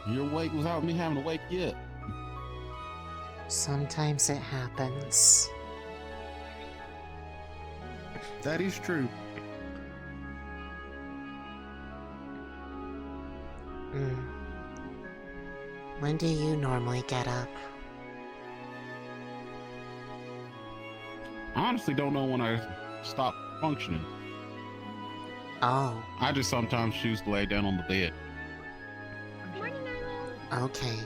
You're awake without me having to wake you up. Sometimes it happens. That is true. When do you normally get up? I honestly don't know when I stop functioning. Oh. I just sometimes choose to lay down on the bed. Morning, Nyla. Okay.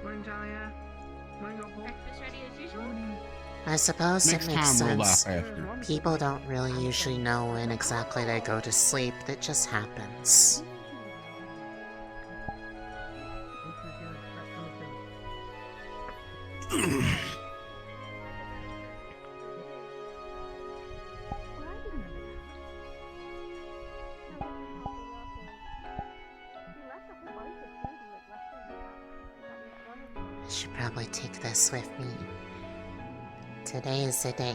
Morning, Talia. Morning, Opal. Breakfast ready as usual? I suppose Next it makes time we'll laugh sense. after. People don't really usually know when exactly they go to sleep. That just happens. I should probably take this with me. Today is the day.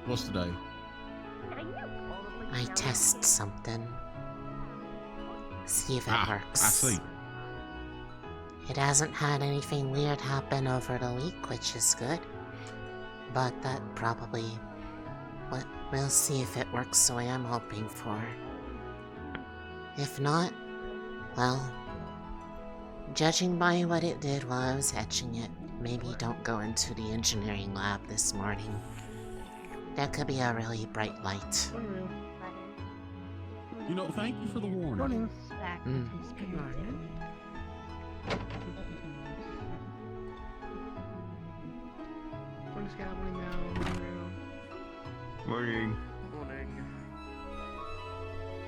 What's today? I test something. See if it works. I see. It hasn't had anything weird happen over the week, which is good. But that probably... we'll see if it works the way I'm hoping for. If not, well... judging by what it did while I was etching it, maybe don't go into the engineering lab this morning. There could be a really bright light. You know, thank you for the warning. Good morning. Morning, Scout. Morning, Mel. Morning, Real. Morning. Morning.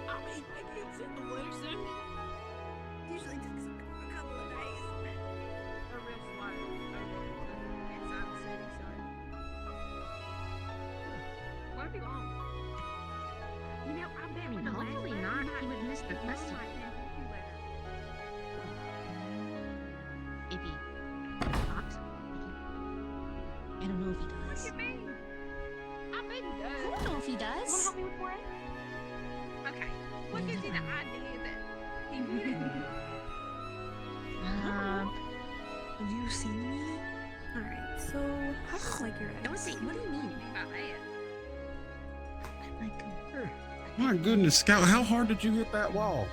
I mean, maybe it's in the winter soon. Usually takes a couple of days. A real slow. It's out of the city, so. Won't be long. You know, I bet the hopefully not. He would miss the festival. If he not, I don't know if he does. What do you mean? I bet he does. I don't know if he does. Want to help me with Warren? Okay. What gives you the idea that he wouldn't? Have you seen me? Alright, so how does like your Don't see. What do you mean? I'm like My goodness, Scout, how hard did you hit that wall?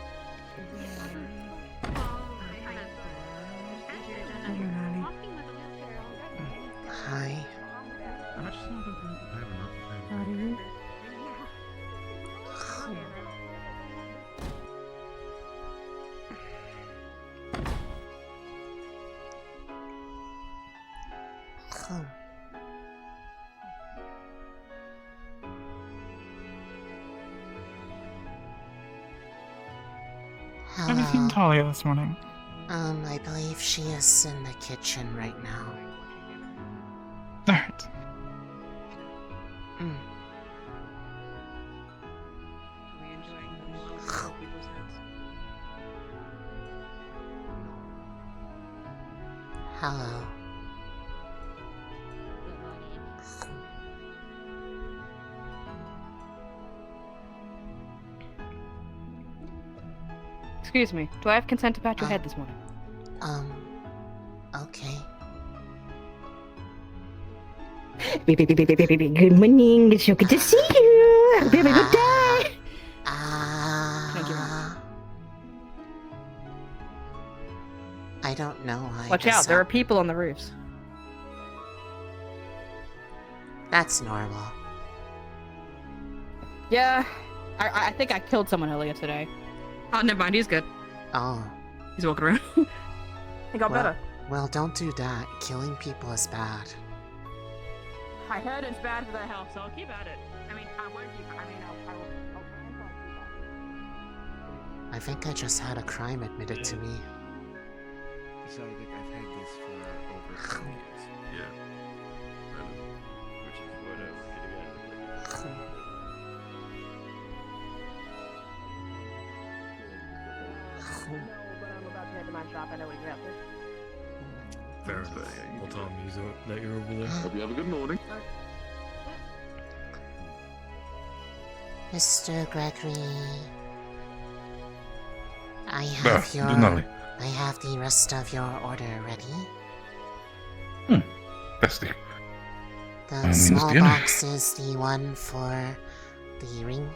Hi. Have you seen Talia this morning? I believe she is in the kitchen right now. Alright. Hello. Excuse me, do I have consent to pat your head this morning? Okay. Good morning, it's so good to see you! Happy birthday! I don't know. Watch out, there are people on the roofs. That's normal. Yeah, I think I killed someone earlier today. oh, never mind, he's good. Oh. He's walking around. He got better. Well, don't do that. Killing people is bad. I heard it's bad for their health, so I'll keep at it. I mean, I won't keep. I mean, I will. I think I just had a crime admitted to me. So I think I've had this for over 10 years. Yeah. Which is what I was getting at. No, but I'm about to head to my shop. I know what he's up to. Fair enough. I'll tell him that you're over there. Hope you have a good morning. Mr. Gregory. I have Lunali. I have the rest of your order ready. Fantastic. The small box is the one for the ring,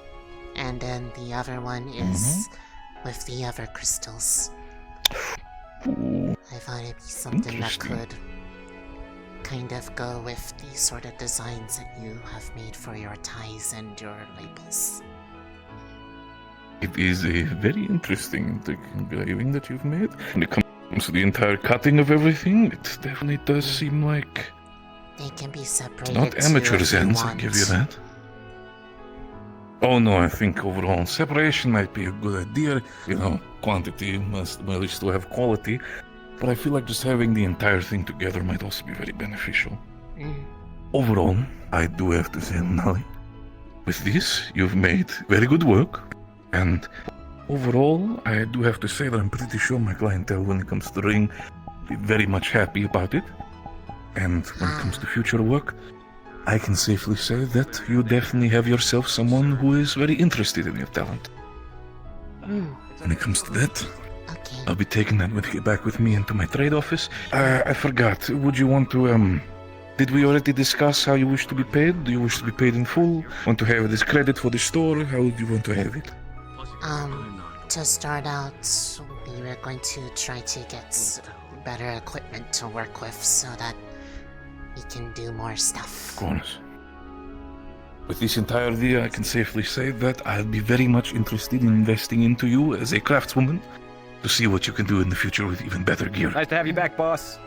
and then the other one is with the other crystals. Ooh, I thought it'd be something that interesting. could kind of go with the sort of designs that you have made for your ties and your labels. It is a very interesting engraving that you've made. When it comes to the entire cutting of everything, it definitely does seem like They can be separated not too amateur's if you ends, I'll want. give you that. Oh no, I think overall separation might be a good idea. You know, quantity must at least still have quality. But I feel like just having the entire thing together might also be very beneficial. Overall, I do have to say, Nali, with this, you've made very good work. And overall, I do have to say that I'm pretty sure my clientele, when it comes to the ring, will be very much happy about it. And when it comes to future work, I can safely say that you definitely have yourself someone who is very interested in your talent. When it comes to that, Okay. I'll be taking that back with me into my trade office. I forgot, would you want to, did we already discuss how you wish to be paid? Do you wish to be paid in full? Want to have this credit for the store? How do you want to have it? To start out, we were going to try to get better equipment to work with so that we can do more stuff. Of course. With this entire idea, I can safely say that I'll be very much interested in investing into you as a craftswoman to see what you can do in the future with even better gear. Nice to have you back, boss.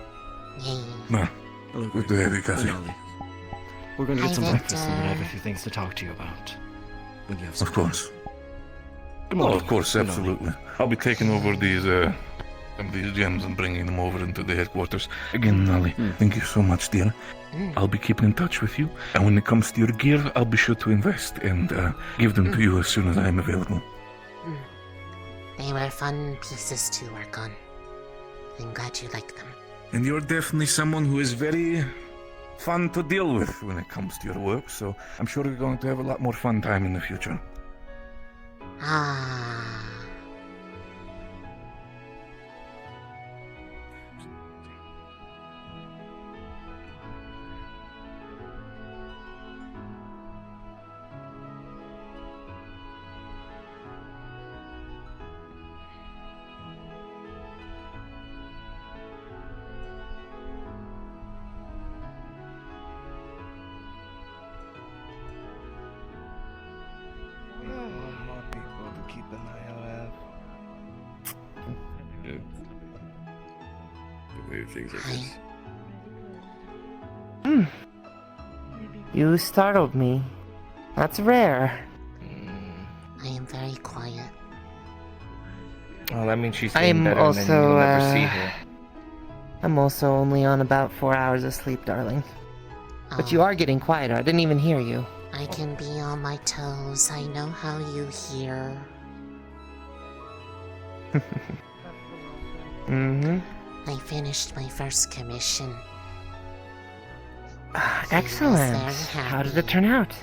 Yay. No, Hello, good to have you, Cassie. Lunali. We're going to Hi, get some breakfast and I have a Victor. few things to talk to you about. When you have some Of course. Good Oh, morning, of course, Lunali. absolutely. I'll be taking over some of these gems and bringing them over into the headquarters. Again, Nali, thank you so much, dear. I'll be keeping in touch with you. And when it comes to your gear, I'll be sure to invest and give them to you as soon as I am available. They were fun pieces to work on. I'm glad you like them. And you're definitely someone who is very fun to deal with when it comes to your work, so I'm sure you're going to have a lot more fun time in the future. Ah. More people to keep an eye out. Hi. You startled me. That's rare. I am very quiet. Well, that means she's I'm doing better and then also, you'll never see her. I'm also only on about 4 hours of sleep, darling. But you Oh, are getting quieter. I didn't even hear you. I can be on my toes. I know how you hear. Mm-hmm. I finished my first commission. Excellent. very How did happy. it turn out?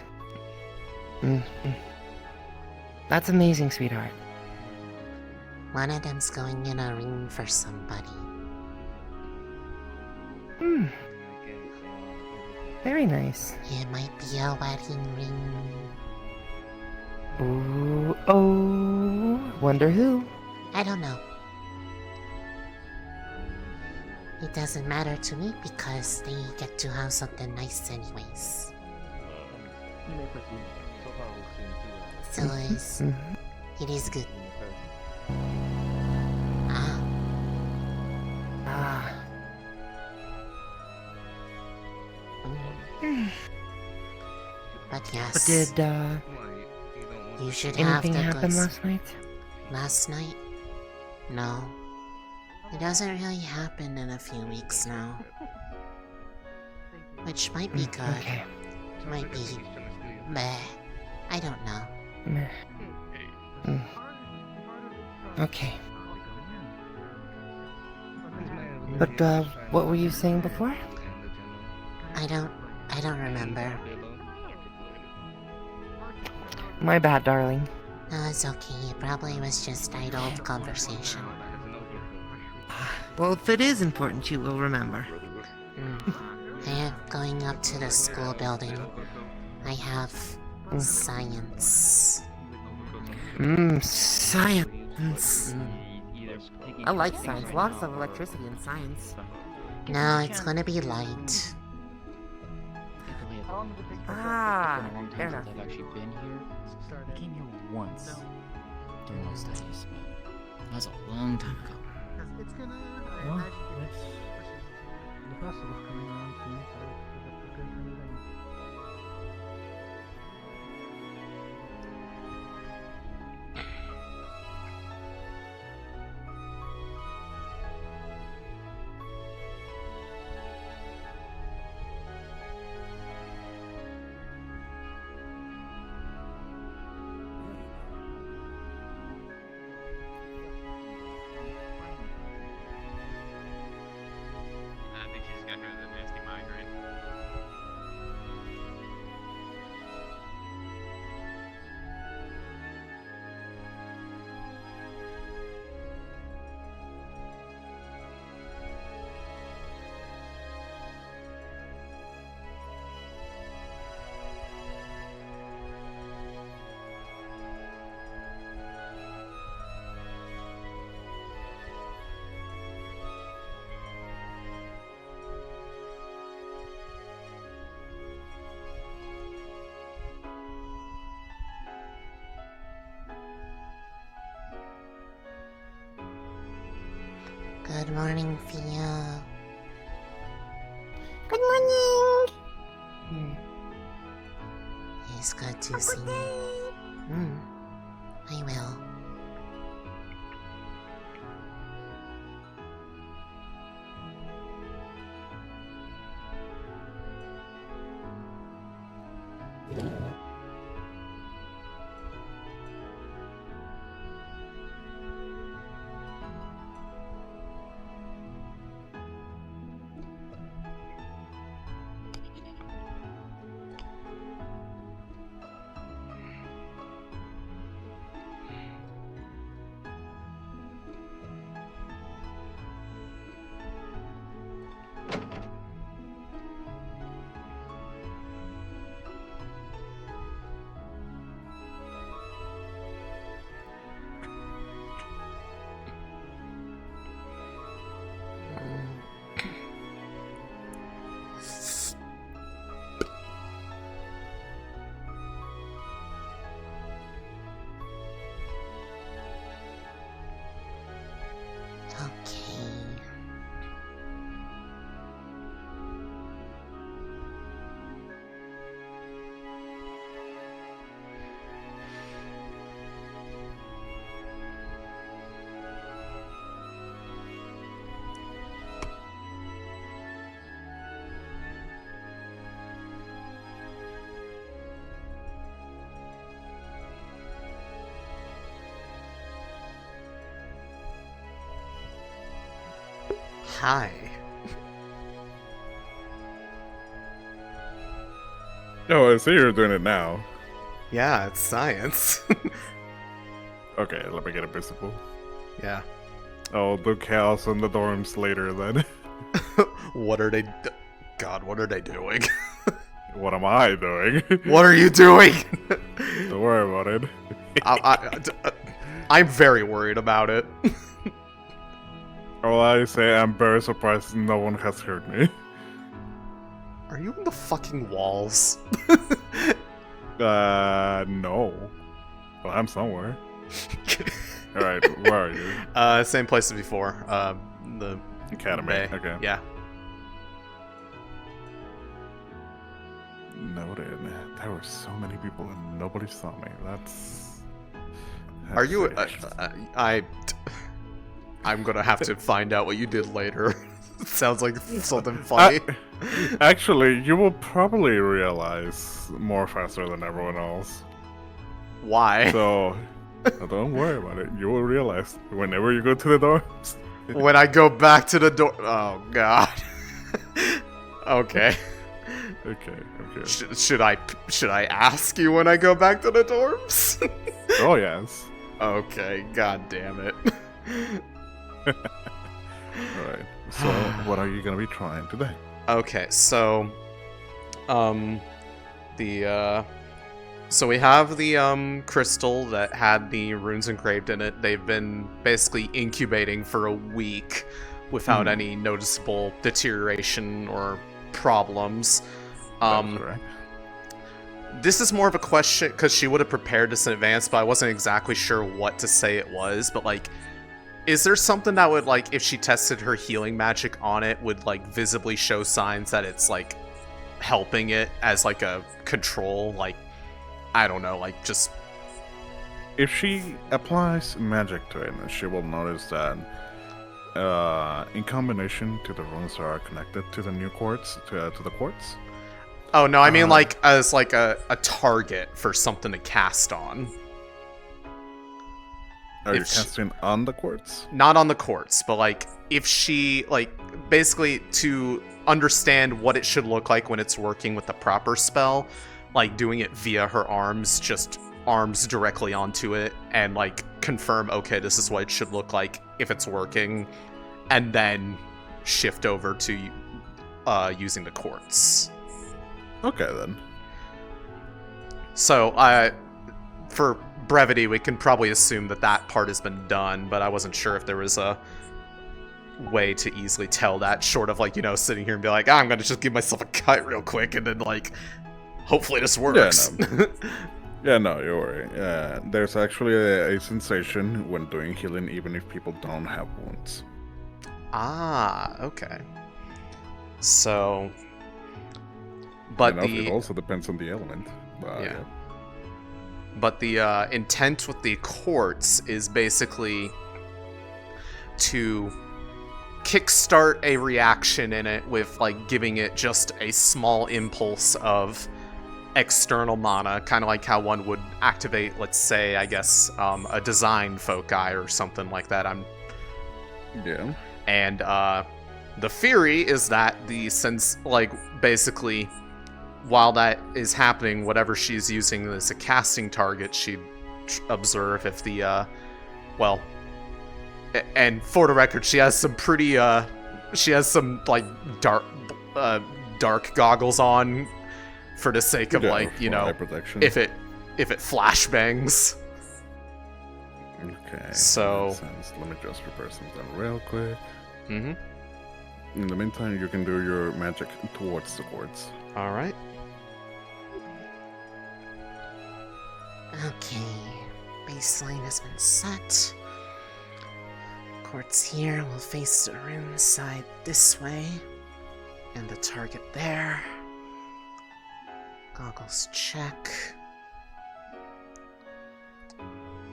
That's amazing, sweetheart. One of them's going in a ring for somebody. Very nice. It might be a wedding ring. Ooh, oh, wonder who? I don't know. It doesn't matter to me because they get to have something nice anyways. So it is good. Ah, Ah, but but yes, did, you should have anything the happen goods. last night? Last night? No. It doesn't really happen in a few weeks now. Which might be good. Okay. Might be meh. I don't know. Meh. Okay. But, what were you saying before? I don't remember. My bad, darling. No, it's okay. It probably was just idle conversation. Well, if it is important, you will remember. I am going up to the school building. I have science. Science. I like science. Lots of electricity in science. No, it's gonna be light. Fair enough. I've actually been here. I came here once during my studies. That was a long time ago. It's gonna. Well, it's the festival's coming around soon, so it's a good kind of thing. I think she's got her the nasty migraine. Good morning, Fia. Good morning! It's good to see you. I will. Hi. Oh, I see you're doing it now. Yeah, it's science. Okay, let me get a visible. Yeah. I'll do chaos in the dorms later then. What are they... God, what are they doing? What am I doing? What are you doing? Don't worry about it. I'm very worried about it. All I say, I'm very surprised no one has heard me. Are you in the fucking walls? No. Well, I'm somewhere. Alright, where are you? Same place as before. The Academy. bay. Okay. Yeah. Noted. There were so many people and nobody saw me. That's Are you? strange. I'm gonna have to find out what you did later. Sounds like something funny. Actually, you will probably realize more faster than everyone else. Why? So, don't worry about it. You will realize whenever you go to the dorms. When I go back to the door. Oh god. Okay. Okay. Should I ask you when I go back to the dorms? Oh yes. Okay, god damn it. Alright. So what are you gonna be trying today? Okay, so so we have the crystal that had the runes engraved in it. They've been basically incubating for a week without any noticeable deterioration or problems. That's correct. This is more of a question because she would have prepared this in advance, but I wasn't exactly sure what to say it was. But like, is there something that would, like, if she tested her healing magic on it, would like visibly show signs that it's like helping it as like a control? Like, I don't know, like just if she applies magic to it, she will notice that in combination to the runes that are connected to the new quartz, to the quartz. Oh no, I mean like as like a target for something to cast on. Are you casting on the quartz? Not on the quartz, but like if she like basically to understand what it should look like when it's working with the proper spell, like doing it via her arms, just arms directly onto it and like confirm, okay, this is what it should look like if it's working, and then shift over to using the quartz. Okay then. So for brevity, we can probably assume that that part has been done, but I wasn't sure if there was a way to easily tell that, short of like, you know, sitting here and be like, I'm gonna just give myself a cut real quick and then like, hopefully this works. Yeah, no, you're right. Yeah, there's actually a sensation when doing healing, even if people don't have wounds. Ah, okay. So, but it also depends on the element. Yeah. But the intent with the quartz is basically to kickstart a reaction in it with like giving it just a small impulse of external mana, kind of like how one would activate, let's say, I guess, a design foci or something like that. Yeah. And the theory is that basically, while that is happening, whatever she's using as a casting target, she'd observe if the, well, and for the record, she has some pretty, she has some, like, dark goggles on for the sake of, like, you know, if it flashbangs. Okay. So, let me just prepare something real quick. Mm-hmm. In the meantime, you can do your magic towards the quartz. All right. Okay, baseline has been set. Quartz here will face the rune side this way, and the target there. Goggles check.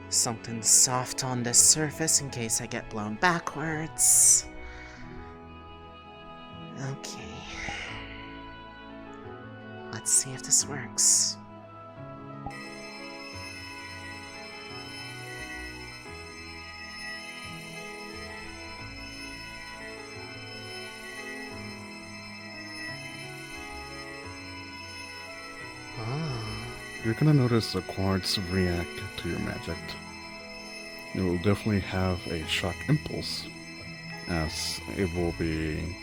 Something soft on this surface in case I get blown backwards. Okay. Let's see if this works. You're gonna notice the quartz react to your magic. It will definitely have a shock impulse, as it will be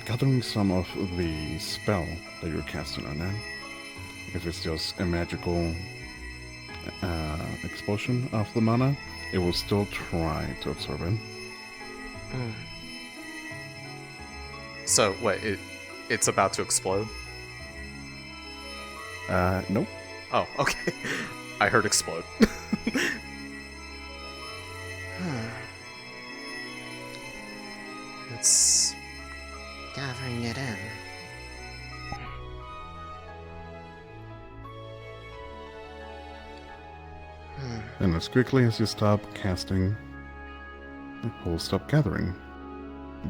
gathering some of the spell that you're casting on it. If it's just a magical explosion of the mana, it will still try to absorb it. So, wait, it's about to explode? Nope. Oh, okay. I heard explode. It's gathering it in. And as quickly as you stop casting, it will stop gathering.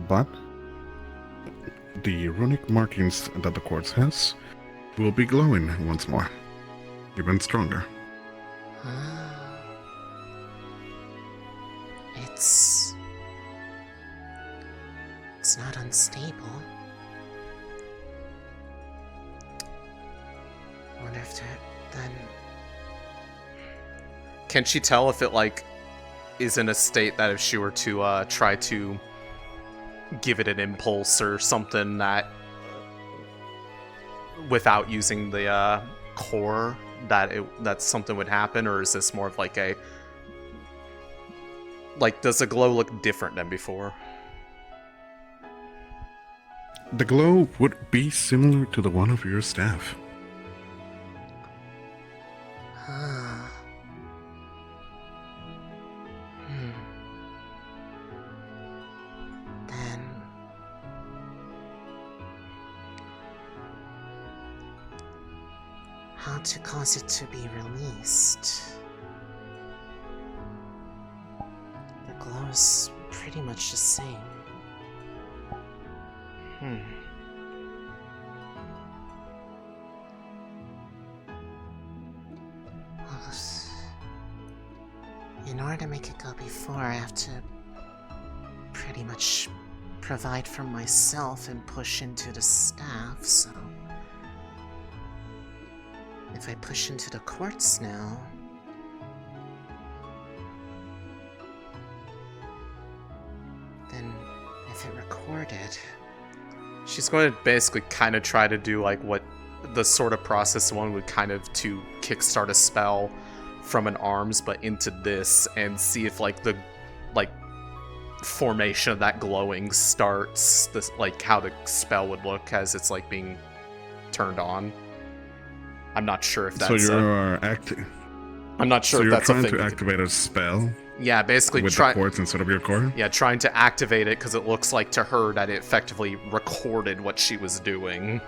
But the runic markings that the quartz has will be glowing once more, even stronger. It's not unstable. wonder if there, then... Can she tell if it, like, is in a state that if she were to try to give it an impulse or something that, without using the core, that something would happen? Or is this more of like a... Like, does the glow look different than before? The glow would be similar to the one of your staff. Then... how to cause it to be released? The glow is pretty much the same. In order to make it go before, I have to pretty much provide for myself and push into the staff, so... If I push into the quartz now... Then, if it recorded... She's going to basically kind of try to do like what the sort of process one would kind of to kickstart a spell from an arms, but into this, and see if like the formation of that glowing starts, this like how the spell would look as it's like being turned on. I'm not sure if that's. So you're acting. I'm not sure if that's a thing. So you're trying to activate a spell. Yeah, basically with the quartz instead of your core. Yeah, trying to activate it because it looks like to her that it effectively recorded what she was doing.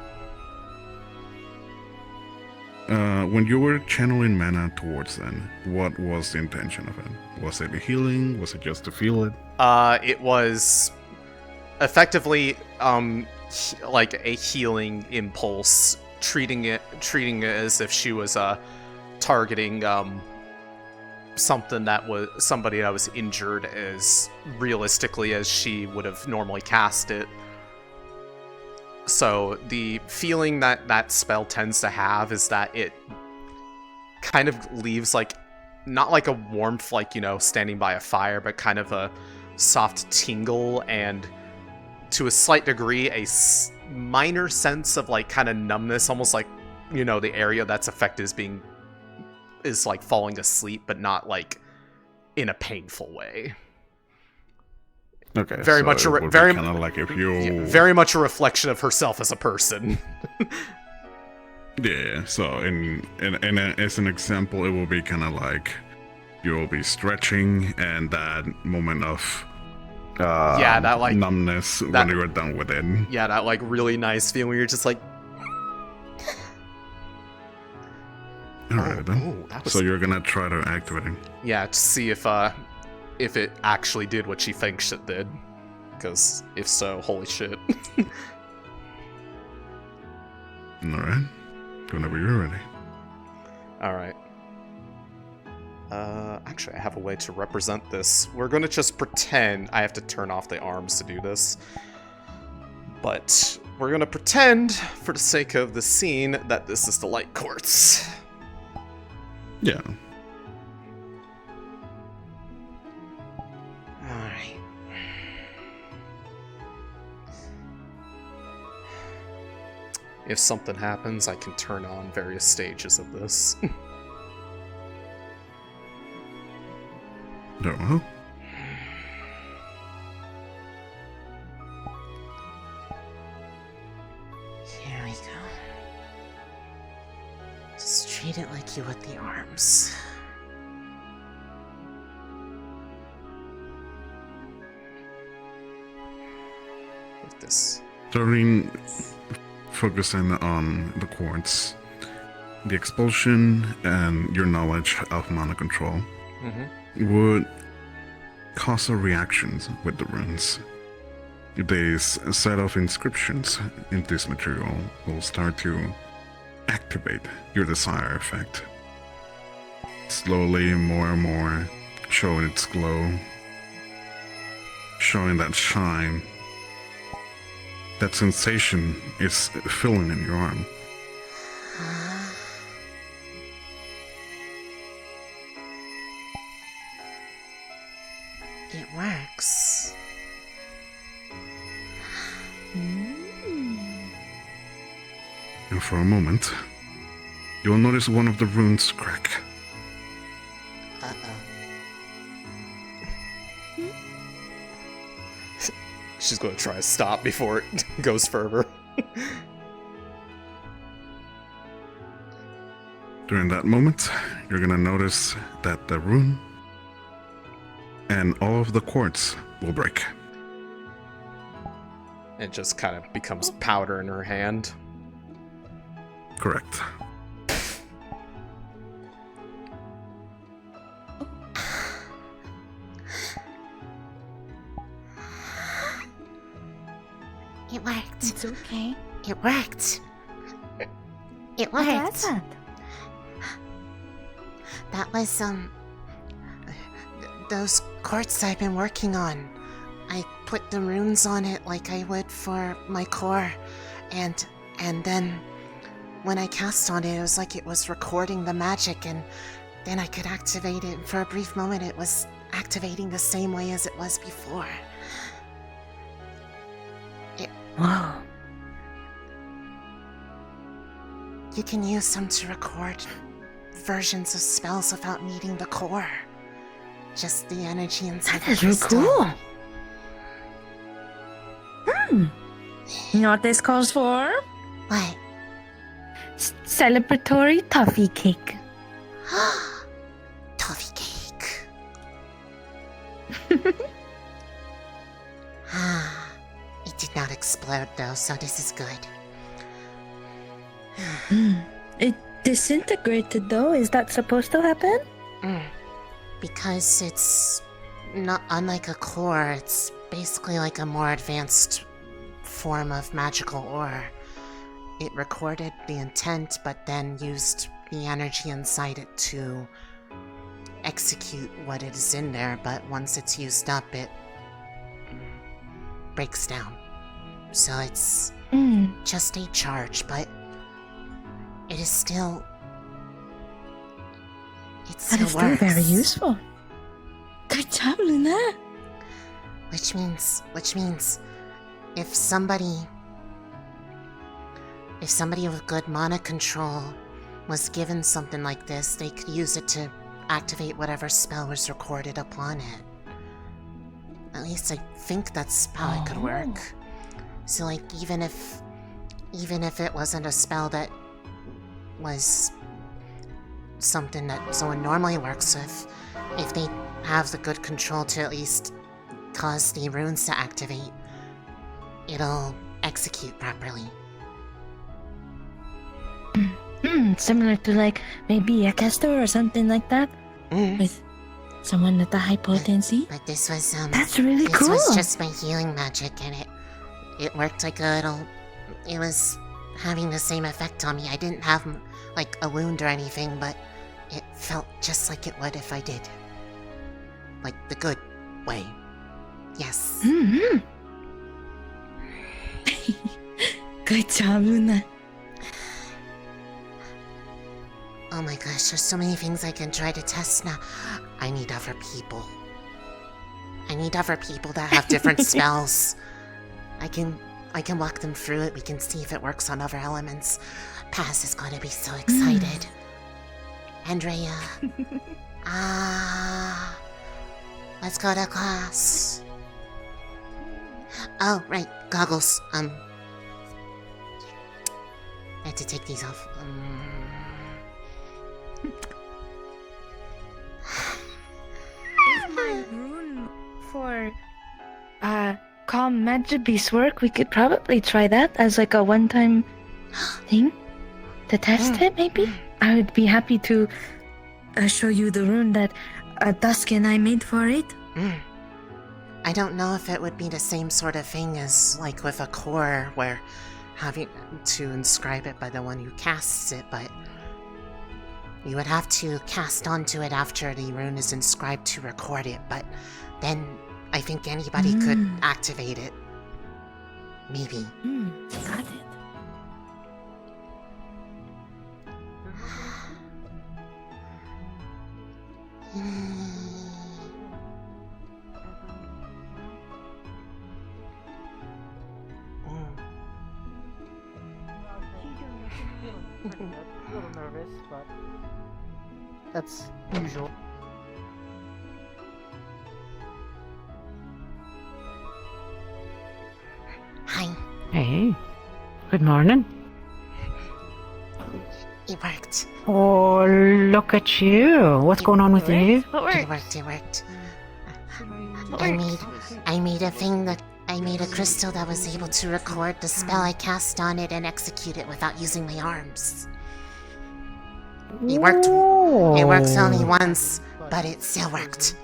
When you were channeling mana towards them, what was the intention of it? Was it a healing? Was it just to feel it? It was effectively like a healing impulse, treating it as if she was targeting something that was somebody that was injured as realistically as she would have normally cast it. So the feeling that that spell tends to have is that it kind of leaves like, not like a warmth like, you know, standing by a fire, but kind of a soft tingle and to a slight degree a minor sense of like kind of numbness, almost like, you know, the area that's affected is like falling asleep, but not like in a painful way. Okay, very so much kind of like if you very much a reflection of herself as a person. Yeah, so as an example, it will be kind of like you'll be stretching and that moment of that like numbness when you're done with it. Yeah, that like really nice feeling where you're just like. Alright then. So you're gonna try to activate it. Yeah, to see if it actually did what she thinks it did. Because if so, holy shit. Alright. Whenever you're ready. Alright. Actually, I have a way to represent this. We're gonna just pretend I have to turn off the arms to do this. But we're gonna pretend, for the sake of the scene, that this is the light quartz. Yeah. Alright. If something happens, I can turn on various stages of this. No. Here we go. Just treat it like you would the arms. Like this. Starting focusing on the quartz, the expulsion, and your knowledge of mana control would cause a reaction with the runes. This set of inscriptions in this material will start to activate your desire effect. Slowly, more and more, showing its glow, showing that shine. That sensation is feeling in your arm. works. And for a moment, you will notice one of the runes crack. Uh-oh. She's going to try to stop before it goes further. During that moment, you're going to notice that the rune and all of the quartz will break. It just kind of becomes powder in her hand. Correct. It worked. It's okay. It worked. It What worked. was that? That was, those quartz I've been working on. I put the runes on it like I would for my core, and then when I cast on it, it was like it was recording the magic, and then I could activate it. For a brief moment, it was activating the same way as it was before. Whoa. You can use them to record versions of spells without needing the core. Just the energy inside That the is real crystal. cool. You know what this calls for? What? Celebratory toffee cake. Toffee cake. It did not explode though, so this is good. It disintegrated though. Is that supposed to happen? Because it's not unlike a core, it's basically like a more advanced form of magical ore. It recorded the intent, but then used the energy inside it to execute what is in there, but once it's used up, it breaks down. So it's just a charge, but it is still... It still That is still works. very useful. Good job, Luna. Which means if somebody with good mana control was given something like this, they could use it to activate whatever spell was recorded upon it. At least I think that's how it could work. So like even if it wasn't a spell that was something that someone normally works with, if they have the good control to at least cause the runes to activate, it'll execute properly. Similar to like maybe a caster or something like that, with someone with a high potency. But this was That's really this cool. was just my healing magic, and it worked like it was having the same effect on me. I didn't have like a wound or anything, but it felt just like it would if I did. Like the good way. Yes. Good job, Luna. Oh my gosh, there's so many things I can try to test now. I need other people. I need other people that have different spells. I can walk them through it. We can see if it works on other elements. Paz is gonna be so excited. Andrea. Let's go to class. Oh, right, goggles. I have to take these off. If my rune for calm magic beast work, we could probably try that as like a one-time thing to test it. Maybe I would be happy to show you the rune that Dusk and I made for it. I don't know if it would be the same sort of thing as like with a core where having to inscribe it by the one who casts it, but you would have to cast onto it after the rune is inscribed to record it, but then I think anybody could activate it. Maybe. Got it. Pretty good. A little nervous, but that's usual. Hi. Hey. Good morning. It worked. Oh, look at you. What's going on with you? It worked. I made a thing that I made a crystal that was able to record the spell I cast on it and execute it without using my arms. It worked. It works only once, but it still worked.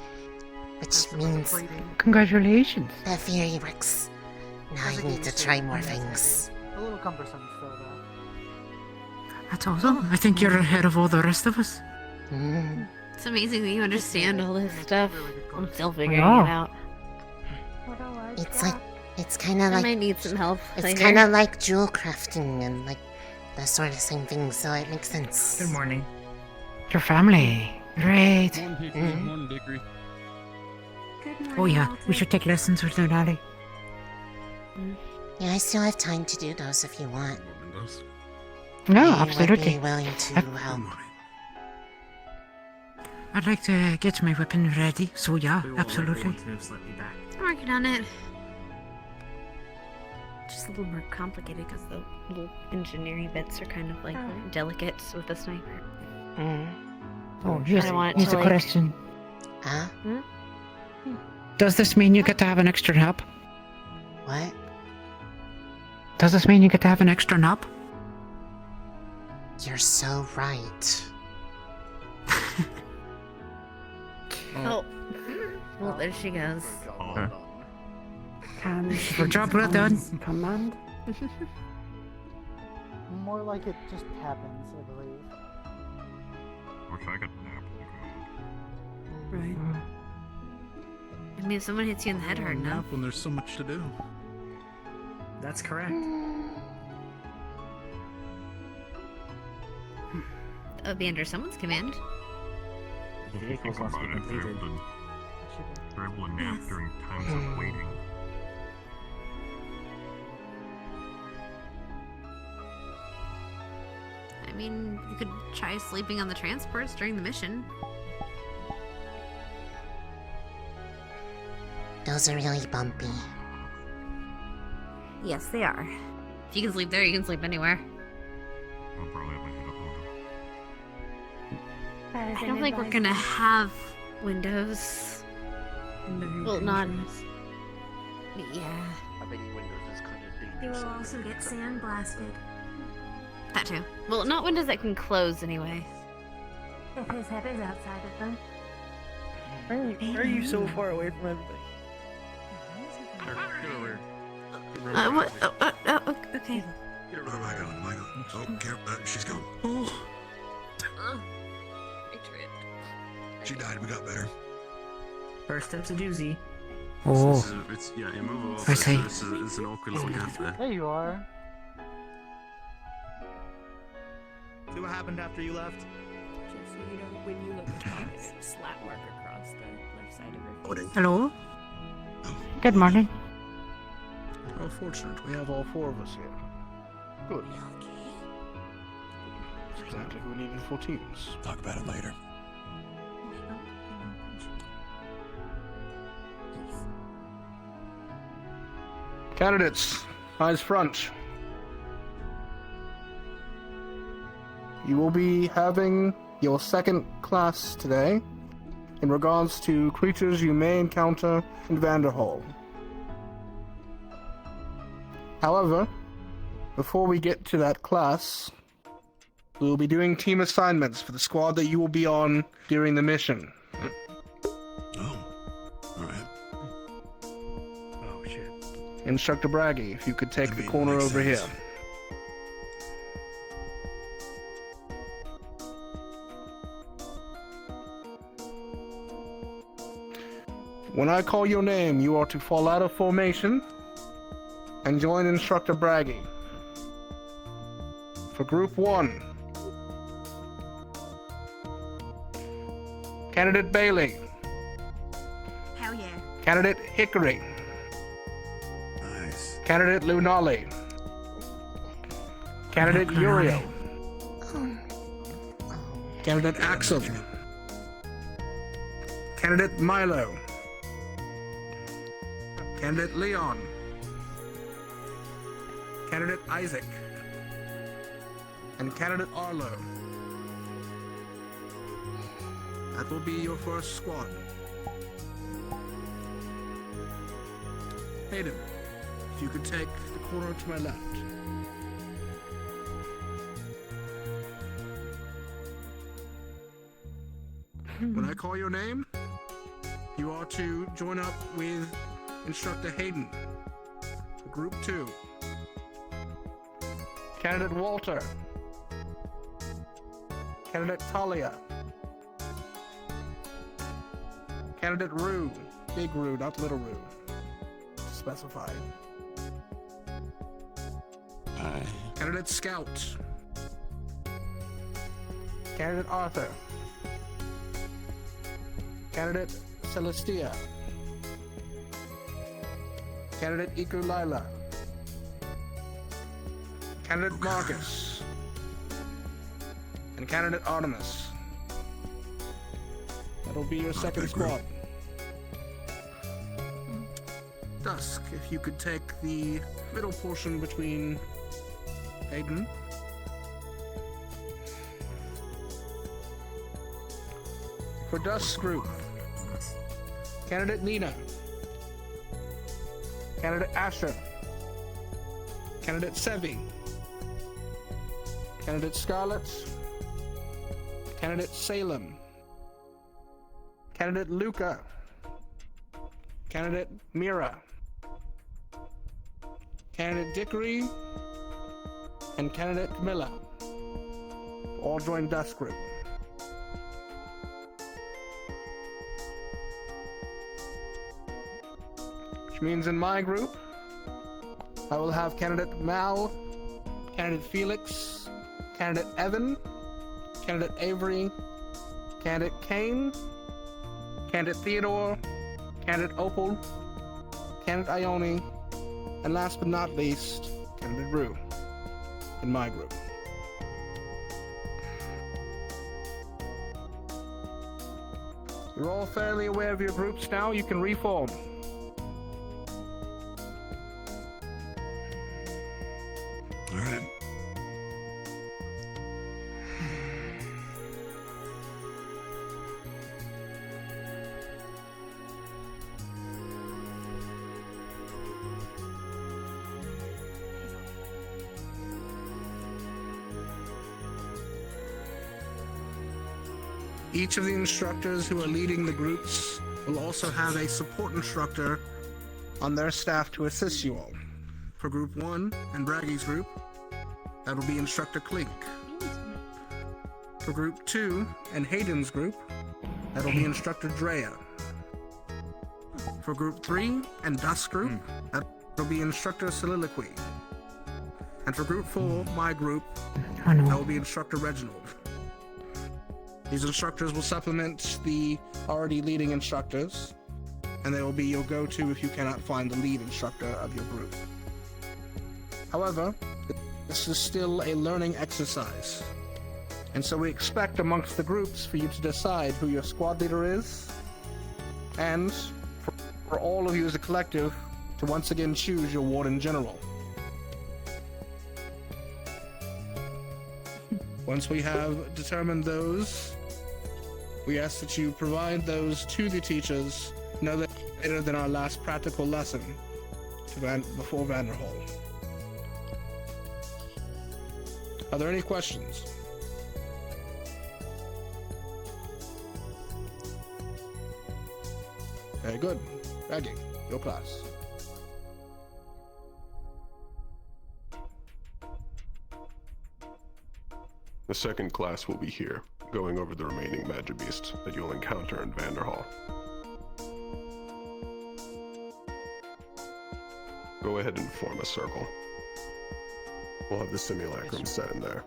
Which means Congratulations. the theory works. Now I need to try more things. A little cumbersome still, though. That's awesome. I think you're ahead of all the rest of us. It's amazing that you understand all this stuff. I'm still figuring Yeah. it out. It's kind of I like might need some help. It's later. kind of like jewel crafting and like the sort of same thing, so it makes sense. Good morning. Your family. Great. Oh yeah, we should take lessons with Lunali. Yeah, I still have time to do those if you want. No, I would absolutely. be willing to help. I'd like to get my weapon ready, so yeah, absolutely. I'm working on it. Just a little more complicated because the little engineering bits are kind of like delicate with the sniper. Oh, I here's don't want it a to, like- question. Huh? Does this mean you get to have an extra nap? What? Does this mean you get to have an extra nap? You're so right. Oh. Well, there she goes. Your job well done. Command? More like it just happens, I believe. Wish I could nap. Right. I mean, if someone hits you in the head hard enough. When there's so much to do. That's correct. That would be under someone's command. The vehicles must be completed. They're able to nap during times of waiting. I mean, you could try sleeping on the transports during the mission. Those are really bumpy. Yes, they are. If you can sleep there, you can sleep anywhere. I'll probably have my head up on I don't think we're gonna have windows. Well, not. Yeah. I bet you Windows is kind of dangerous. They will also get sandblasted. That too. Well, not windows that can close anyway. If his head is outside of them. Why are you so far away from everybody? What? Okay. Michael. Oh, careful. She's gone. She died. We got better. First step's a doozy. Oh. It's immovable. I see. It's an awkward little gap there. There you are. See what happened after you left? Just so you know, when you look at top, it's a slap mark across the left side of her face. Hello? Good morning. How fortunate we have all four of us here. Good. That's exactly who we needed for teams. Talk about it later. Candidates, eyes front. You will be having your second class today in regards to creatures you may encounter in Vanderhall. However, before we get to that class, we will be doing team assignments for the squad that you will be on during the mission. Oh, shit. Instructor Braggy, if you could take the corner over here. When I call your name, you are to fall out of formation and join Instructor Braggy. For Group 1, Candidate Bailey, Hell yeah. Candidate Hickory, Nice. Candidate Lunali, Candidate Uriel, Candidate Axel. Candidate Milo. Candidate Leon. Candidate Isaac. And candidate Arlo. That will be your first squad. Hayden, if you could take the corner to my left. When I call your name, you are to join up with Instructor Hayden for Group 2. Candidate Walter. Candidate Talia. Candidate Rue. Big Rue, not Little Rue. Specified. Aye. Candidate Scout. Candidate Arthur. Candidate Celestia. Candidate Iku Lila. Candidate Marcus. And candidate Artemis. That'll be your second squad. Dusk, if you could take the middle portion between Hayden. For Dusk's group, candidate Nina, candidate Asher, candidate Sevi, candidate Scarlet, candidate Salem, candidate Luca, candidate Mira, candidate Dickory, and candidate Camilla. All join Dusk group. Which means in my group, I will have candidate Mal, candidate Felix, candidate Evan, candidate Avery, candidate Kane, candidate Theodore, candidate Opal, candidate Ione, and last but not least, candidate Rue in my group. You're all fairly aware of your groups now. You can reform. All right. Each of the instructors who are leading the groups will also have a support instructor on their staff to assist you all. For Group 1 and Braggy's group, that'll be Instructor Clink. For Group 2 and Hayden's group, that'll be Instructor Drea. For Group 3 and Dusk's group, that'll be Instructor Soliloquy. And for Group 4, my group, that will be Instructor Reginald. These instructors will supplement the already leading instructors, and they will be your go-to if you cannot find the lead instructor of your group. However, this is still a learning exercise, and so we expect amongst the groups for you to decide who your squad leader is, and for all of you as a collective to once again choose your Warden General. Once we have determined those, we ask that you provide those to the teachers no later than our last practical lesson before Vanderhall. Are there any questions? Very good. Reggie, your class. The second class will be here, going over the remaining Magibeasts that you'll encounter in Vanderhall. Go ahead and form a circle. We'll have the simulacrum set in there.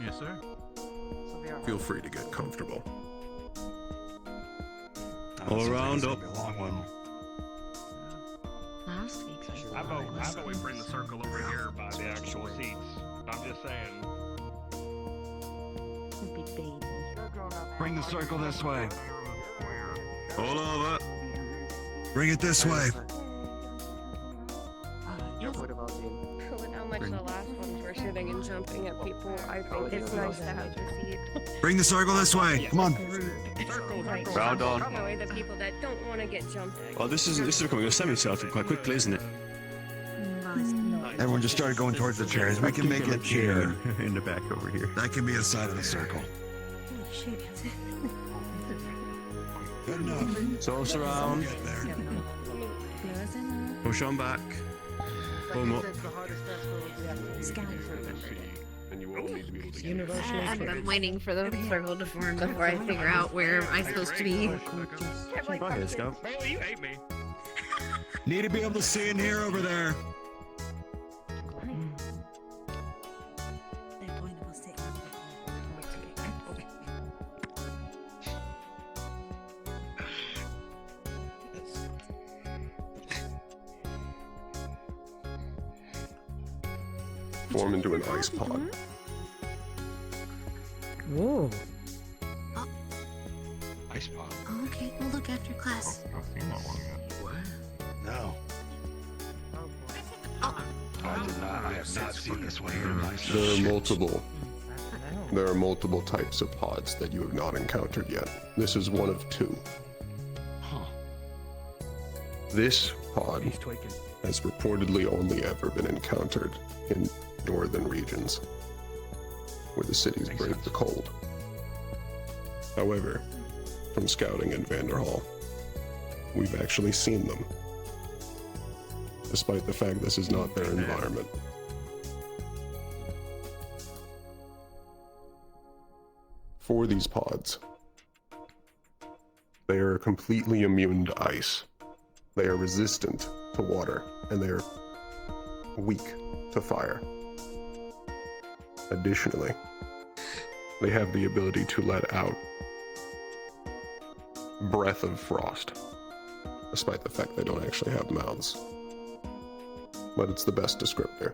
Yes, sir. Feel free to get comfortable. All around up. Last week's I vote we bring the circle over here by the actual seats. I'm just saying. Bring the circle this way. All over. Bring it this way. With how much the last ones were shooting and jumping at people, I think it's nice to have the seat. Bring the circle this way. Come on. Round on. That way the people that don't want to get jumped at. Well, this is becoming a semicircle quite quickly, isn't it? Everyone just started going towards the chairs. We can make it here. In the back over here. That can be the side of the circle. Good enough. Toss around. Push on back. Boom up. I'm waiting for the circle to form before I figure out where I'm supposed to be. Right here, Scout. You hate me. Need to be able to see and hear over there. Form into an ice pod. Whoa. Ice pod. Oh, okay, we'll look after class. No. I have not seen this one here in my There are multiple types of pods that you have not encountered yet. This is one of two. This pod has reportedly only ever been encountered in northern regions, where the cities brave the cold. However, from scouting in Vanderhall, we've actually seen them, despite the fact this is not their environment. For these pods, they are completely immune to ice. They are resistant to water, and they are weak to fire. Additionally, they have the ability to let out breath of frost, despite the fact they don't actually have mouths. But it's the best descriptor.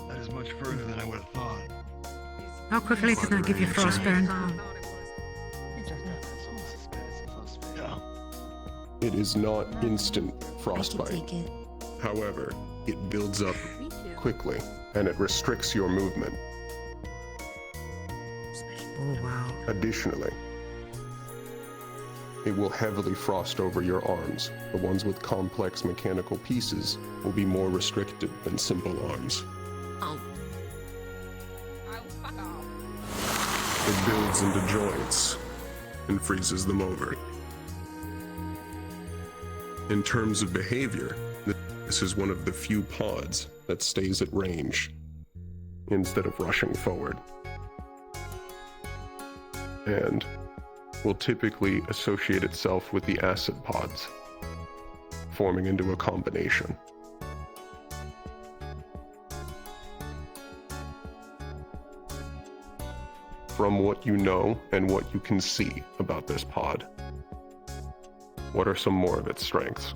That is much further than I would have thought. How quickly can I give you frostburn? It is not instant frostbite. However, it builds up quickly and it restricts your movement. Oh, wow. Additionally, it will heavily frost over your arms. The ones with complex mechanical pieces will be more restricted than simple arms. It builds into joints and freezes them over. In terms of behavior, this is one of the few pods that stays at range instead of rushing forward, and will typically associate itself with the acid pods, forming into a combination. From what you know and what you can see about this pod, what are some more of its strengths?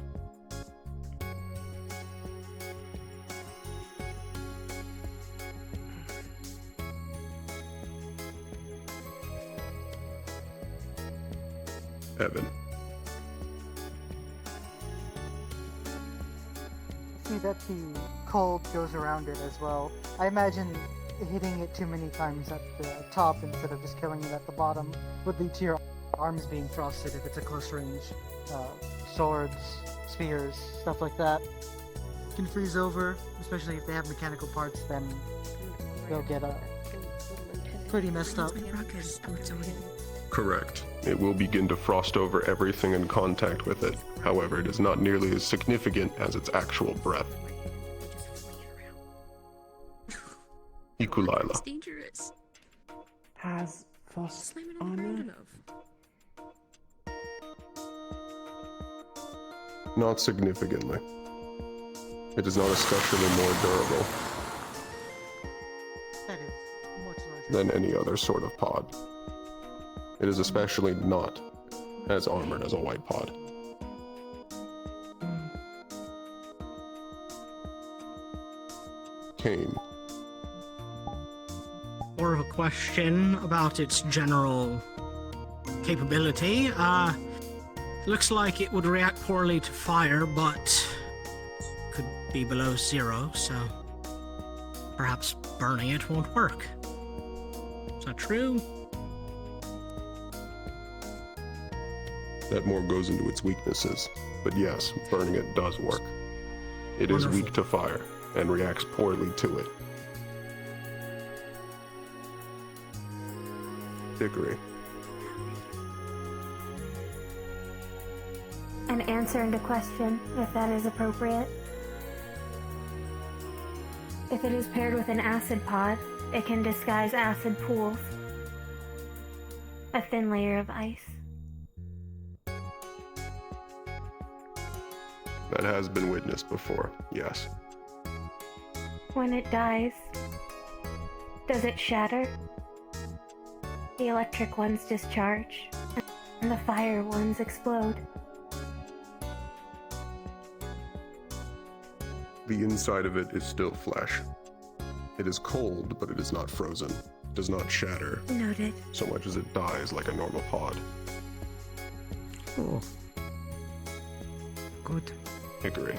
Evan. See that the cold goes around it as well. I imagine hitting it too many times at the top instead of just killing it at the bottom would lead to your arms being frosted if it's a close range. Swords, spears, stuff like that can freeze over, especially if they have mechanical parts, then they'll get pretty messed up. Correct. It will begin to frost over everything in contact with it. However, it is not nearly as significant as its actual breath. Ikulila. It's dangerous. Has frost armor? Not significantly. It is not especially more durable than any other sort of pod. It is especially not as armored as a white pod. Kane. More of a question about its general capability. Looks like it would react poorly to fire, but could be below 0, so perhaps burning it won't work. Is that true? That more goes into its weaknesses, but yes, burning it does work. It is weak to fire and reacts poorly to it. Hickory. An answer and a question, if that is appropriate. If it is paired with an acid pod, it can disguise acid pools. A thin layer of ice. That has been witnessed before, yes. When it dies, does it shatter? The electric ones discharge, and the fire ones explode. The inside of it is still flesh. It is cold, but it is not frozen. It does not shatter. Noted. So much as it dies like a normal pod. Oh. Good. Hickory.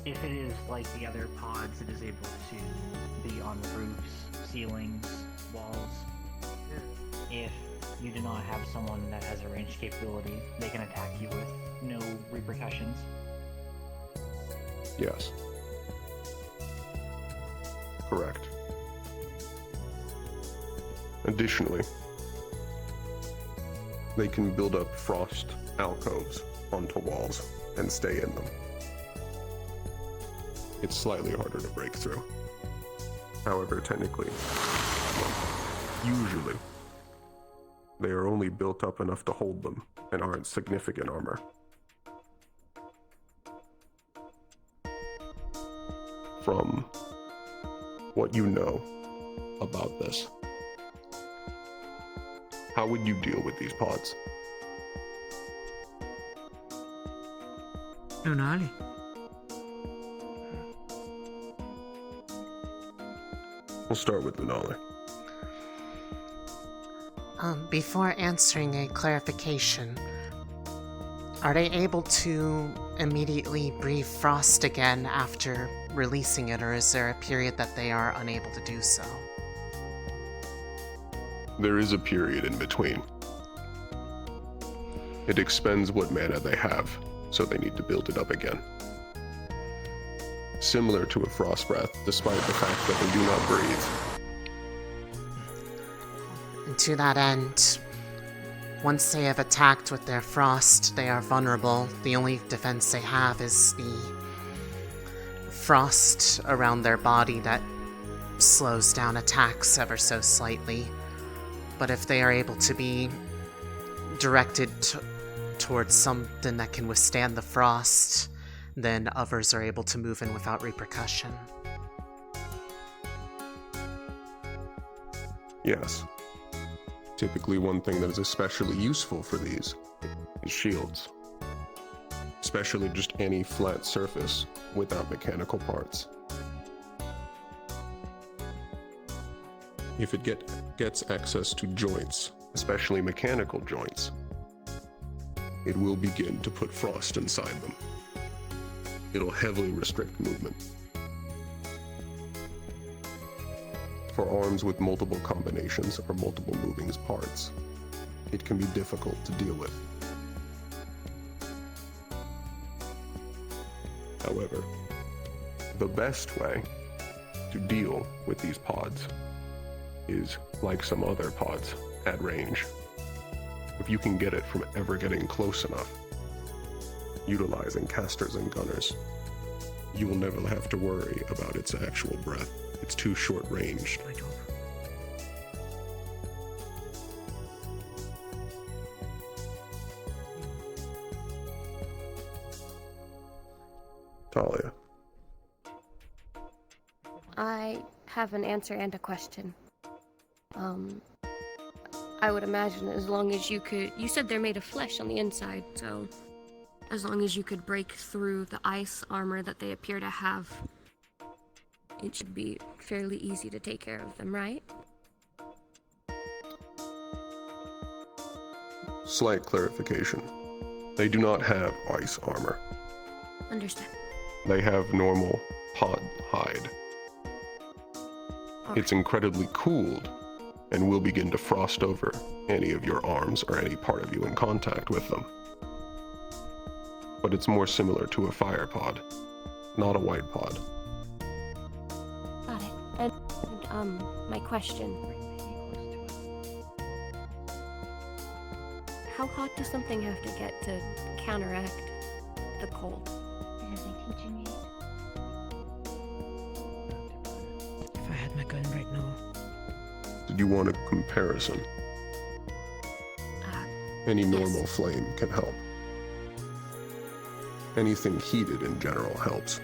If it is like the other pods, it is able to be on roofs, ceilings, walls. If you do not have someone that has a ranged capability, they can attack you with no repercussions. Yes. Correct. Additionally, they can build up frost alcoves onto walls and stay in them. It's slightly harder to break through. However, technically, usually, they are only built up enough to hold them and aren't significant armor. From what you know about this, how would you deal with these pods? Lunali. We'll start with Lunali. Before answering a clarification, are they able to immediately breathe frost again after releasing it, or is there a period that they are unable to do so? There is a period in between. It expends what mana they have, so they need to build it up again. Similar to a frost breath, despite the fact that they do not breathe. And to that end, once they have attacked with their frost, they are vulnerable. The only defense they have is the frost around their body that slows down attacks ever so slightly. But if they are able to be directed towards something that can withstand the frost, then others are able to move in without repercussion. Yes. Typically, one thing that is especially useful for these is shields. Especially just any flat surface without mechanical parts. If it gets access to joints, especially mechanical joints, it will begin to put frost inside them. It'll heavily restrict movement. For arms with multiple combinations or multiple moving parts, it can be difficult to deal with. However, the best way to deal with these pods is like some other pods at range. If you can get it from ever getting close enough, utilizing casters and gunners, you will never have to worry about its actual breath. It's too short-ranged. Talia. I have an answer and a question. I would imagine as long as you could... You said they're made of flesh on the inside, so... As long as you could break through the ice armor that they appear to have, it should be fairly easy to take care of them, right? Slight clarification. They do not have ice armor. Understand. They have normal pod hide. It's incredibly cooled and will begin to frost over any of your arms or any part of you in contact with them. But it's more similar to a fire pod, not a white pod. Got it. And, my question. How hot does something have to get to counteract the cold? Are they teaching me? If I had my gun right now. Did you want a comparison? Any normal flame can help. Anything heated in general helps.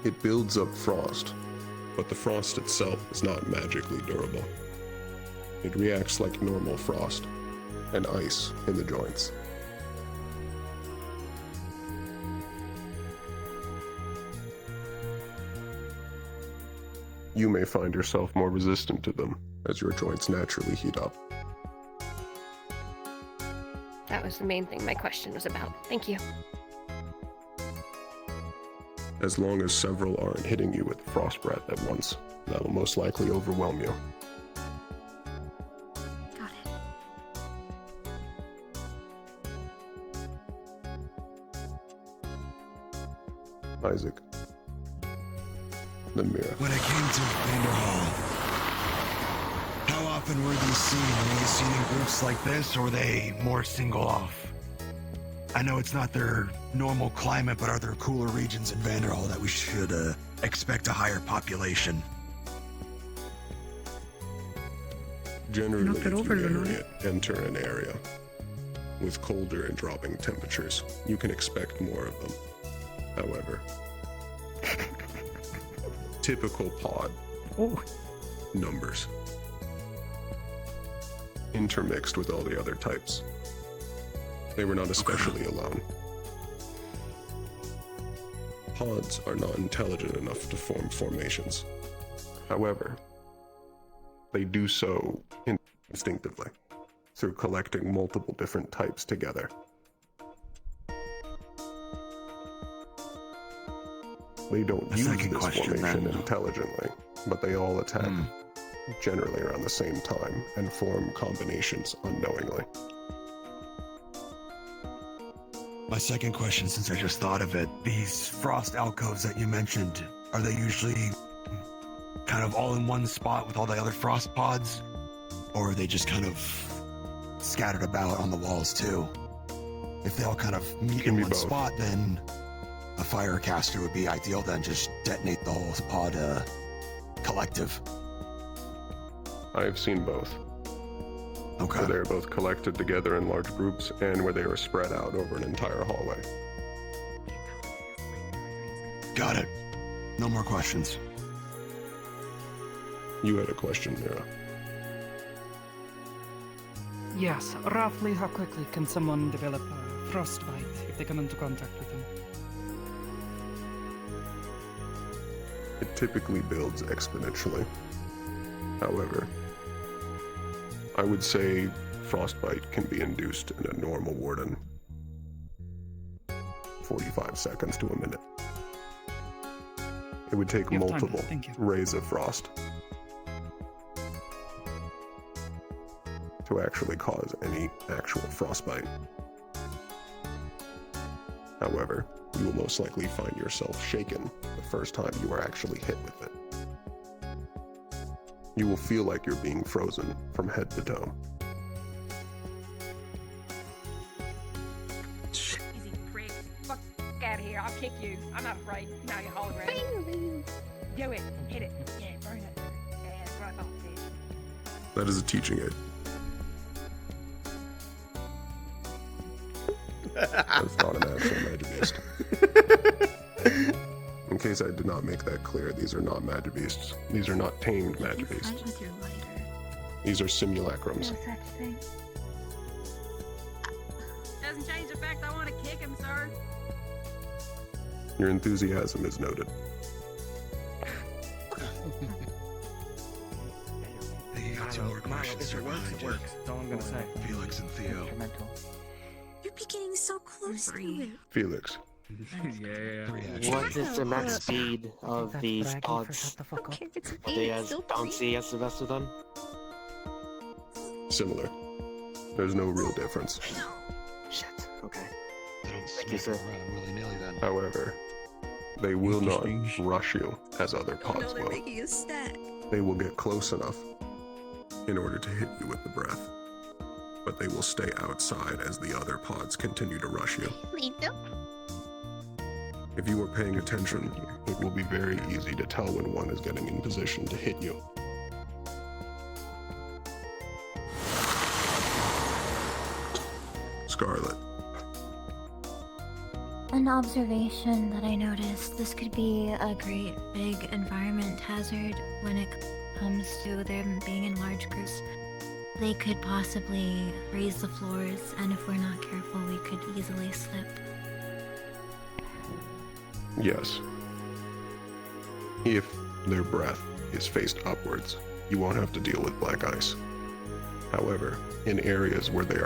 It builds up frost, but the frost itself is not magically durable. It reacts like normal frost and ice in the joints. You may find yourself more resistant to them as your joints naturally heat up. That was the main thing my question was about. Thank you. As long as several aren't hitting you with frost breath at once, that will most likely overwhelm you. Got it. Isaac. The mirror. When it came to Vanderhall, how often were these seen? Were they seen in groups like this, or were they more single off? I know it's not their normal climate, but are there cooler regions in Vanderhall that we should expect a higher population? Generally, if you enter an area with colder and dropping temperatures, you can expect more of them. However, typical pod numbers intermixed with all the other types. They were not especially alone. Pods are not intelligent enough to form formations. However, they do so instinctively through collecting multiple different types together. They don't use this formation intelligently, but they all attack generally around the same time and form combinations unknowingly. My second question, since I just thought of it, these frost alcoves that you mentioned, are they usually kind of all in one spot with all the other frost pods? Or are they just kind of scattered about on the walls too? If they all kind of meet in one spot, then a fire caster would be ideal, then just detonate the whole pod collective. I have seen both. Okay. Where they are both collected together in large groups and where they are spread out over an entire hallway. Got it. No more questions. You had a question, Mira. Yes, roughly how quickly can someone develop a frostbite if they come into contact with them? It typically builds exponentially. However, I would say frostbite can be induced in a normal warden 45 seconds to a minute. It would take multiple rays of frost to actually cause any actual frostbite. However, you will most likely find yourself shaken the first time you are actually hit with it. You will feel like you're being frozen from head to toe. Easy prick. Fuck out of here. I'll kick you. I'm not afraid. Now you're hologram. Do it. Hit it. Yeah, burn it. Yeah, right off there. That is a teaching aid. That's not an actual magic beast. In case I did not make that clear, these are not magic beasts. These are not tamed magic beasts. Fight with your lighter. These are simulacrums. No such thing. Doesn't change the fact I want to kick him, sir. Your enthusiasm is noted. Hey, you got two more questions, sir. It works, it works. That's all I'm gonna say. Felix and Theo. You're getting so close to it. Felix. What is the max speed of these pods? Are they as bouncy as the rest of them? Similar. There's no real difference. Shit, okay. Thank you, sir. However, they will not rush you as other pods will. Making a stack. They will get close enough in order to hit you with the breath, but they will stay outside as the other pods continue to rush you. If you are paying attention, it will be very easy to tell when one is getting in position to hit you. Scarlet. An observation that I noticed, this could be a great big environment hazard when it comes to them being in large groups. They could possibly raise the floors, and if we're not careful, we could easily slip. Yes. If their breath is faced upwards, you won't have to deal with black ice. However, in areas where they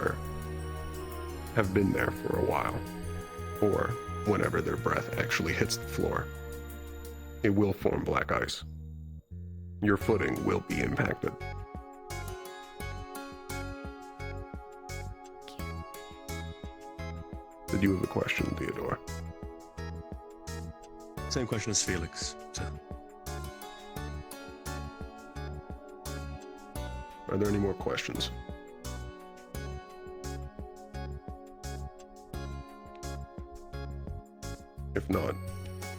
have been there for a while, or whenever their breath actually hits the floor, it will form black ice. Your footing will be impacted. Did you have a question, Theodore? Same question as Felix. So. Are there any more questions? If not,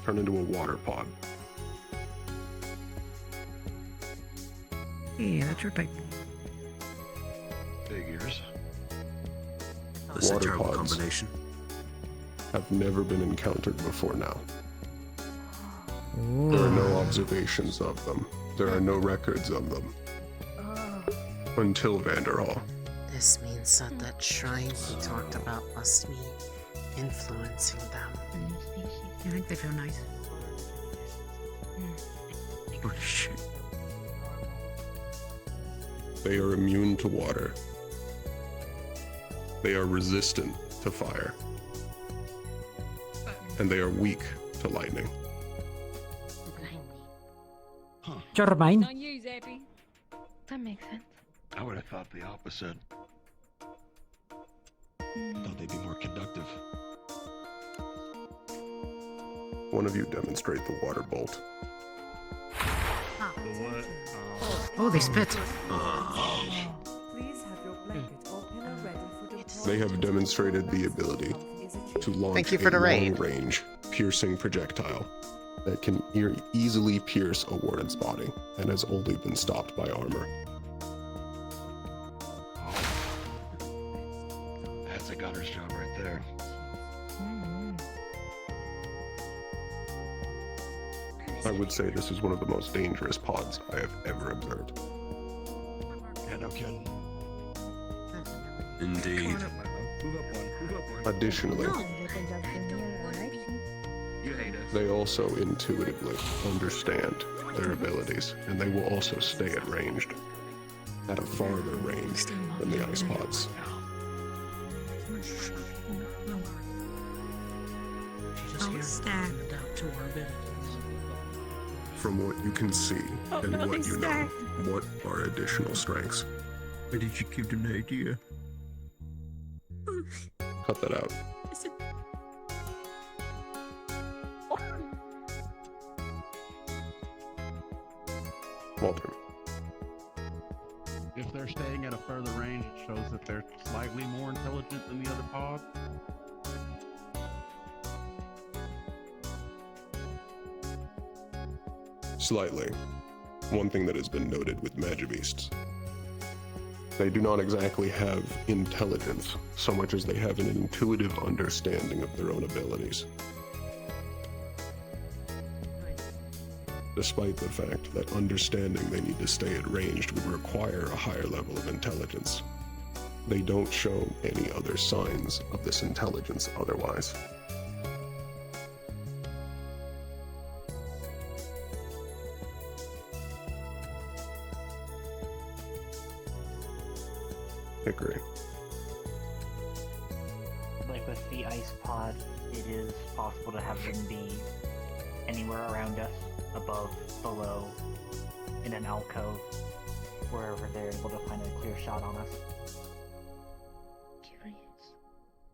turn into a water pod. Yeah, that's your type. Figures. That's water pods combination. Have never been encountered before now. Ooh. There are no observations of them. There are no records of them. Until Vanderhall. This means that that shrine he talked about must be influencing them. You think they feel nice? Oh shit. They are immune to water. They are resistant to fire. And they are weak to lightning. Turbine. On you, Zappy. That makes sense. I would have thought the opposite. Thought they'd be more conductive. One of you demonstrate the water bolt. Oh, they spit. They have demonstrated the ability to launch Thank you for the a raid. long-range piercing projectile that can easily pierce a warden's body and has only been stopped by armor. That's a gunner's job right there. I would say this is one of the most dangerous pods I have ever observed. Yeah, no kidding. Indeed. Additionally, they also intuitively understand their abilities, and they will also stay at ranged, at a farther range than the ice pods. From what you can see and what you know, what are additional strengths? Why did you give them the idea? Cut that out. Walter. If they're staying at a further range, it shows that they're slightly more intelligent than the other pod. Slightly. One thing that has been noted with Magibeasts. They do not exactly have intelligence so much as they have an intuitive understanding of their own abilities. despite the fact that understanding they need to stay at ranged would require a higher level of intelligence. They don't show any other signs of this intelligence otherwise. Hickory. Like with the ice pod, it is possible to have them be anywhere around us, above, below, in an alcove, wherever they're able to find a clear shot on us.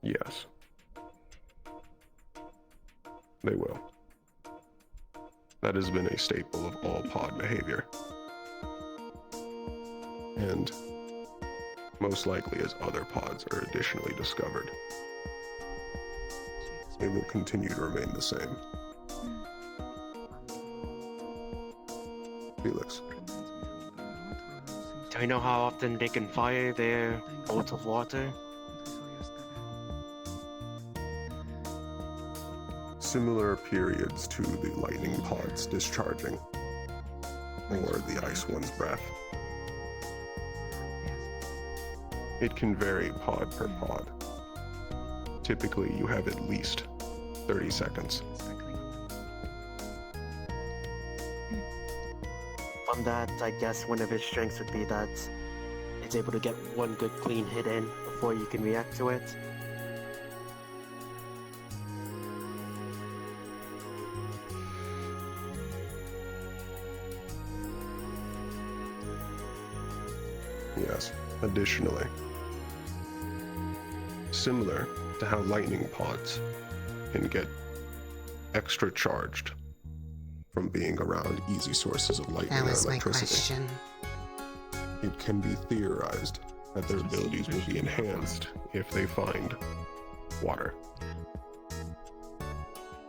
Yes. They will. That has been a staple of all pod behavior. And most likely as other pods are additionally discovered, it will continue to remain the same. Felix. Do you know how often they can fire their bolt of water? Similar periods to the lightning pods discharging, or the ice one's breath. It can vary pod per pod. Typically, you have at least 30 seconds. From that, I guess one of its strengths would be that it's able to get one good clean hit in before you can react to it. Yes, additionally. Similar to how lightning pods can get extra charged from being around easy sources of lightning That or was my electricity. question. It can be theorized that their abilities will be enhanced if they find water,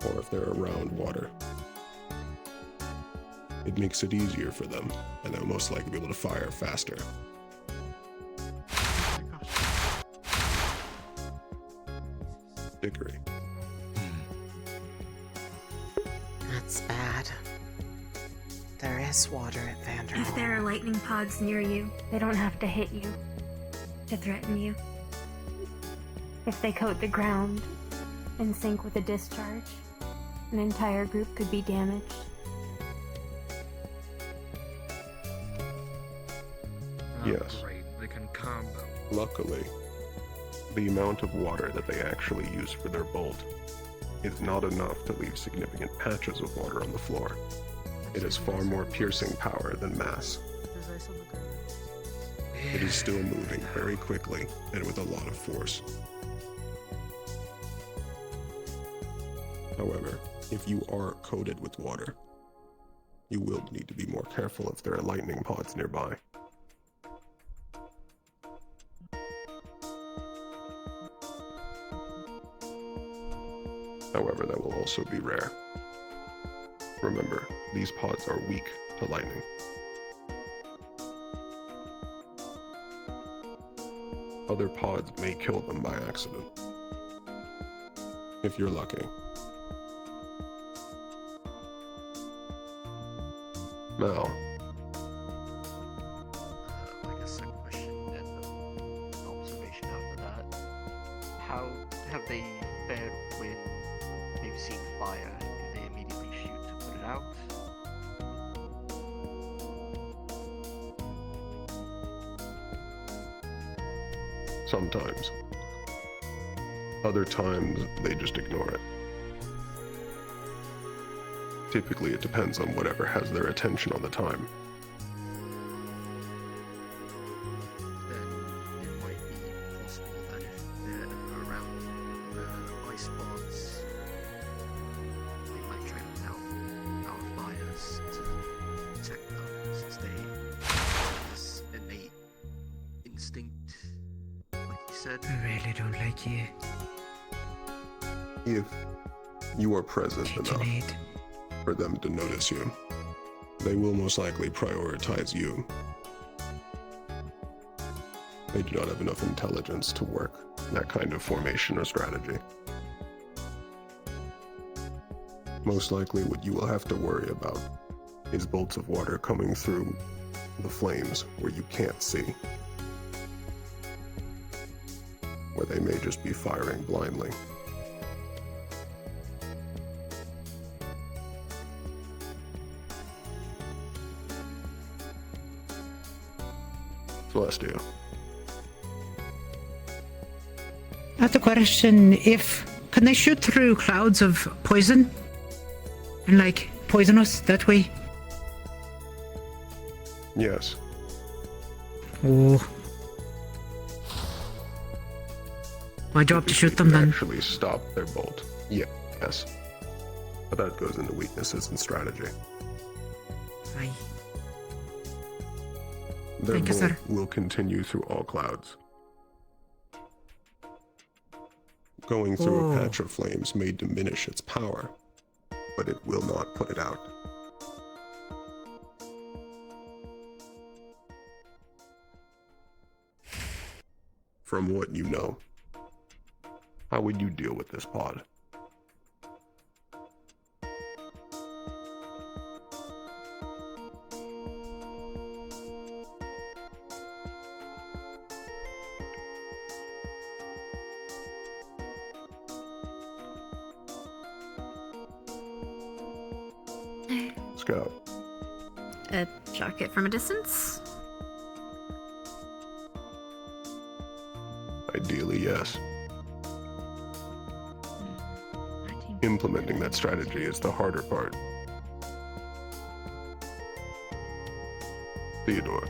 or if they're around water. It makes it easier for them, and they'll most likely be able to fire faster. Hickory. That's bad. There is water at Vanderhall. If there are lightning pods near you, they don't have to hit you to threaten you. If they coat the ground and sink with a discharge, an entire group could be damaged. Yes. Great, they can combo. Luckily, the amount of water that they actually use for their bolt is not enough to leave significant patches of water on the floor. It has far more piercing power than mass. It is still moving very quickly and with a lot of force. However, if you are coated with water, you will need to be more careful if there are lightning pods nearby. However, that will also be rare. Remember, these pods are weak to lightning. Other pods may kill them by accident. If you're lucky. Mal. I guess a question and an observation after that. How have they fared when they've seen fire? Do they immediately shoot to put it out? Sometimes. Other times, they just ignore it. Typically, it depends on whatever has their attention on the time. Then it might be possible that if they're around the ice spots, they might try to out our fires to protect them, since they have this innate instinct, like you said. I really don't like you. If you are present enough for them to notice you, they will most likely prioritize you. They do not have enough intelligence to work that kind of formation or strategy. Most likely what you will have to worry about is bolts of water coming through the flames where you can't see, where they may just be firing blindly. Celestia. I have a question. Can they shoot through clouds of poison? And like poison us that way? Yes. Oh. My job to shoot them then. Actually stop their bolt. Yes. But that goes into weaknesses and strategy. Aye. Their Thank you, bolt sir. will continue through all clouds. Going through a patch of flames may diminish its power, but it will not put it out. From what you know, how would you deal with this pod? Scout. Shock it from a distance? Ideally, yes. Implementing that strategy is the harder part. Theodore.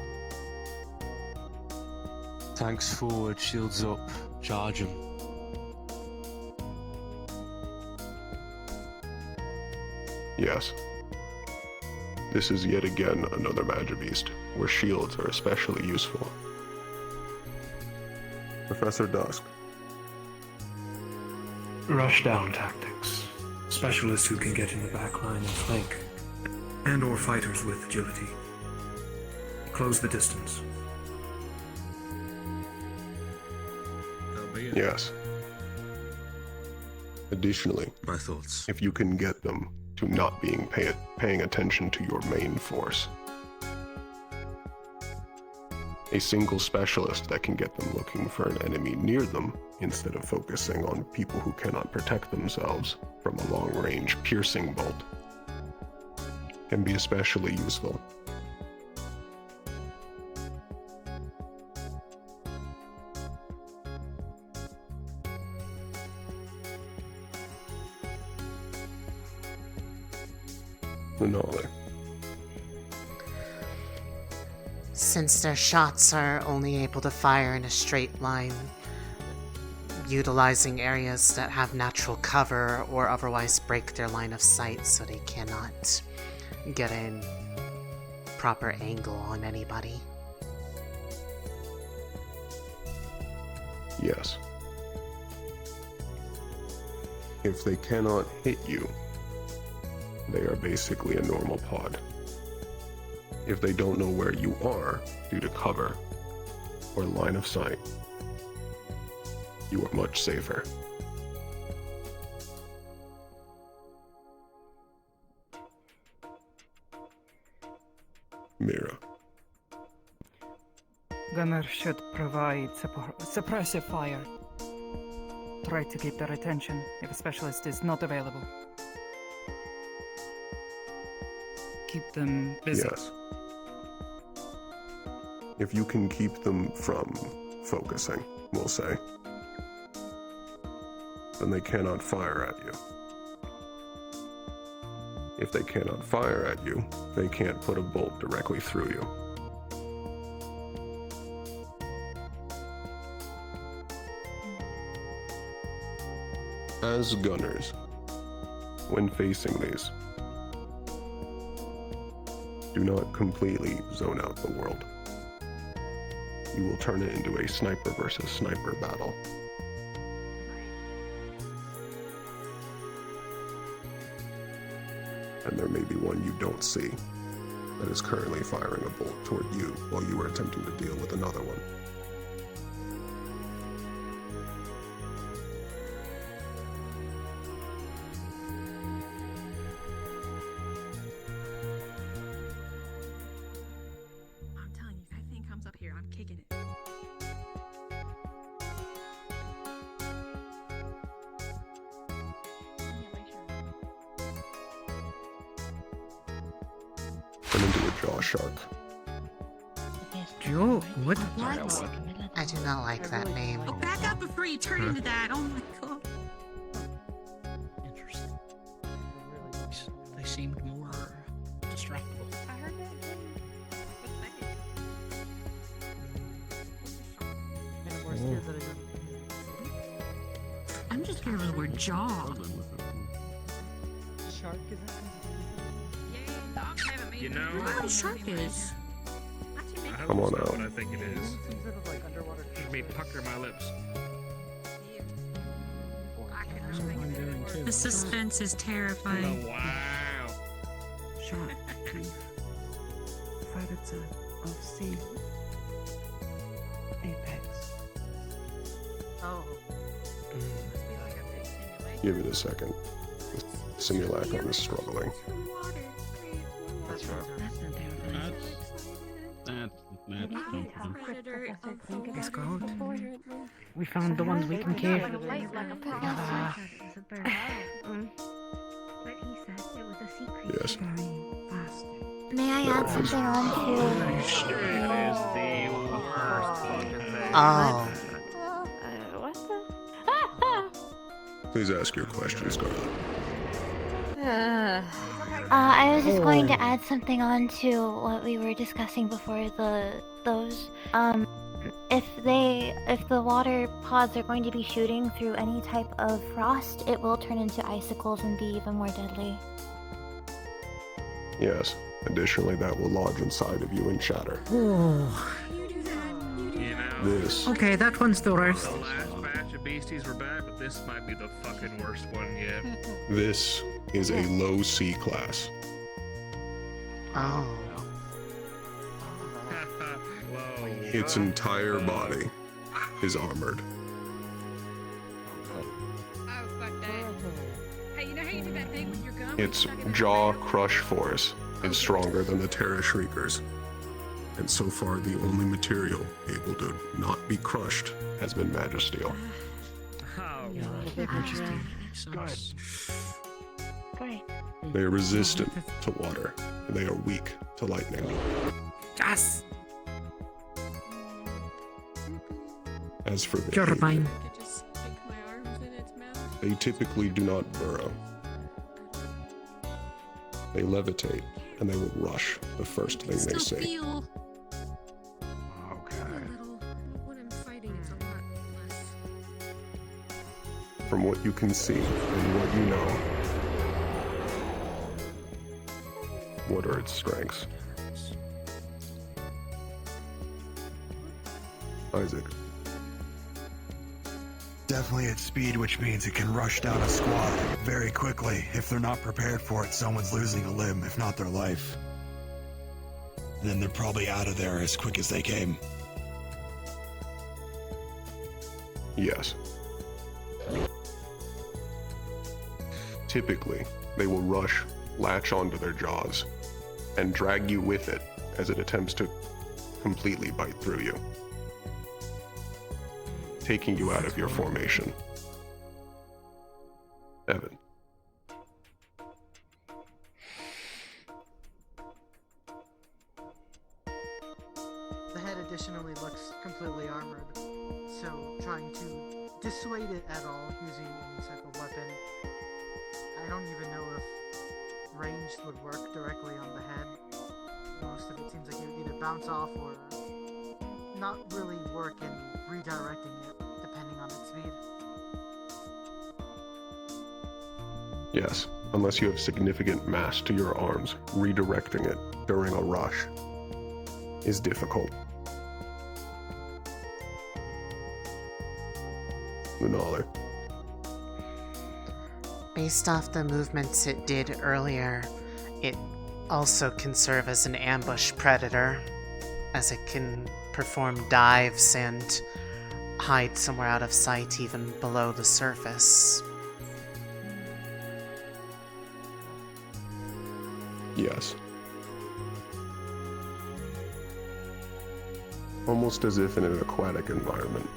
Tanks forward, shields up, charge 'em. Yes. This is yet again another Magibeast, where shields are especially useful. Professor Dusk. Rushdown tactics. Specialists who can get in the back line and flank. And/or fighters with agility. Close the distance. Yes. Additionally, my thoughts. If you can get them to not being paying attention to your main force. A single specialist that can get them looking for an enemy near them instead of focusing on people who cannot protect themselves from a long-range piercing bolt can be especially useful. Lunali. Since their shots are only able to fire in a straight line, utilizing areas that have natural cover or otherwise break their line of sight so they cannot get a proper angle on anybody. Yes. If they cannot hit you, they are basically a normal pod. If they don't know where you are due to cover or line of sight, you are much safer. Mira. Gunner should provide suppressive fire. Try to keep their attention if a specialist is not available. Keep them busy. Yes. If you can keep them from focusing, we'll say, then they cannot fire at you. If they cannot fire at you, they can't put a bolt directly through you. As gunners, when facing these, do not completely zone out the world. You will turn it into a sniper versus sniper battle. And there may be one you don't see that is currently firing a bolt toward you while you are attempting to deal with another one. turn into a jaw shark. Joe, what? I do not like that name. Oh, back up before you turn into that. Oh my god. Interesting. They seemed more distractible. I heard that again. I'm just scared of the word jaw. Shark is You know, What a shark is. I hope Come on it's not out. what I think it is. Let me pucker my lips. The suspense is Oh, terrifying. wow. shark. Predator of sea. Apex. Oh. Give it a second. The simulacrum is struggling. That's right. Let's go out. We found the ones we can carry. Yes. May I add something on Oh. What the? Please ask your question, Scarlet. I was just going to add something on to what we were discussing before those. If the water pods are going to be shooting through any type of frost, it will turn into icicles and be even more deadly. Yes. Additionally, that will lodge inside of you and shatter. Oh. You know, This Okay, that one's the worst. the last batch of beasties were back, but this might be the fucking worst one yet. This is a low C class. Oh. Whoa. Its entire body is armored. Oh, fuck that. Hey, you know how you do that thing with your gum? Its jaw crush force is stronger than the Terra Shriekers. And so far, the only material able to not be crushed has been Magisteel. Oh, Interesting. Great. They are resistant to water, and they are weak to lightning. Yes. As for the You're mine. they typically do not burrow. They levitate, and they will rush the first thing they see. Feel okay. when I'm fighting, it's a lot less. From what you can see and what you know, what are its strengths? Isaac. Definitely at speed, which means it can rush down a squad very quickly. If they're not prepared for it, someone's losing a limb, if not their life. And then they're probably out of there as quick as they came. Yes. Typically, they will rush, latch onto their jaws, and drag you with it as it attempts to completely bite through you, taking you out of your formation. Evan. The head additionally looks completely armored, so trying to dissuade it at all using any type of weapon, I don't even know if ranged would work directly on the head. Most of it seems like it would either bounce off or not really work in redirecting it, depending on its speed. Yes, unless you have significant mass to your arms, redirecting it during a rush is difficult. Lunali. Based off the movements it did earlier, it also can serve as an ambush predator, as it can perform dives and hide somewhere out of sight even below the surface. Yes. Almost as if in an aquatic environment.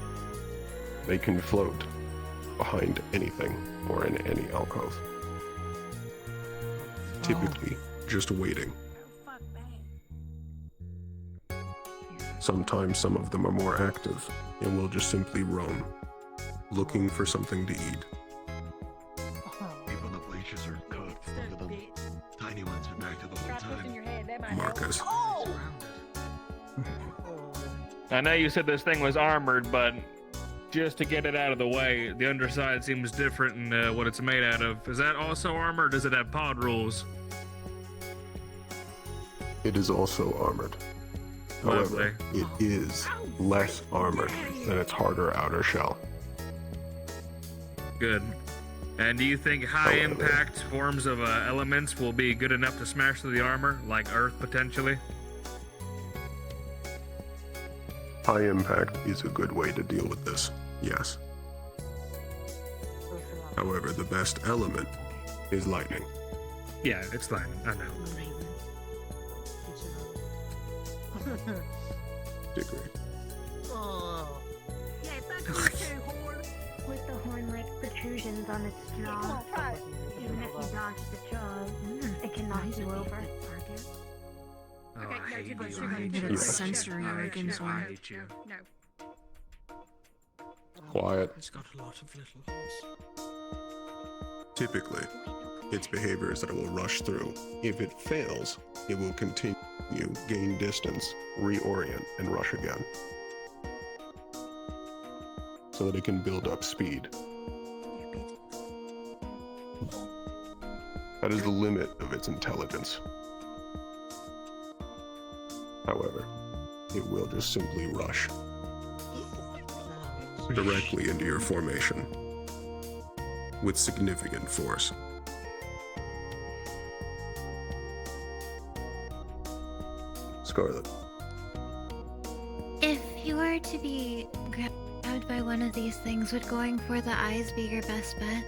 They can float behind anything or in any alcove. Typically, just waiting. Sometimes some of them are more active and will just simply roam, looking for something to eat. Even the bleachers are cooked. Look at them. Tiny ones been active the whole time. Marcus. I know you said this thing was armored, but just to get it out of the way, the underside seems different in what it's made out of. Is that also armored, or does it have pod rules? It is also armored. However, it is less armored than its harder outer shell. Good. And do you think high-impact forms of elements will be good enough to smash through the armor, like Earth potentially? High impact is a good way to deal with this, yes. However, the best element is lightning. Yeah, it's fine. I know. Degree. Oh. With the horn-like protrusions on its jaw, even if you dodge the jaw, it can knock you over. Yes. Sensory organs one. No. Quiet. It's got a lot of little holes. Typically, its behavior is that it will rush through. If it fails, it will continue, gain distance, reorient, and rush again, so that it can build up speed. That is the limit of its intelligence. However, it will just simply rush directly into your formation with significant force. Scarlet. If you were to be grabbed by one of these things, would going for the eyes be your best bet?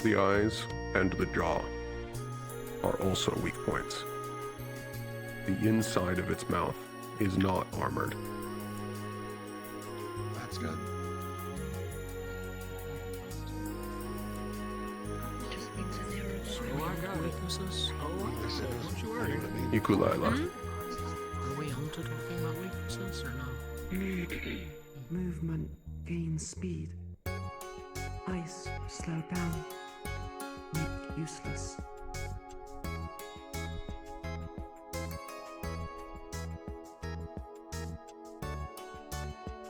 The eyes and the jaw are also weak points. The inside of its mouth is not armored. That's good. Weaknesses? Ikulila. Are we on to talking about weaknesses or no? Movement gains speed. Ice slow down. Make useless.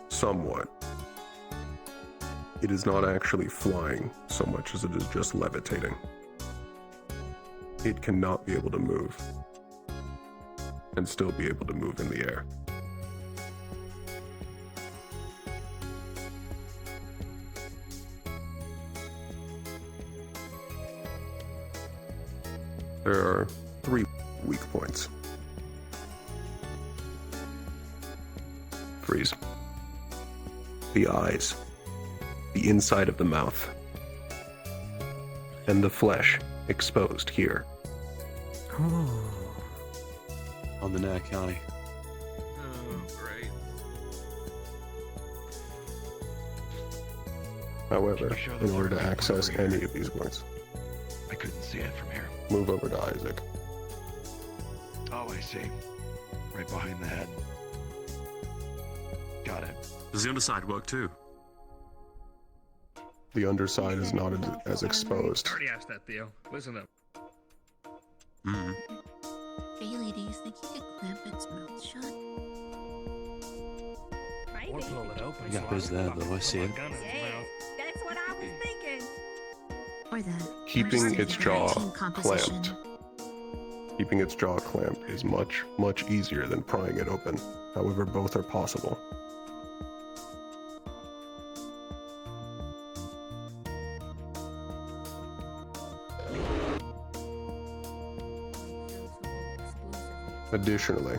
Somewhat. It is not actually flying so much as it is just levitating. It cannot be able to move and still be able to move in the air. There are 3 weak points. Freeze. The eyes, the inside of the mouth, and the flesh exposed here. Oh. On the neck, County. Oh, great. However, in order to access any of these points, I couldn't see it from here. move over to Isaac. Oh, I see. Right behind the head. Got it. Does the underside work too? The underside is not as exposed. I already asked that, Theo. Listen up. Bailey, do you think you could clamp its mouth shut? Or pull it open. You got biz there, though. I see it. Yeah, that's what I was thinking. Or that. Keeping its jaw team composition. clamped. Keeping its jaw clamped is much, much easier than prying it open. However, both are possible. Additionally,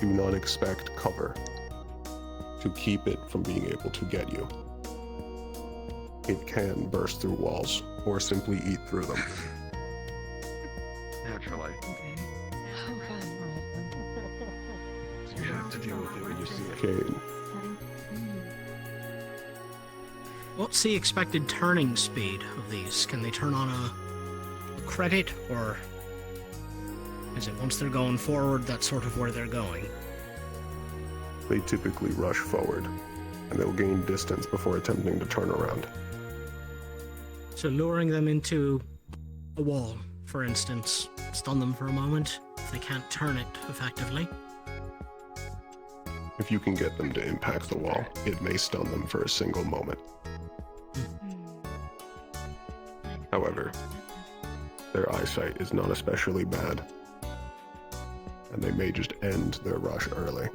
do not expect cover to keep it from being able to get you. It can burst through walls or simply eat through them. Naturally. You have to deal with it when you see it. Kane. What's the expected turning speed of these? Can they turn on a credit or Is it once they're going forward, that's sort of where they're going? They typically rush forward, and they'll gain distance before attempting to turn around. So luring them into a wall, for instance, stun them for a moment, if they can't turn it effectively. If you can get them to impact the wall, it may stun them for a single moment. However, their eyesight is not especially bad, and they may just end their rush early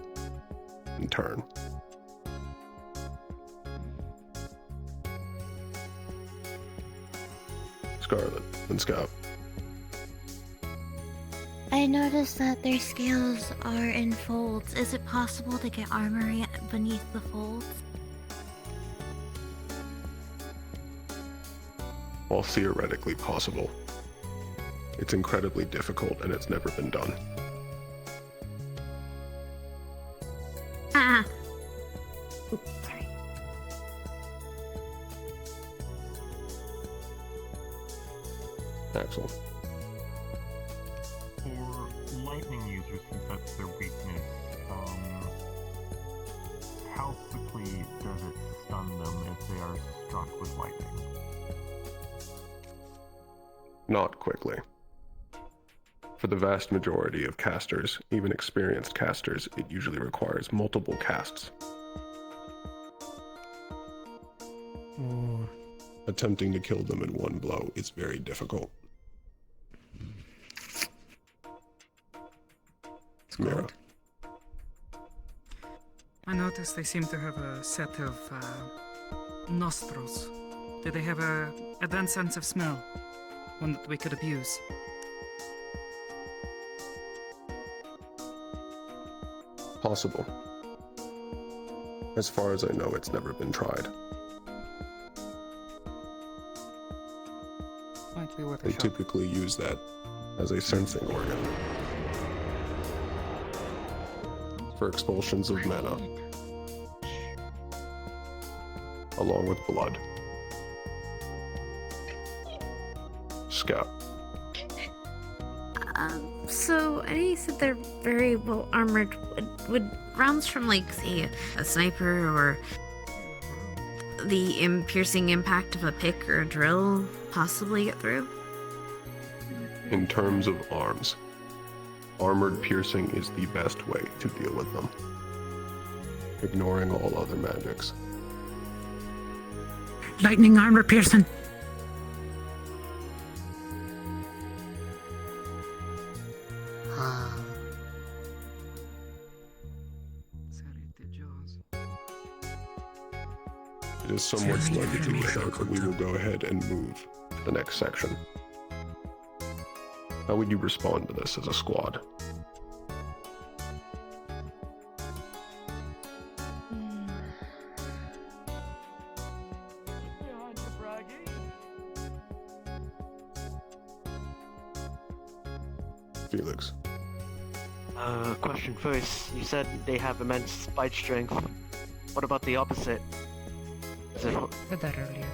and turn. Scarlet and Scout. I noticed that their scales are in folds. Is it possible to get armory beneath the folds? While theoretically possible, it's incredibly difficult and it's never been done. Ah. Axel. For lightning users, since that's their weakness, how quickly does it stun them if they are struck with lightning? Not quickly. For the vast majority of casters, even experienced casters, it usually requires multiple casts. Attempting to kill them in one blow is very difficult. Mira. I noticed they seem to have a set of nostrils. Do they have a advanced sense of smell? One that we could abuse? Possible. As far as I know, it's never been tried. Might be worth a They shot. typically use that as a sensing organ. For expulsions of mana, along with blood. Scout. So I know you said they're very well armored. Would rounds from, like, say, a sniper or the piercing impact of a pick or a drill possibly get through? In terms of arms, armored piercing is the best way to deal with them, ignoring all other magics. Lightning armor piercing. It is somewhat slightly too short, but we will go ahead and move to the next section. How would you respond to this as a squad? Felix. Question first. You said they have immense bite strength. What about the opposite? Is it... Said that earlier.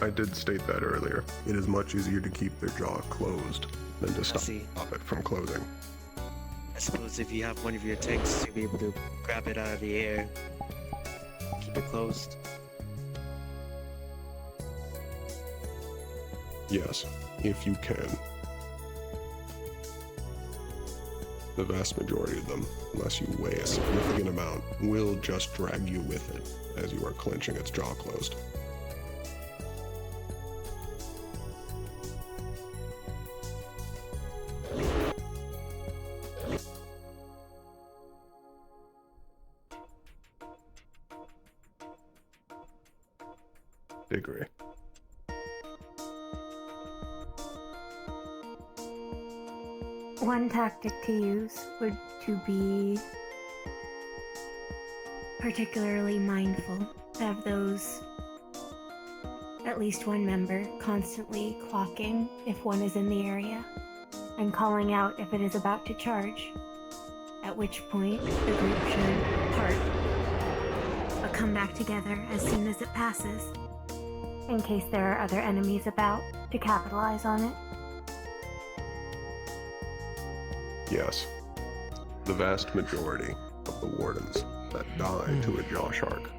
I did state that earlier. It is much easier to keep their jaw closed than to stop it from closing. I suppose if you have one of your tanks, you'll be able to grab it out of the air, keep it closed. Yes, if you can. The vast majority of them, unless you weigh a significant amount, will just drag you with it as you are clenching its jaw closed. Agree. One tactic to use would to be particularly mindful of those, at least one member, constantly clocking if one is in the area, and calling out if it is about to charge, at which point the group should part, but come back together as soon as it passes, in case there are other enemies about to capitalize on it. Yes. The vast majority of the Wardens that died to a jaw shark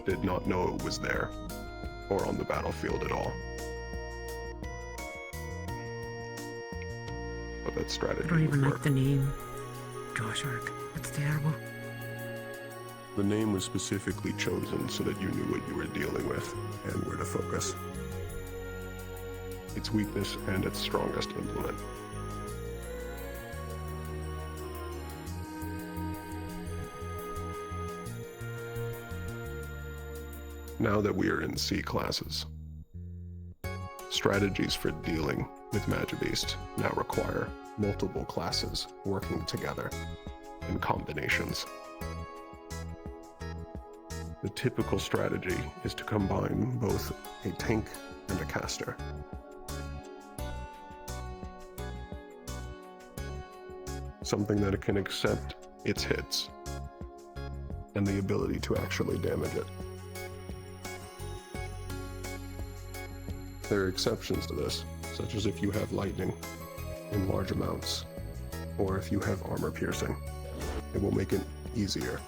did not know it was there, or on the battlefield at all. But that strategy I don't even would like the name. Jaw shark. That's terrible. The name was specifically chosen so that you knew what you were dealing with and where to focus. Its weakness and its strongest implement. Now that we are in C classes, strategies for dealing with Magibeast now require multiple classes working together in combinations. The typical strategy is to combine both a tank and a caster. Something that can accept its hits and the ability to actually damage it. There are exceptions to this, such as if you have lightning in large amounts, or if you have armor piercing. It will make it easier.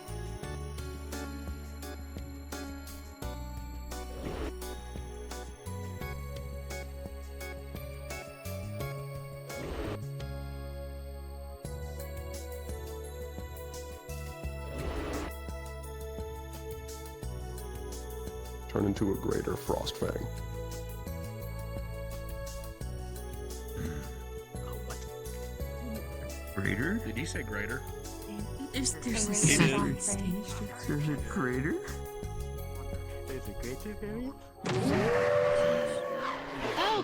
Turn into a greater Frost Fang. Greater? Did he say greater? There's He a did. second stage. There's a greater? There's a greater variant? Oh,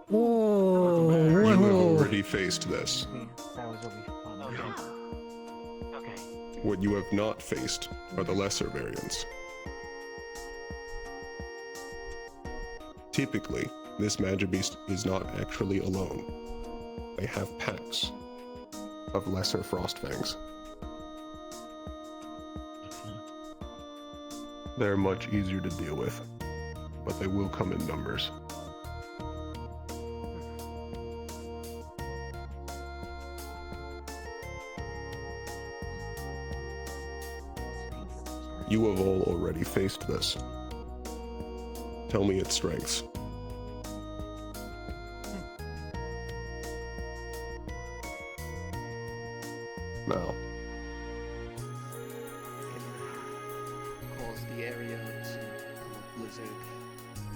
Whoa! You have already faced this. What you have not faced are the lesser variants. Typically, this Magibeast is not actually alone. They have packs of lesser Frostfangs. They're much easier to deal with, but they will come in numbers. You have all already faced this. Tell me its strengths. Now. Cause the area to blizzard,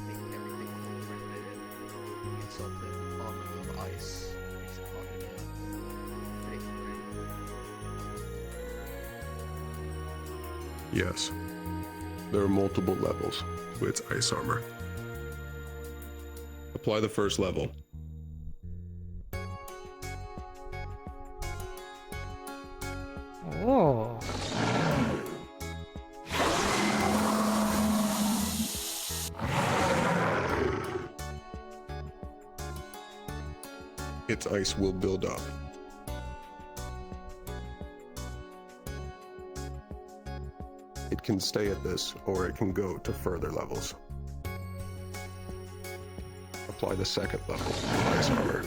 making everything rendered. It's of the armor of ice, makes it harder to break through. Yes. There are multiple levels to its ice armor. Apply the first level. Oh. Its ice will build up. It can stay at this, or it can go to further levels. Apply the second level of ice armor.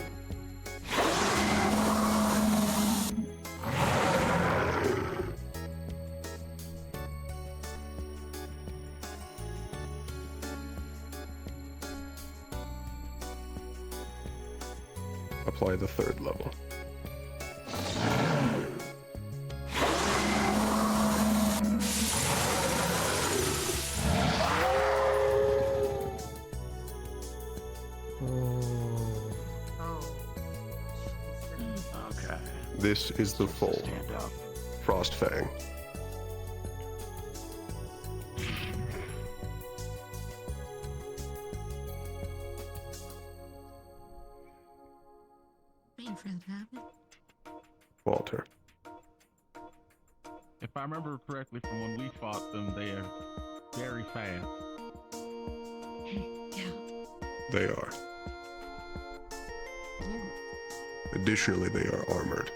Apply the third level. Okay. This is the full Frost Fang. Waiting for it to happen. Walter. If I remember correctly from when we fought them, they are very fast. Yeah. They are. Additionally, they are armored.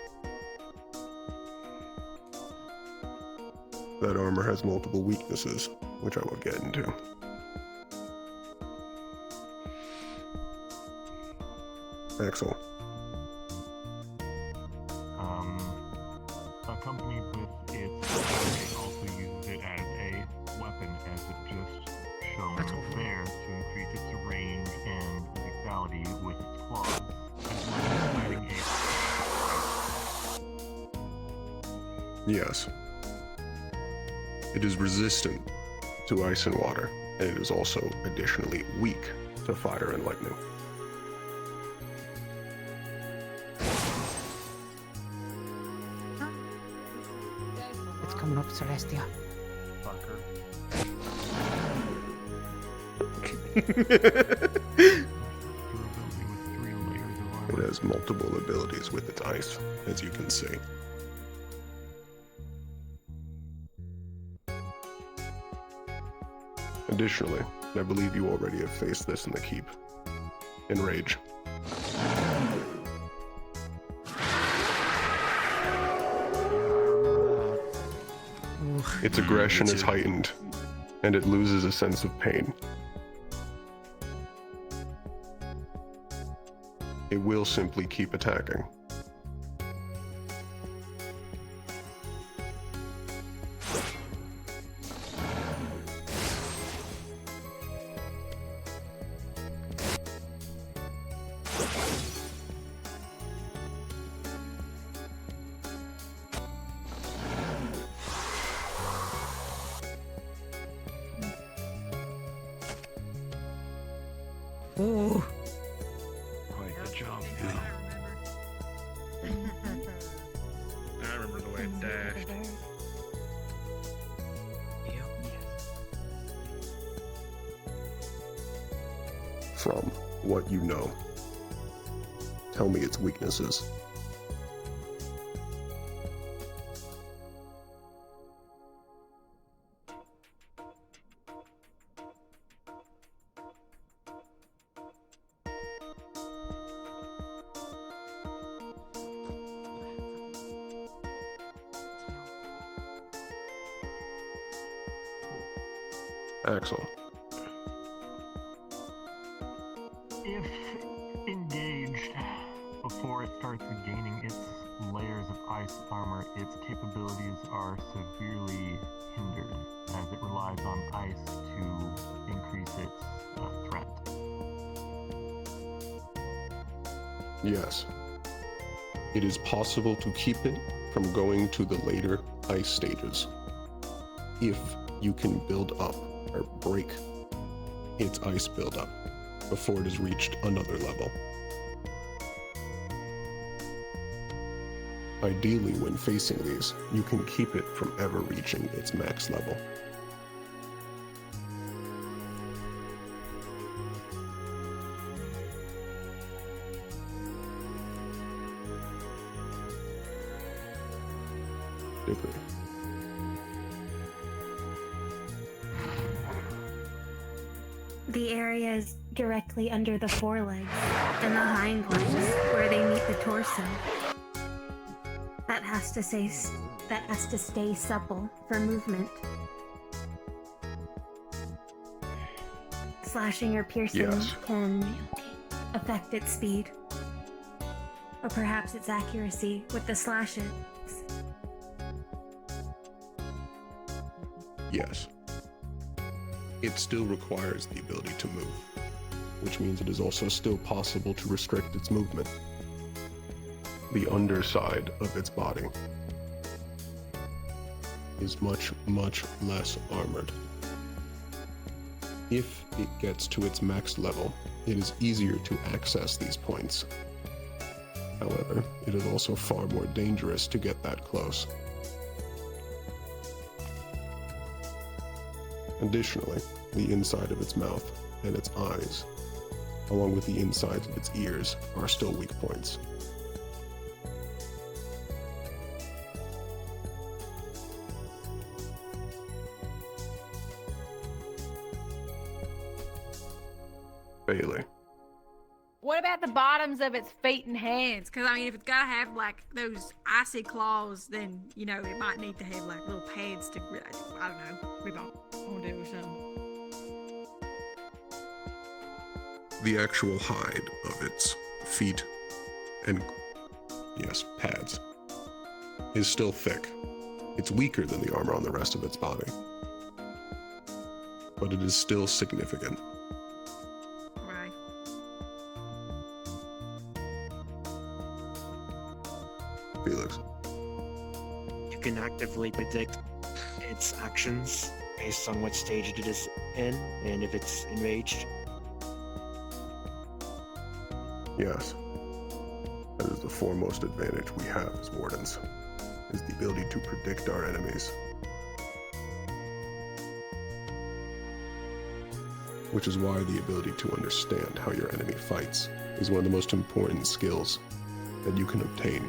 That armor has multiple weaknesses, which I will get into. Axel. Accompanied with its it also uses it as a weapon, as it just shown there, to increase its range and lethality with its claws, as well as adding a... Yes. It is resistant to ice and water, and it is also additionally weak to fire and lightning. It's coming up, Celestia. It has multiple abilities with its ice, as you can see. Additionally, I believe you already have faced this in the keep. Enrage. Its aggression is heightened, and it loses a sense of pain. It will simply keep attacking. Oh. Quite the jump. I remember the way it dashed. From what you know, tell me its weaknesses. Axel. If engaged before it starts regaining its layers of ice armor, its capabilities are severely hindered as it relies on ice to increase its threat. Yes. It is possible to keep it from going to the later ice stages if you can build up or break its ice buildup before it has reached another level. Ideally, when facing these, you can keep it from ever reaching its max level. Degree. The areas directly under the forelegs and the hind legs where they meet the torso. That has to stay supple for movement. Slashing or piercing can affect its speed. Or perhaps its accuracy with the slashes. Yes. It still requires the ability to move, which means it is also still possible to restrict its movement. The underside of its body is much, much less armored. If it gets to its max level, it is easier to access these points. However, it is also far more dangerous to get that close. Additionally, the inside of its mouth and its eyes, along with the insides of its ears, are still weak points. Bailey. What about the bottoms of its feet and hands? Because, I mean, if it's got to have, like, those icy claws, then, you know, it might need to have, like, little pads to, I don't know, rip off on it or something. The actual hide of its feet and, yes, pads, is still thick. It's weaker than the armor on the rest of its body, but it is still significant. Right. Felix. You can actively predict its actions based on what stage it is in and if it's enraged. Yes. That is the foremost advantage we have as Wardens, is the ability to predict our enemies. Which is why the ability to understand how your enemy fights is one of the most important skills that you can obtain,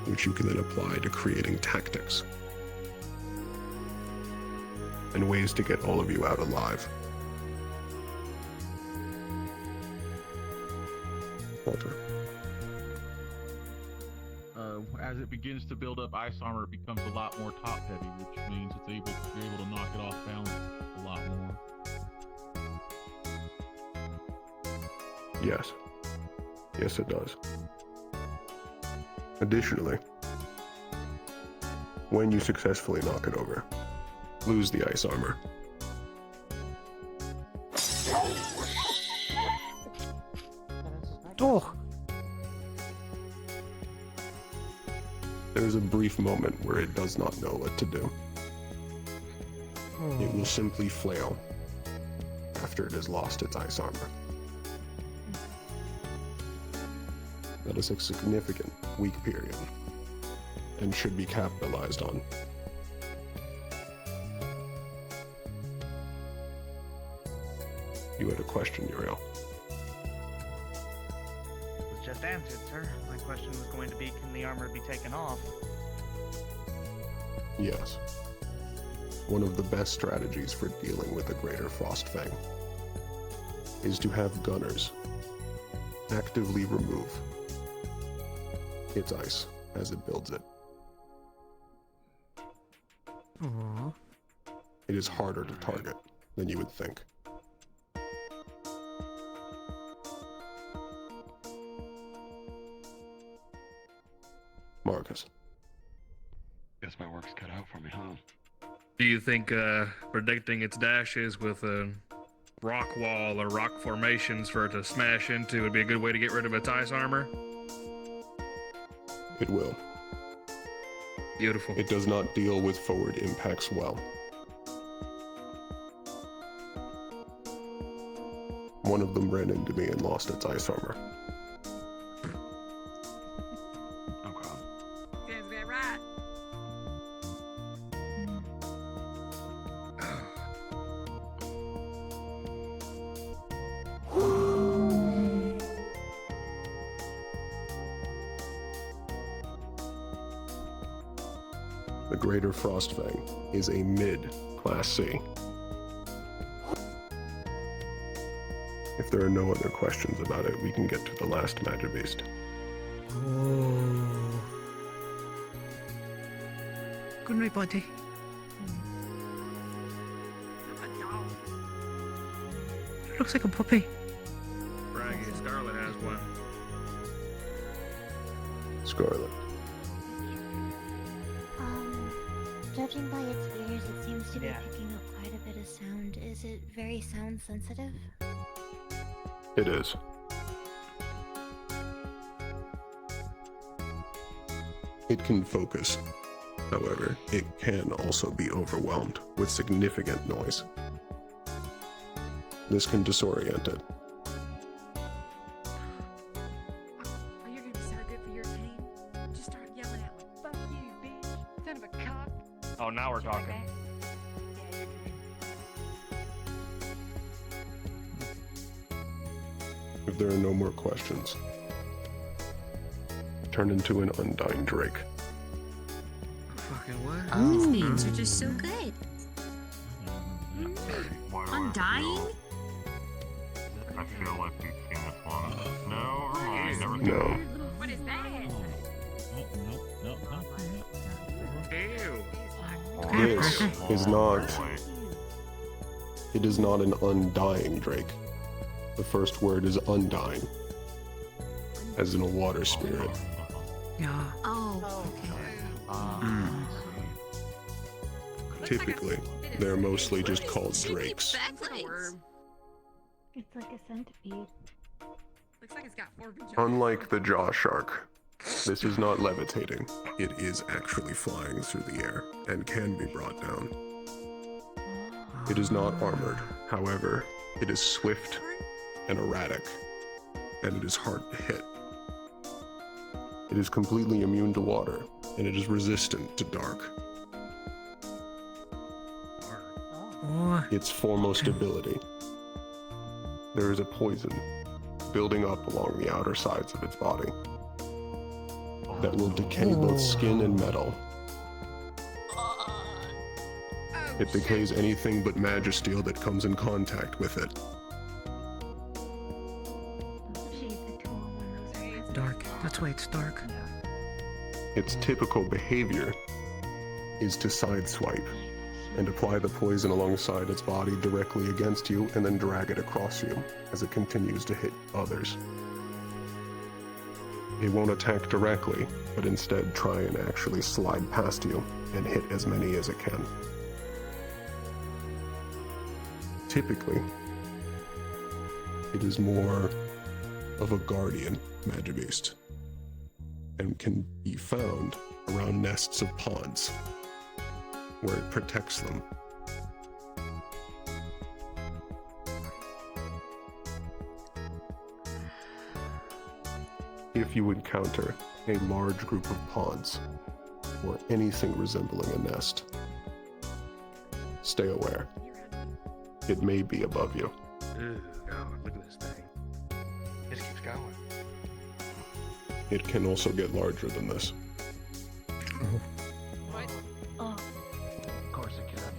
which you can then apply to creating tactics and ways to get all of you out alive. Walter. As it begins to build up ice armor, it becomes a lot more top heavy, which means you're able to knock it off balance a lot more. Yes. Yes, it does. Additionally, when you successfully knock it over, lose the ice armor. Oh! There is a brief moment where it does not know what to do. It will simply flail after it has lost its ice armor. That is a significant weak period and should be capitalized on. You had a question, Uriel. It was just answered, sir. My question was going to be, can the armor be taken off? Yes. One of the best strategies for dealing with a greater Frostfang is to have gunners actively remove its ice as it builds it. Aww. It is harder to target than you would think. Marcus. Guess my work's cut out for me, huh? Do you think predicting its dashes with a rock wall or rock formations for it to smash into would be a good way to get rid of its ice armor? It will. Beautiful. It does not deal with forward impacts well. One of them ran into me and lost its ice armor. Sounds about right. The Greater Frostfang is a mid-Class C. If there are no other questions about it, we can get to the last Magibeast. Oh. Good night, buddy. It looks like a puppy. Braggy, Scarlet has one. Scarlet. Judging by its ears, it seems to be picking up quite a bit of sound. Is it very sound sensitive? It is. It can focus. However, it can also be overwhelmed with significant noise. This can disorient it. Oh, you're gonna be so good for your team. Just start yelling out like, fuck you, bitch. Son of a cock. Oh, now we're talking. If there are no more questions, turn into an undying drake. Fucking what? These names are just so good. Undying? I feel like we've seen this one. No, never mind, never No. What is that? This is not. It is not an undying drake. The first word is undying. as in a water spirit. Yeah. Oh, okay. Typically, they're mostly just called drakes. It's like a centipede. Looks like it's got 4 vaginas. Unlike the jaw shark, this is not levitating. It is actually flying through the air and can be brought down. It is not armored. However, it is swift and erratic, and it is hard to hit. It is completely immune to water, and it is resistant to dark. Its foremost ability. There is a poison building up along the outer sides of its body that will decay both skin and metal. It decays anything but magisteel that comes in contact with it. Dark. That's why it's dark. Its typical behavior is to sideswipe and apply the poison alongside its body directly against you and then drag it across you as it continues to hit others. It won't attack directly, but instead try and actually slide past you and hit as many as it can. Typically, it is more of a guardian magibeast and can be found around nests of pods where it protects them. If you encounter a large group of pods or anything resembling a nest, stay aware. It may be above you. Ooh, God, look at this thing. It just keeps going. It can also get larger than this. Of course it can.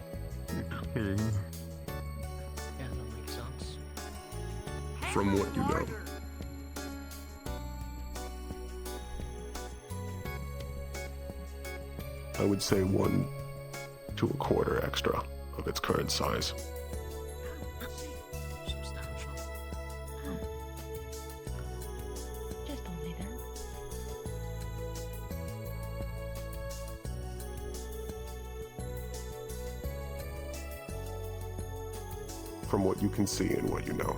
You're kidding. Yeah, that makes sense. From what you know. I would say 1 to 1/4 extra of its current size. Substantial. Just only that. From what you can see and what you know.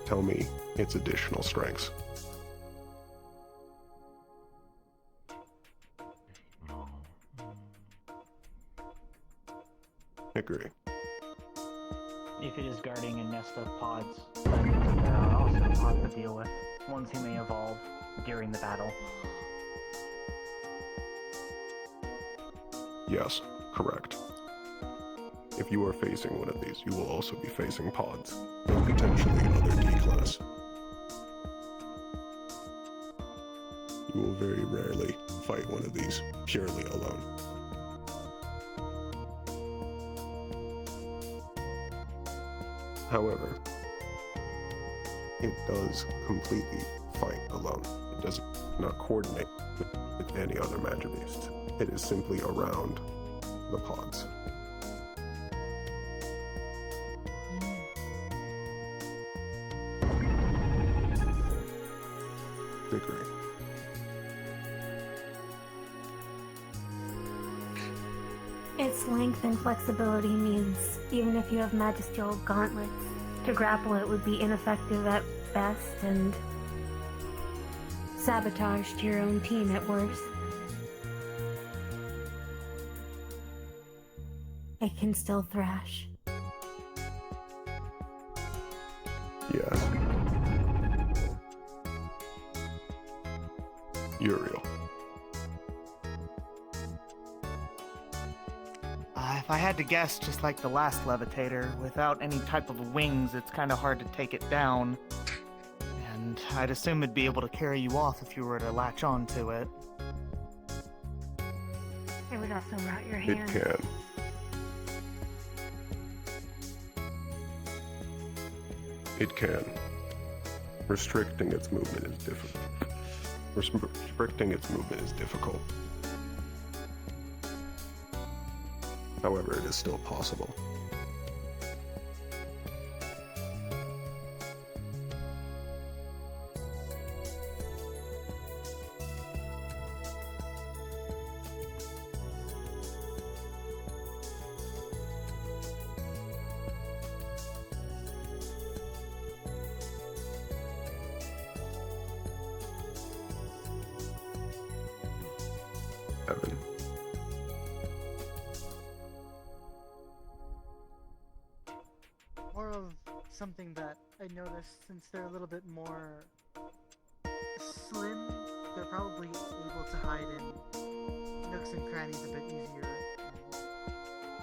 Tell me its additional strengths. Agree. If it is guarding a nest of pods, that means there are also pods to deal with, ones who may evolve during the battle. Yes, correct. If you are facing one of these, you will also be facing pods, and potentially another D-class. You will very rarely fight one of these purely alone. However, it does completely fight alone. It does not coordinate with any other magibeast. It is simply around the pods. Agree. Its length and flexibility means even if you have magistral gauntlets, to grapple it would be ineffective at best and sabotage to your own team at worst. It can still thrash. Yes. Uriel. If I had to guess, just like the last levitator, without any type of wings, it's kind of hard to take it down. And I'd assume it'd be able to carry you off if you were to latch on to it. It would also rot your It hand. can. It can. Restricting its movement is difficult. Restricting its movement is difficult. However, it is still possible. something that I noticed, since they're a little bit more slim, they're probably able to hide in nooks and crannies a bit easier.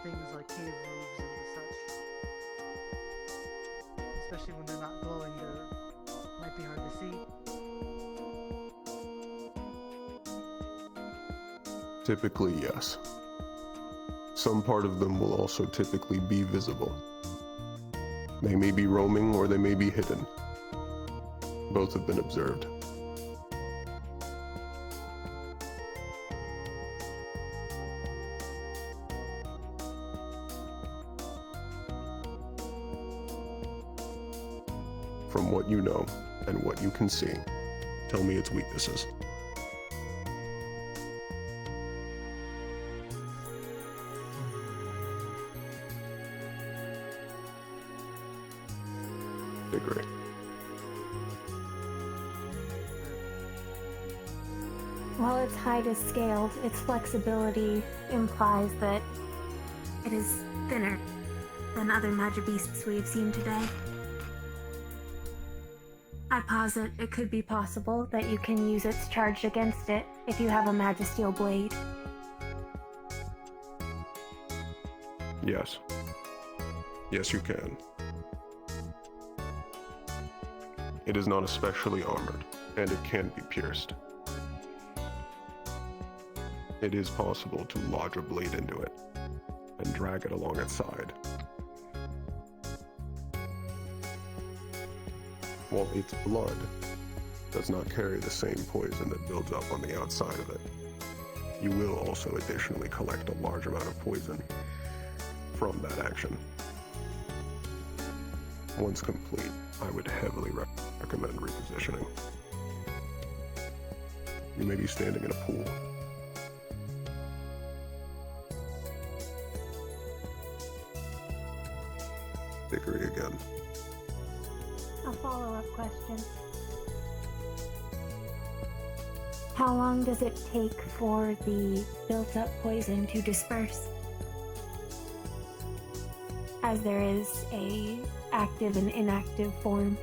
Things like cave roofs and such. Especially when they're not glowing, they might be hard to see. Typically, yes. Some part of them will also typically be visible. They may be roaming or they may be hidden. Both have been observed. From what you know and what you can see, tell me its weaknesses. Agree. While its height is scaled, its flexibility implies that it is thinner than other magic beasts we have seen today. I posit it could be possible that you can use its charge against it if you have a magisteel blade. Yes. Yes, you can. It is not especially armored, and it can be pierced. It is possible to lodge a blade into it and drag it along its side. While its blood does not carry the same poison that builds up on the outside of it, you will also additionally collect a large amount of poison from that action. Once complete, I would heavily recommend repositioning. You may be standing in a pool. Hickory again. A follow-up question. How long does it take for the built-up poison to disperse? As there is a active and inactive form.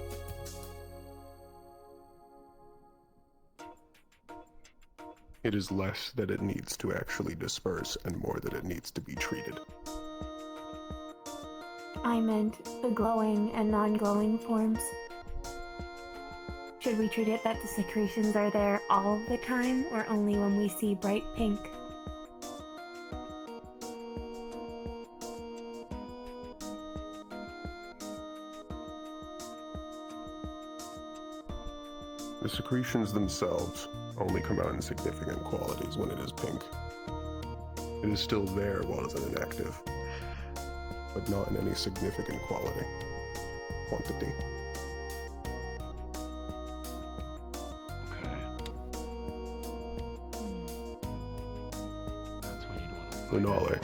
It is less that it needs to actually disperse and more that it needs to be treated. I meant the glowing and non-glowing forms. Should we treat it that the secretions are there all the time, or only when we see bright pink? The secretions themselves only come out in significant qualities when it is pink. It is still there while it is inactive, but not in any significant quantity. Lunali.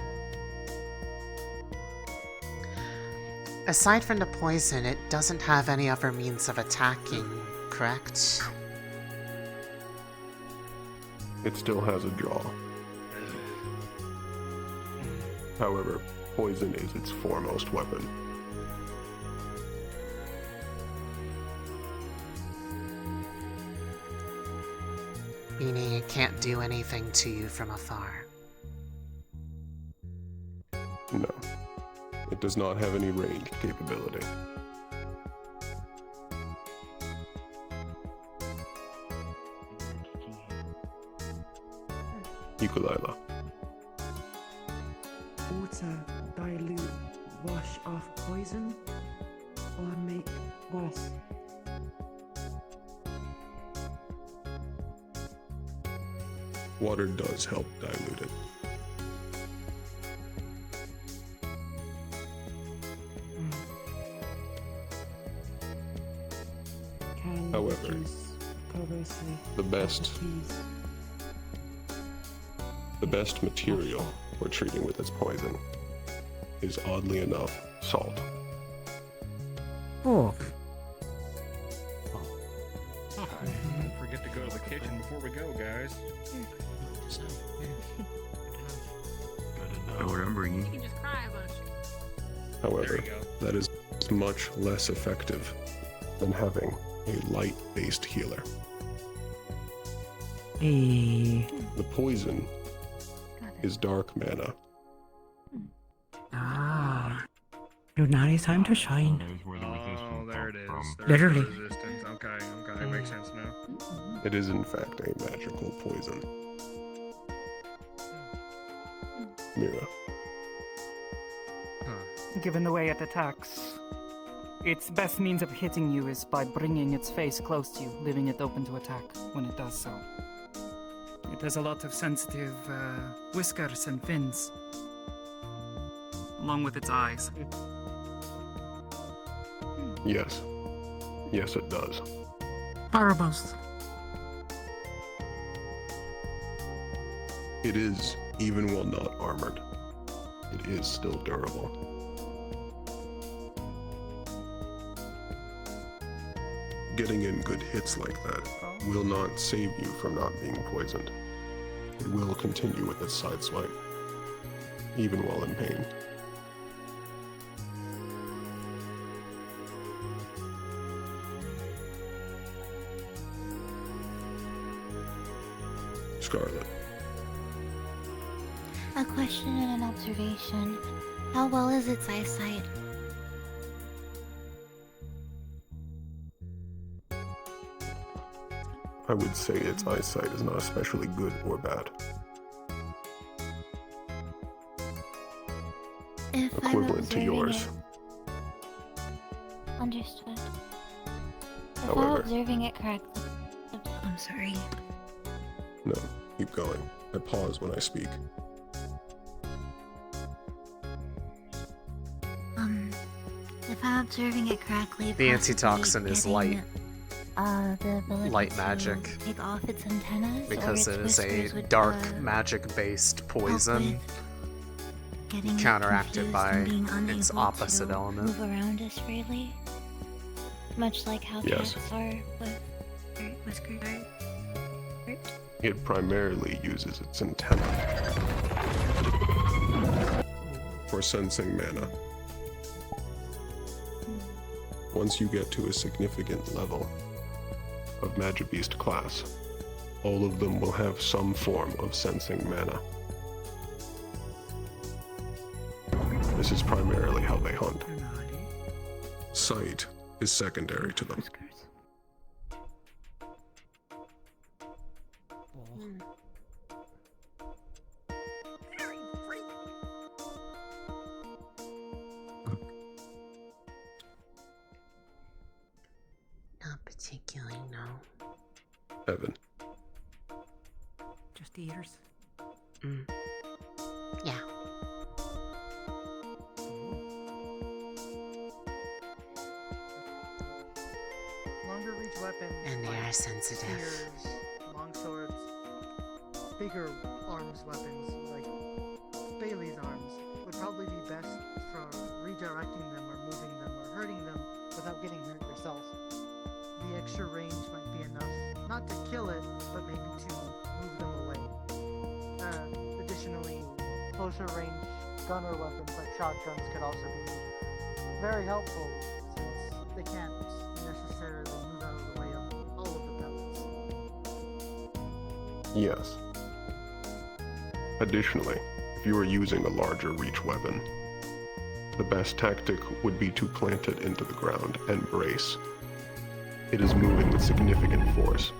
Aside from the poison, it doesn't have any other means of attacking, correct? It still has a jaw. However, poison is its foremost weapon. Meaning it can't do anything to you from afar. No. It does not have any ranged capability. Ukulele. Water dilute, wash off poison, or make worse? Water does help dilute it. However, the best material for treating with its poison is, oddly enough, salt. Oh. Don't forget to go to the kitchen before we go, guys. Know what I'm bringing. You can just cry a bunch. However, that is is much less effective than having a light-based healer. The poison is dark mana. Lunali's time to shine. Oh, there it is. There's Literally. the resistance. Okay, makes sense now. It is in fact a magical poison. Mira. Given the way it attacks, its best means of hitting you is by bringing its face close to you, leaving it open to attack when it does so. It has a lot of sensitive whiskers and fins, along with its eyes. Yes. Yes, it does. Horribles. It is, even while not armored, it is still durable. Getting in good hits like that will not save you from not being poisoned. It will continue with its side swipe, even while in pain. Scarlet. A question and an observation. How well is its eyesight? I would say its eyesight is not especially good or bad. If I'm Equivalent to observing yours. it- Understood. If I'm However- observing it correctly, I'm sorry. No, keep going. I pause when I speak. If I'm observing it correctly, The possibly antitoxin is getting, light. The ability Light to magic. take off its antennas, Because or it its is a whiskers would, dark magic-based poison, getting counteracted confused by and being its unable opposite to element. move around us freely, much like how Yes. cats are with their whiskers. It primarily uses its antenna for sensing mana. Once you get to a significant level of Magibeast class, all of them will have some form of sensing mana. This is primarily how they hunt. Sight is secondary to them. Not particularly, no. Evan. Just eaters. Yeah. Longer reach weapons. And they are sensitive. Spears, long swords, bigger arms weapons like Bailey's arms would probably be best for redirecting them or moving them or hurting them without getting hurt yourself. The extra range might be enough, not to kill it, but maybe to move them away. Additionally, closer range gunner weapons like shotguns could also be very helpful since they can't necessarily move out of the way of all of the pellets. Yes. Additionally, if you are using a larger reach weapon, the best tactic would be to plant it into the ground and brace. It is moving with significant force.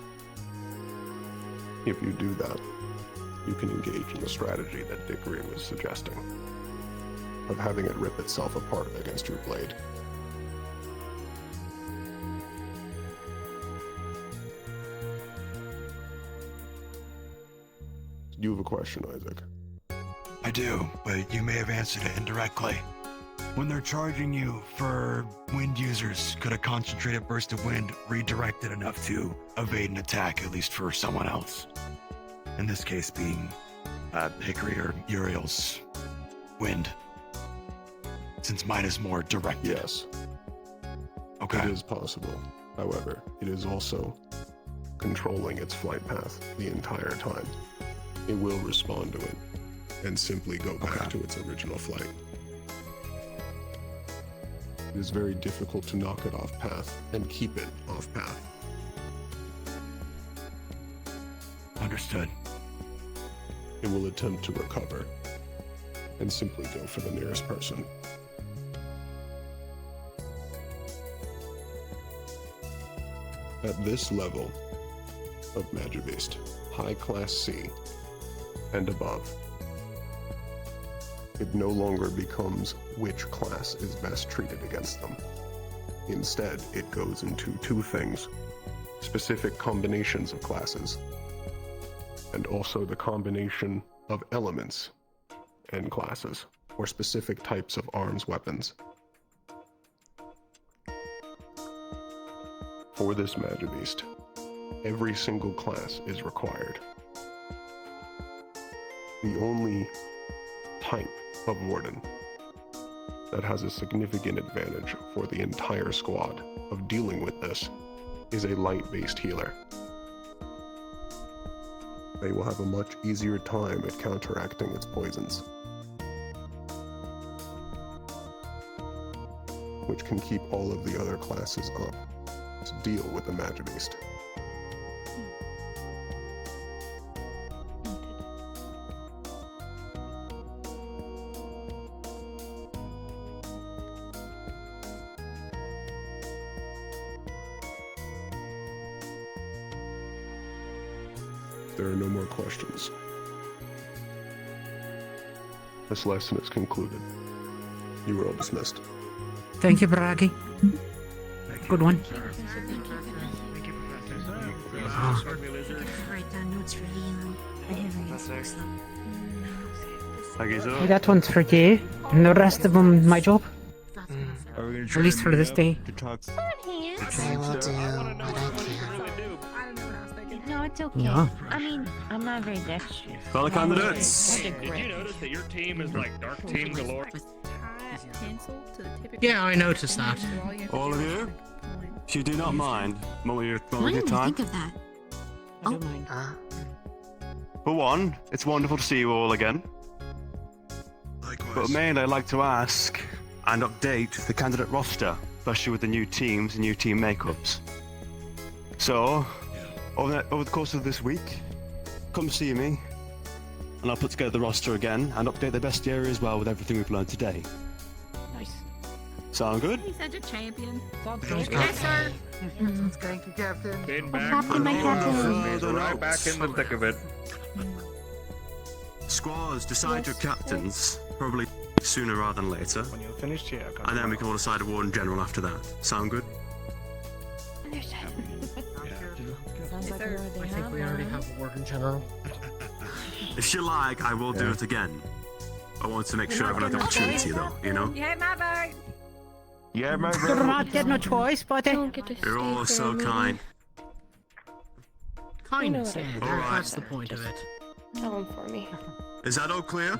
If you do that, you can engage in the strategy that Dickory was suggesting, of having it rip itself apart against your blade. You have a question, Isaac? I do, but you may have answered it indirectly. When they're charging you for wind users, could a concentrated burst of wind redirect it enough to evade an attack, at least for someone else? In this case being Hickory or Uriel's wind. Since mine is more direct. Yes. Okay. It is possible. However, it is also controlling its flight path the entire time. It will respond to it and simply go back to its original flight. It it is very difficult to knock it off path and keep it off path. Understood. It will attempt to recover and simply go for the nearest person. At this level of Magibeast, High Class C and above, it no longer becomes which class is best treated against them. Instead, it goes into two things: specific combinations of classes, and also the combination of elements and classes, or specific types of arms weapons. For this Magibeast, every single class is required. The only type of Warden that has a significant advantage for the entire squad of dealing with this is a light-based healer. They will have a much easier time at counteracting its poisons, which can keep all of the other classes up to deal with the Magibeast. There are no more questions. This lesson is concluded. You are all dismissed. Thank you, Bragi. Good one. Write down notes for Leon. I have That one's for you, and the rest of them, my job. At least for this day. I will do what I can. No, it's okay. Yeah. I mean, I'm not very dexterous. Call the candidates. Did you notice that your team is like dark team galore? Yeah, I noticed that. All of you, if you do not mind, moment Why your didn't I time. think of that? I don't mind. For one, it's wonderful to see you all again. But mainly, I'd like to ask and update the candidate roster, especially with the new teams and new team makeups. So, over the course of this week, come see me, and I'll put together the roster again and update the bestiary as well with everything we've learned today. Nice. Sound good? He's such a champion. Yes, sir. Thank you, Captain. Been back. back. My Captain. Right back in the thick of it. Squads, decide your captains, probably sooner rather than later. When you're finished here, And then we can all decide a Warden General after that. Sound good? I think we already have a Warden General. If you like, I will do it again. I want to make sure I have another opportunity though, you know? You had my vote. Yeah, my You're not getting a choice, buddy. You're all so kind. Kindness, All yeah, right. that's the point of it. Tell him for me. Is that all clear?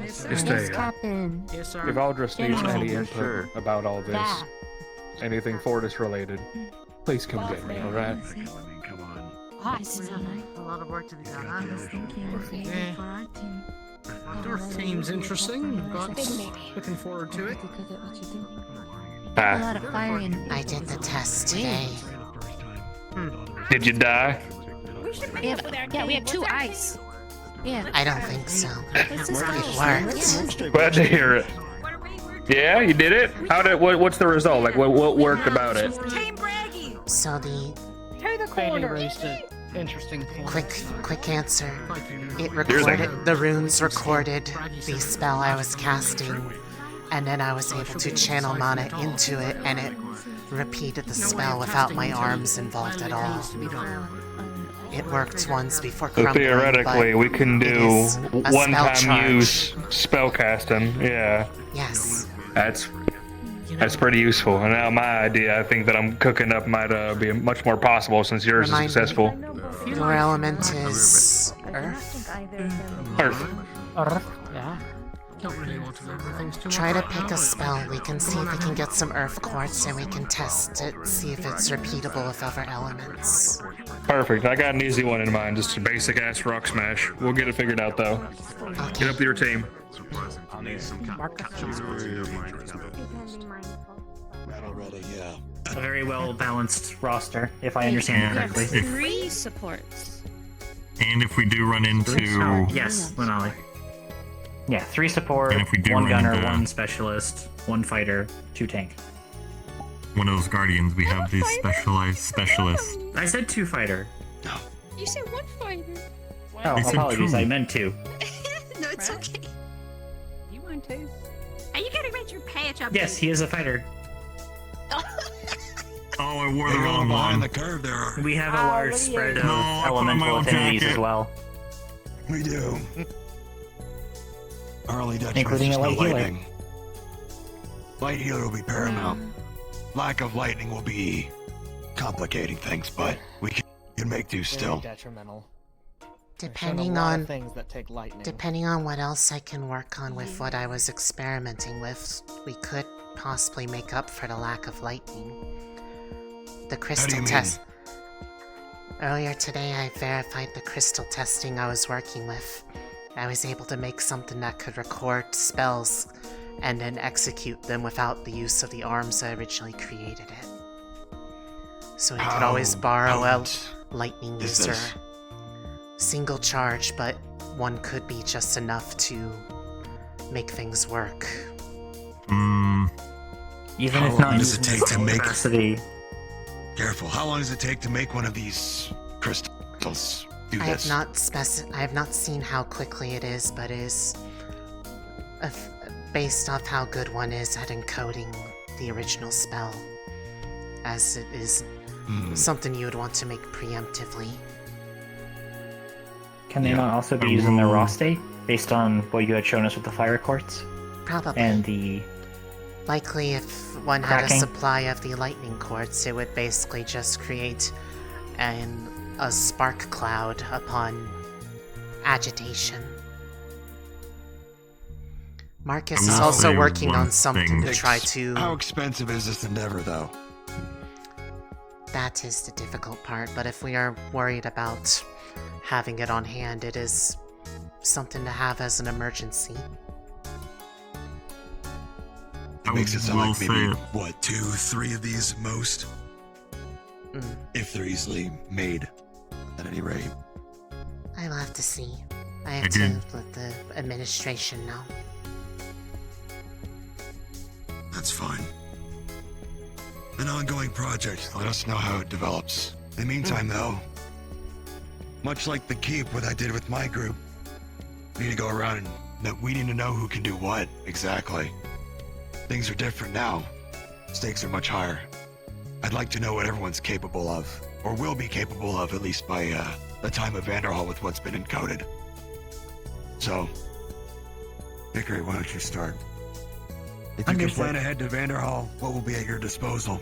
Stay. Captain. Yes, sir. If Aldris needs General. any input about all this, Yeah. anything Fortis related, please come get me, alright? A lot of work to be done, huh? Dwarf team's interesting. Looking forward to it. A lot of firing. I did the test today. Did you die? We have 2 ice. Yeah. I don't think so. This is It worked. Glad to hear it. Yeah, you did it? What's the result? Like, what worked about it? So To the Bailey corner. raised an interesting point. quick answer. It recorded, the runes recorded the spell I was casting, and then I was able to channel mana into it, and it repeated the spell without my arms involved at all. It worked once before So crumbling, theoretically, but we can it do is a spell one-time charge. use spell casting. Yeah. Yes. That's pretty useful. And now my idea, I think that I'm cooking up might be much more possible since yours Remind is me. successful. Your element is Earth? Earth. Earth, yeah. Don't really want to overthink too much. Try to right pick now. a spell. We can see if we can get some earth quartz and we can test it, see if it's repeatable with other elements. Perfect. I got an easy one in mind. Just a basic ass rock smash. We'll get it figured out though. Get up with your team. I'll need some capsules. Already, yeah. A very well balanced roster, if I understand We have correctly. 3 supports. And if we do run into Yes, Lunali. Yeah, 3 support, And if we do 1 run gunner, into- 1 specialist, 1 fighter, 2 tank. one of those guardians, we have these specialized specialists. I said 2 fighter. You said 1 fighter. Oh, You said apologies, 2. I meant 2. No, it's okay. You want to? Hey, you gotta get your patch up. Yes, he is a fighter. Oh, I wore the You're wrong behind one. the curve there. We have a large spread of No, I put on my elemental old affinities jacket. as well. We do. Our only detriment Including is a no light healer. lightning. Light healer will be paramount. Lack of lightning will be complicating things, but we can make do still. Detrimental. Depending a lot on of things that take lightning. Depending on what else I can work on with what I was experimenting with, we could possibly make up for the lack of lightning. The crystal mean? test. Earlier today, I verified the crystal testing I was working with. I was able to make something that could record spells and then execute them without the use of the arms that originally created it. So we could always How borrow a potent lightning is user. this? Single charge, but one could be just enough to make things work. Even How if long not does it using take to full make? capacity, Careful. How long does it take to make one of these crystals? Do I this. have not seen how quickly it is, but it is based off how good one is at encoding the original spell, as it is something you would want to make preemptively. can they not also be using their raw state based on what you had shown us with the fire quartz? Probably. And the Likely, if one had a cracking? supply of the lightning quartz, it would basically just create a spark cloud upon agitation. Marcus I'm is not also saying working one on something to thing. try to. How expensive is this endeavor, though? That is the difficult part, but if we are worried about having it on hand, it is something to have as an emergency. It makes it sound will like maybe, say- what, 2, 3 of these most? If they're easily made, at any rate. I'll have to see. I have Again. to let the administration know. That's fine. An ongoing project. Let us know how it develops. In the meantime, though, much like the keep, what I did with my group, we need to go around and we need to know who can do what exactly. Things are different now. Stakes are much higher. I'd like to know what everyone's capable of, or will be capable of, at least by the time of Vanderhall with what's been encoded. So, Hickory, why don't you start? If you can Understood. plan ahead to Vanderhall, what will be at your disposal?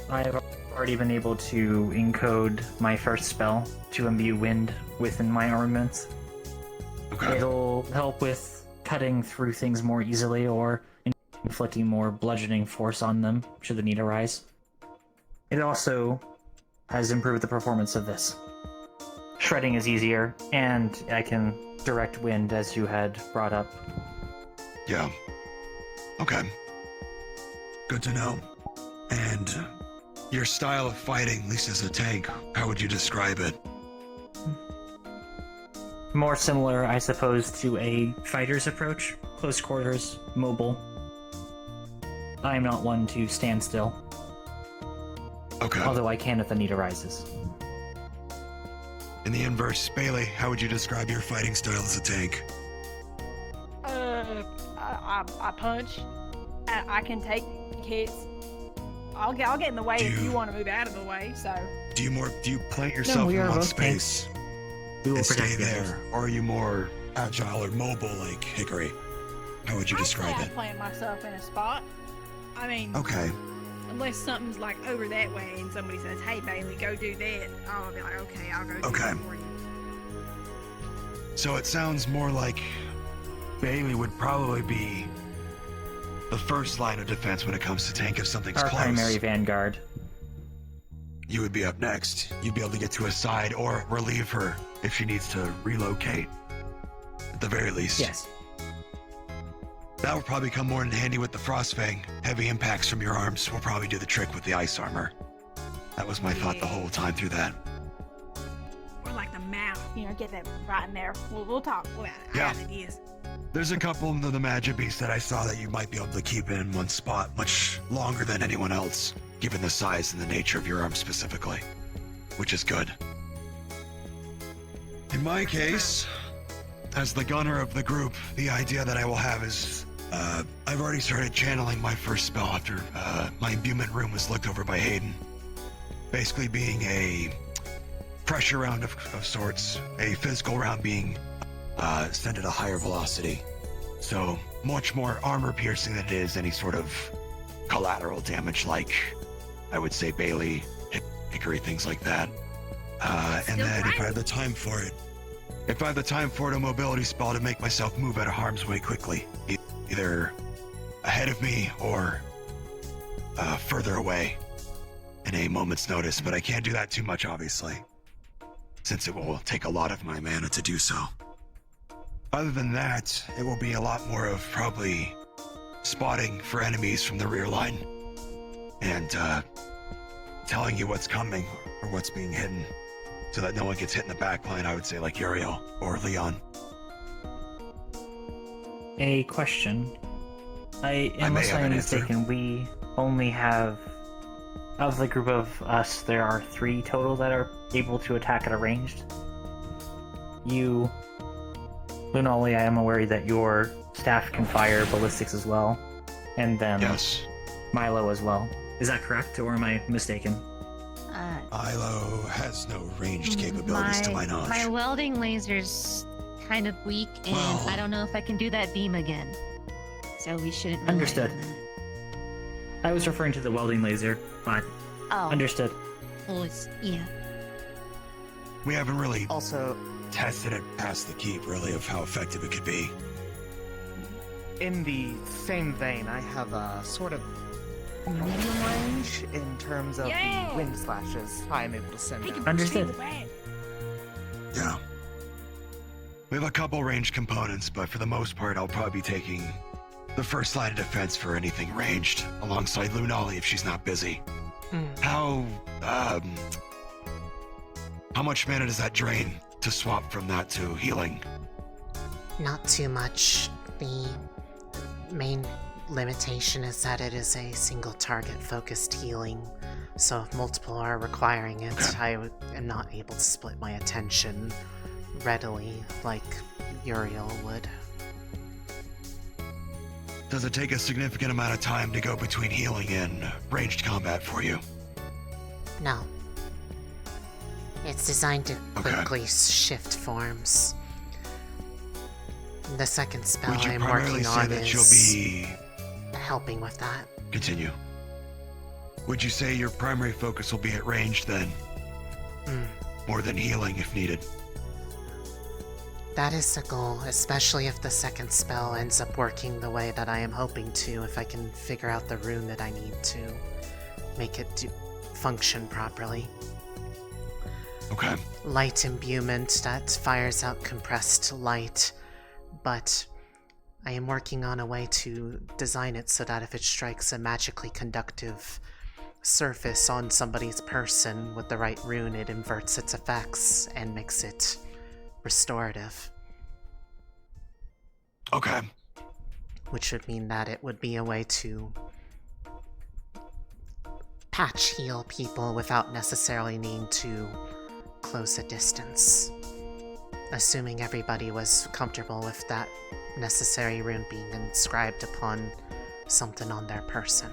I have already been able to encode my first spell to imbue wind within my armaments. Okay. It'll help with cutting through things more easily or inflicting more bludgeoning force on them should the need arise. It also has improved the performance of this. Shredding is easier, and I can direct wind as you had brought up. Yeah. Okay. Good to know. And your style of fighting, at least as a tank, how would you describe it? More similar, I suppose, to a fighter's approach. Close quarters, mobile. I am not one to stand still. Okay. Although I can if the need arises. In the inverse, Bailey, how would you describe your fighting style as a tank? I punch. I can take hits. I'll get in the way if you want to move out of the way. So. Do you plant yourself we in are one both space We will and stay protect the others. there? Or are you more agile or mobile like Hickory? How would you describe I it? plant myself in a spot. I mean. Okay. Unless something's like over that way and somebody says, "Hey Bailey, go do that," I'll be like, "Okay, I'll go do Okay. that for you." So it sounds more like Bailey would probably be the first line of defense when it comes to tank if something's Our close. primary vanguard. You would be up next. You'd be able to get to a side or relieve her if she needs to relocate. At the very least. Yes. That will probably come more in handy with the Frostfang. Heavy impacts from your arms will probably do the trick with the ice armor. That was my thought the whole time through that. Or like the mouth, get that right in there. We'll talk about it. Yeah. I have ideas. There's a couple of the magic beasts that I saw that you might be able to keep in one spot much longer than anyone else, given the size and the nature of your arm specifically, which is good. In my case, as the gunner of the group, the idea that I will have is, I've already started channeling my first spell after my imbuement room was looked over by Hayden. Basically being a pressure round of sorts, a physical round being sent at a higher velocity. So much more armor piercing than it is any sort of collateral damage like, I would say, Bailey, Hickory, things like that. And then if I have the time for it, a mobility spell to make myself move out of harm's way quickly, either ahead of me or further away in a moment's notice. But I can't do that too much, obviously, since it will take a lot of my mana to do so. Other than that, it will be a lot more of probably spotting for enemies from the rear line and telling you what's coming or what's being hidden so that no one gets hit in the back line, I would say, like Uriel or Leon. A question. Unless I am mistaken, we only have, of the group of us, there are 3 total that are able to attack at a ranged. You, Lunali, I am aware that your staff can fire ballistics as well, and then yes. Milo as well. Is that correct, or am I mistaken? Milo has no ranged capabilities to my knowledge. My welding laser's kind of weak, and I don't know if I can do that beam again. So we shouldn't rely Understood. on that. I was referring to the welding laser, but understood. Well, yeah. We haven't really also tested it past the keep, really, of how effective it could be. In the same vein, I have a sort of medium range in terms of the wind slashes I'm able to send out. Understood. Yeah. We have a couple ranged components, but for the most part, I'll probably be taking the first line of defense for anything ranged, alongside Lunali if she's not busy. How much mana does that drain to swap from that to healing? Not too much. The main limitation is that it is a single target focused healing, so if multiple are requiring it, I am not able to split my attention readily like Uriel would. Does it take a significant amount of time to go between healing and ranged combat for you? No. It's designed to quickly shift forms. The second spell Would you I'm primarily working say on that you'll is be helping with that. Continue. Would you say your primary focus will be at ranged then? More than healing if needed? That is the goal, especially if the second spell ends up working the way that I am hoping to, if I can figure out the rune that I need to make it function properly. Okay. Light imbuement that fires out compressed light, but I am working on a way to design it so that if it strikes a magically conductive surface on somebody's person with the right rune, it inverts its effects and makes it restorative. Okay. Which would mean that it would be a way to patch heal people without necessarily needing to close a distance. Assuming everybody was comfortable with that necessary rune being inscribed upon something on their person.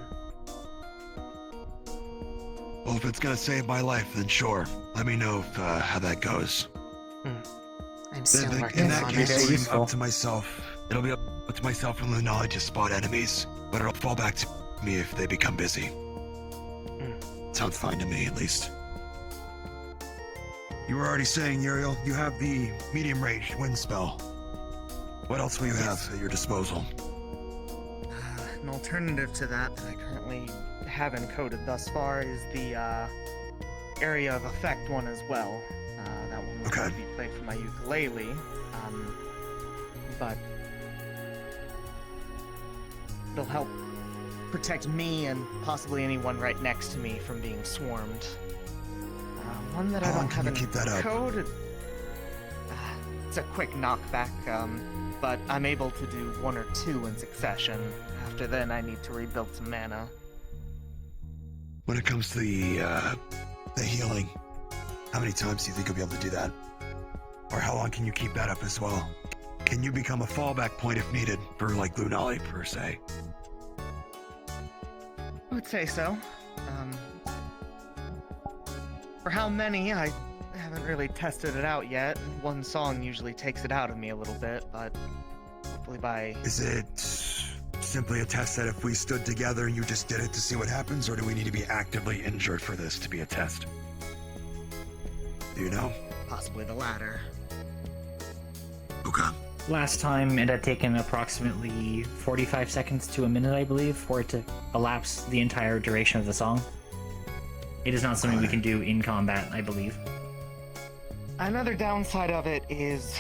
Well, if it's gonna save my life, then sure. Let me know if, how that goes. I'm still working in that on case, it. it'll be up to myself. It'll be up to myself and Lunali to spot enemies, but it'll fall back to me if they become busy. Sounds fine to me, at least. You were already saying, Uriel, you have the medium range wind spell. What else will you have at your disposal? An alternative to that I currently have encoded thus far is the area of effect one as well. That one will Okay. be played for my ukulele, but it'll help protect me and possibly anyone right next to me from being swarmed. One that I How long don't can have you keep that up? encoded. It's a quick knockback, but I'm able to do 1 or 2 in succession. After then, I need to rebuild some mana. When it comes to the healing, how many times do you think you'll be able to do that? Or how long can you keep that up as well? Can you become a fallback point if needed for, like, Lunali, per se? I would say so. For how many, I haven't really tested it out yet. One song usually takes it out of me a little bit, but hopefully by... Is it simply a test that if we stood together and you just did it to see what happens, or do we need to be actively injured for this to be a test? Do you know? Possibly the latter. Okay. Last time it had taken approximately 45 seconds to a minute, I believe, for it to elapse the entire duration of the song. It is not something we can do in combat, I believe. Another downside of it is,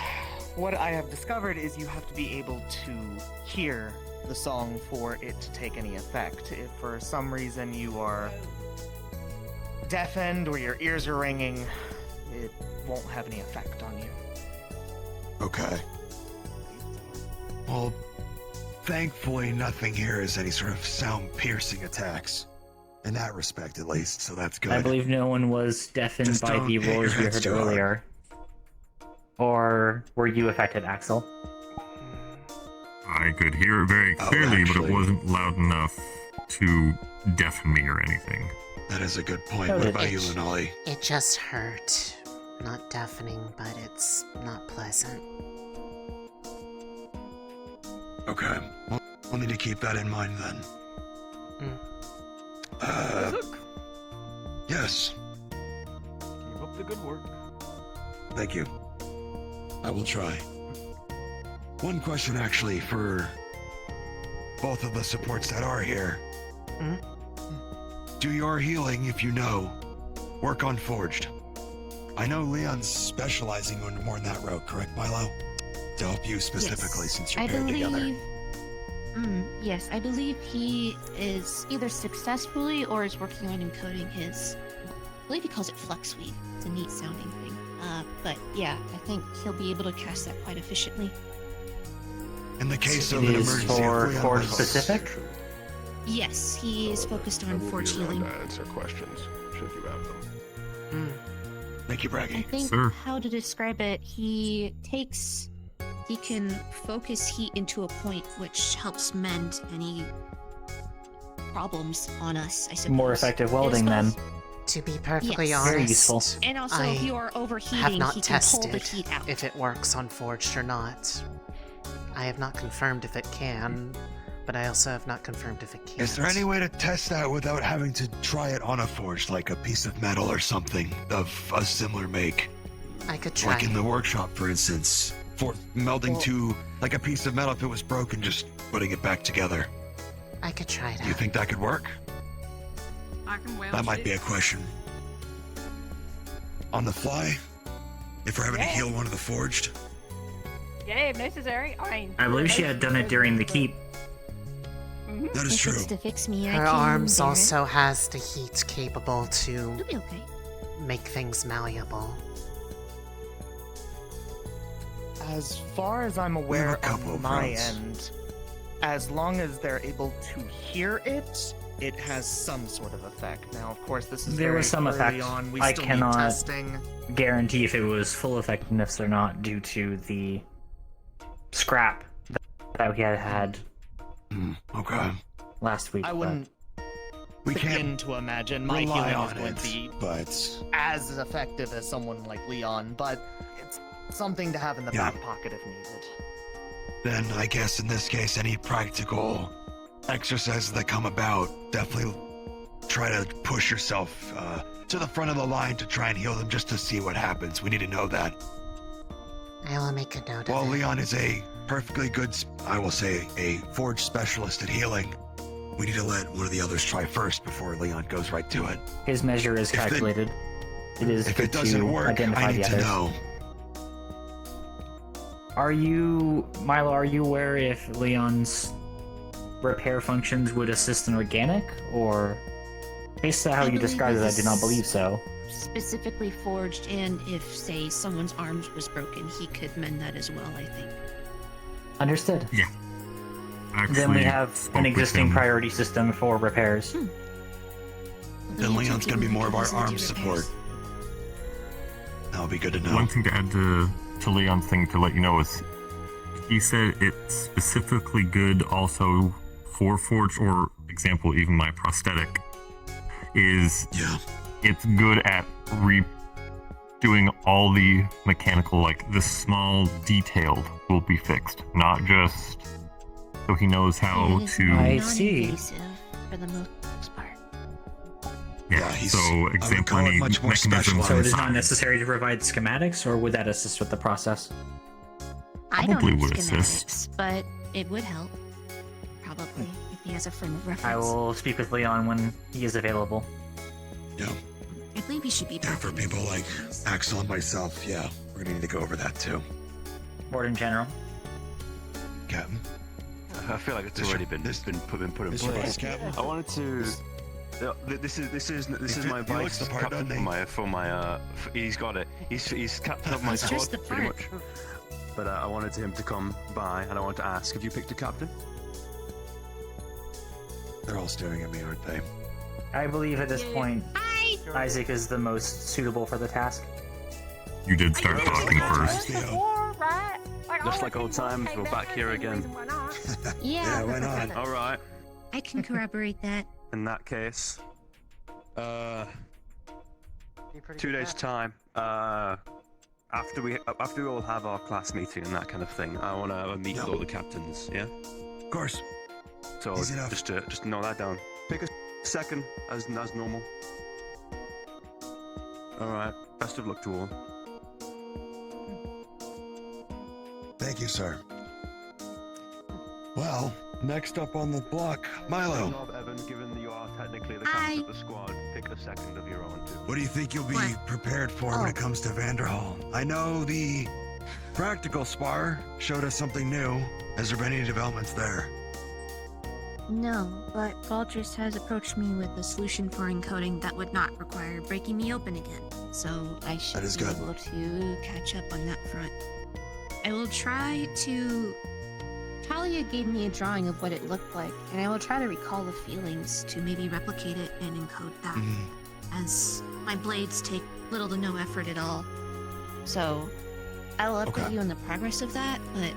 what I have discovered is you have to be able to hear the song for it to take any effect. If for some reason you are deafened or your ears are ringing, it won't have any effect on you. Okay. Well, thankfully nothing here is any sort of sound-piercing attacks. In that respect, at least, so that's good. I believe no one was deafened Just by don't the hit your roars we heads heard too hard. earlier. Or were you affected, Axel? I could hear it very clearly, but it wasn't loud enough to deafen me or anything. That is a good point. What about you, Lunali? It just hurt. Not deafening, but it's not pleasant. Okay. Well, we'll need to keep that in mind then. Yes. Keep up the good work. Thank you. I will try. One question, actually, for both of the supports that are here. Do your healing, if you know, work on Forged? I know Leon's specializing more in that route, correct, Milo? To help you specifically, since you're paired together. Yes, I believe he is either successfully or is working on encoding his. I believe he calls it Flux Weave. It's a neat sounding thing. But yeah, I think he'll be able to cast that quite efficiently. In the case It of an is emergency, for if Leon Forge was- specific? Yes, he is focused on forge healing. To answer questions, should you have them. Thank you, Braggy. I think how to describe it, he can focus heat into a point which helps mend any problems on us, I suppose. More effective welding, then. To be perfectly Yes. honest, Very useful. And also, if you are overheating, have not he can pull the tested heat out. if it works on Forged or not. I have not confirmed if it can, but I also have not confirmed if it can't. Is there any way to test that without having to try it on a forge, like a piece of metal or something of a similar make? I could try. Like in the workshop, for instance, for melding to like a piece of metal. If it was broken, just putting it back together. I could try Do you think that could work? I can weld That might shit. be a question. On the fly, if we're having to heal one of the forged. Yeah, if necessary. I believe she had done it during the keep. That is If true. it's to fix me, I Her can arms bear it. also has the heat capable to It'll be okay. make things malleable. As far as I'm aware couple on of my routes. end, as long as they're able to hear it, it has some sort of effect. Now, of course, this is There very was some early effect. on. We I still cannot need testing. guarantee if it was full effectiveness or not due to the scrap that we had Okay. last week. I wouldn't We begin can't to imagine my rely healing on is going it, to be but as effective as someone like Leon, but it's something to have in the Yeah. back pocket if needed. then I guess in this case, any practical exercises that come about, definitely try to push yourself to the front of the line to try and heal them just to see what happens. We need to know that. I will make a note While of it. Leon is a perfectly good, I will say, a forge specialist at healing. We need to let one of the others try first before Leon goes right to it. His measure is calculated. It is If good it doesn't to work, identify I need the to others. know. Are you, Milo, are you aware if Leon's repair functions would assist an organic, or based on how I you believe described it, I this do not is believe so. Specifically forged, and if, say, someone's arms was broken, he could mend that as well, I think. Understood. Yeah. Then we Actually have spoke an with existing him. priority system for repairs. Then Leon's gonna be more of our arms support. That'll be good to know. One thing to add to Leon's thing to let you know is he said it's specifically good also for forge, or example, even my prosthetic is it's good at doing all the mechanical, like the small detailed will be fixed, not just so he knows how to. I see. Non-invasive for the most part. Yeah, so example, call it any much more mechanisms So it is inside. not necessary to provide schematics, or would that assist with the process? I don't Probably have would schematics, assist. but it would help. Probably, if he has a frame of reference. I will speak with Leon when he is available. Yeah. I believe he should be Yeah, for people like Axel and myself, yeah, we're gonna need to go over that too. Warden General. Captain. I feel like it's already been put in place. I wanted to. This is my he looks vice the part, captain doesn't he? for my he's got it. He's captain of my It's squad just the pretty part. much. But I wanted him to come by, and I wanted to ask: have you picked a captain? They're all staring at me, aren't they? I believe at this point, Isaac is the most suitable for the task. You did start talking first. Just like old times, we're back here again. Yeah, why not? All right. I can corroborate that. In that case, 2 days time. After we all have our class meeting and that kind of thing, I want to meet with all the captains. Yeah. Of course. So Easy enough. just note that down. Pick a second as normal. All right. Best of luck to all. Thank you, sir. Well, next up on the block, Milo. Good job, Evan. Given you are technically the captain of the squad, pick a second of your own too. What do you think you'll be prepared for when it comes to Vanderhall? I know the practical spar showed us something new. Has there been any developments there? No, but Vultures has approached me with a solution for encoding that would not require breaking me open again. So I should That is be good. able to catch up on that front. I will try to... Talia gave me a drawing of what it looked like, and I will try to recall the feelings to maybe replicate it and encode that, as my blades take little to no effort at all. So I will update you on the progress of that, but yeah,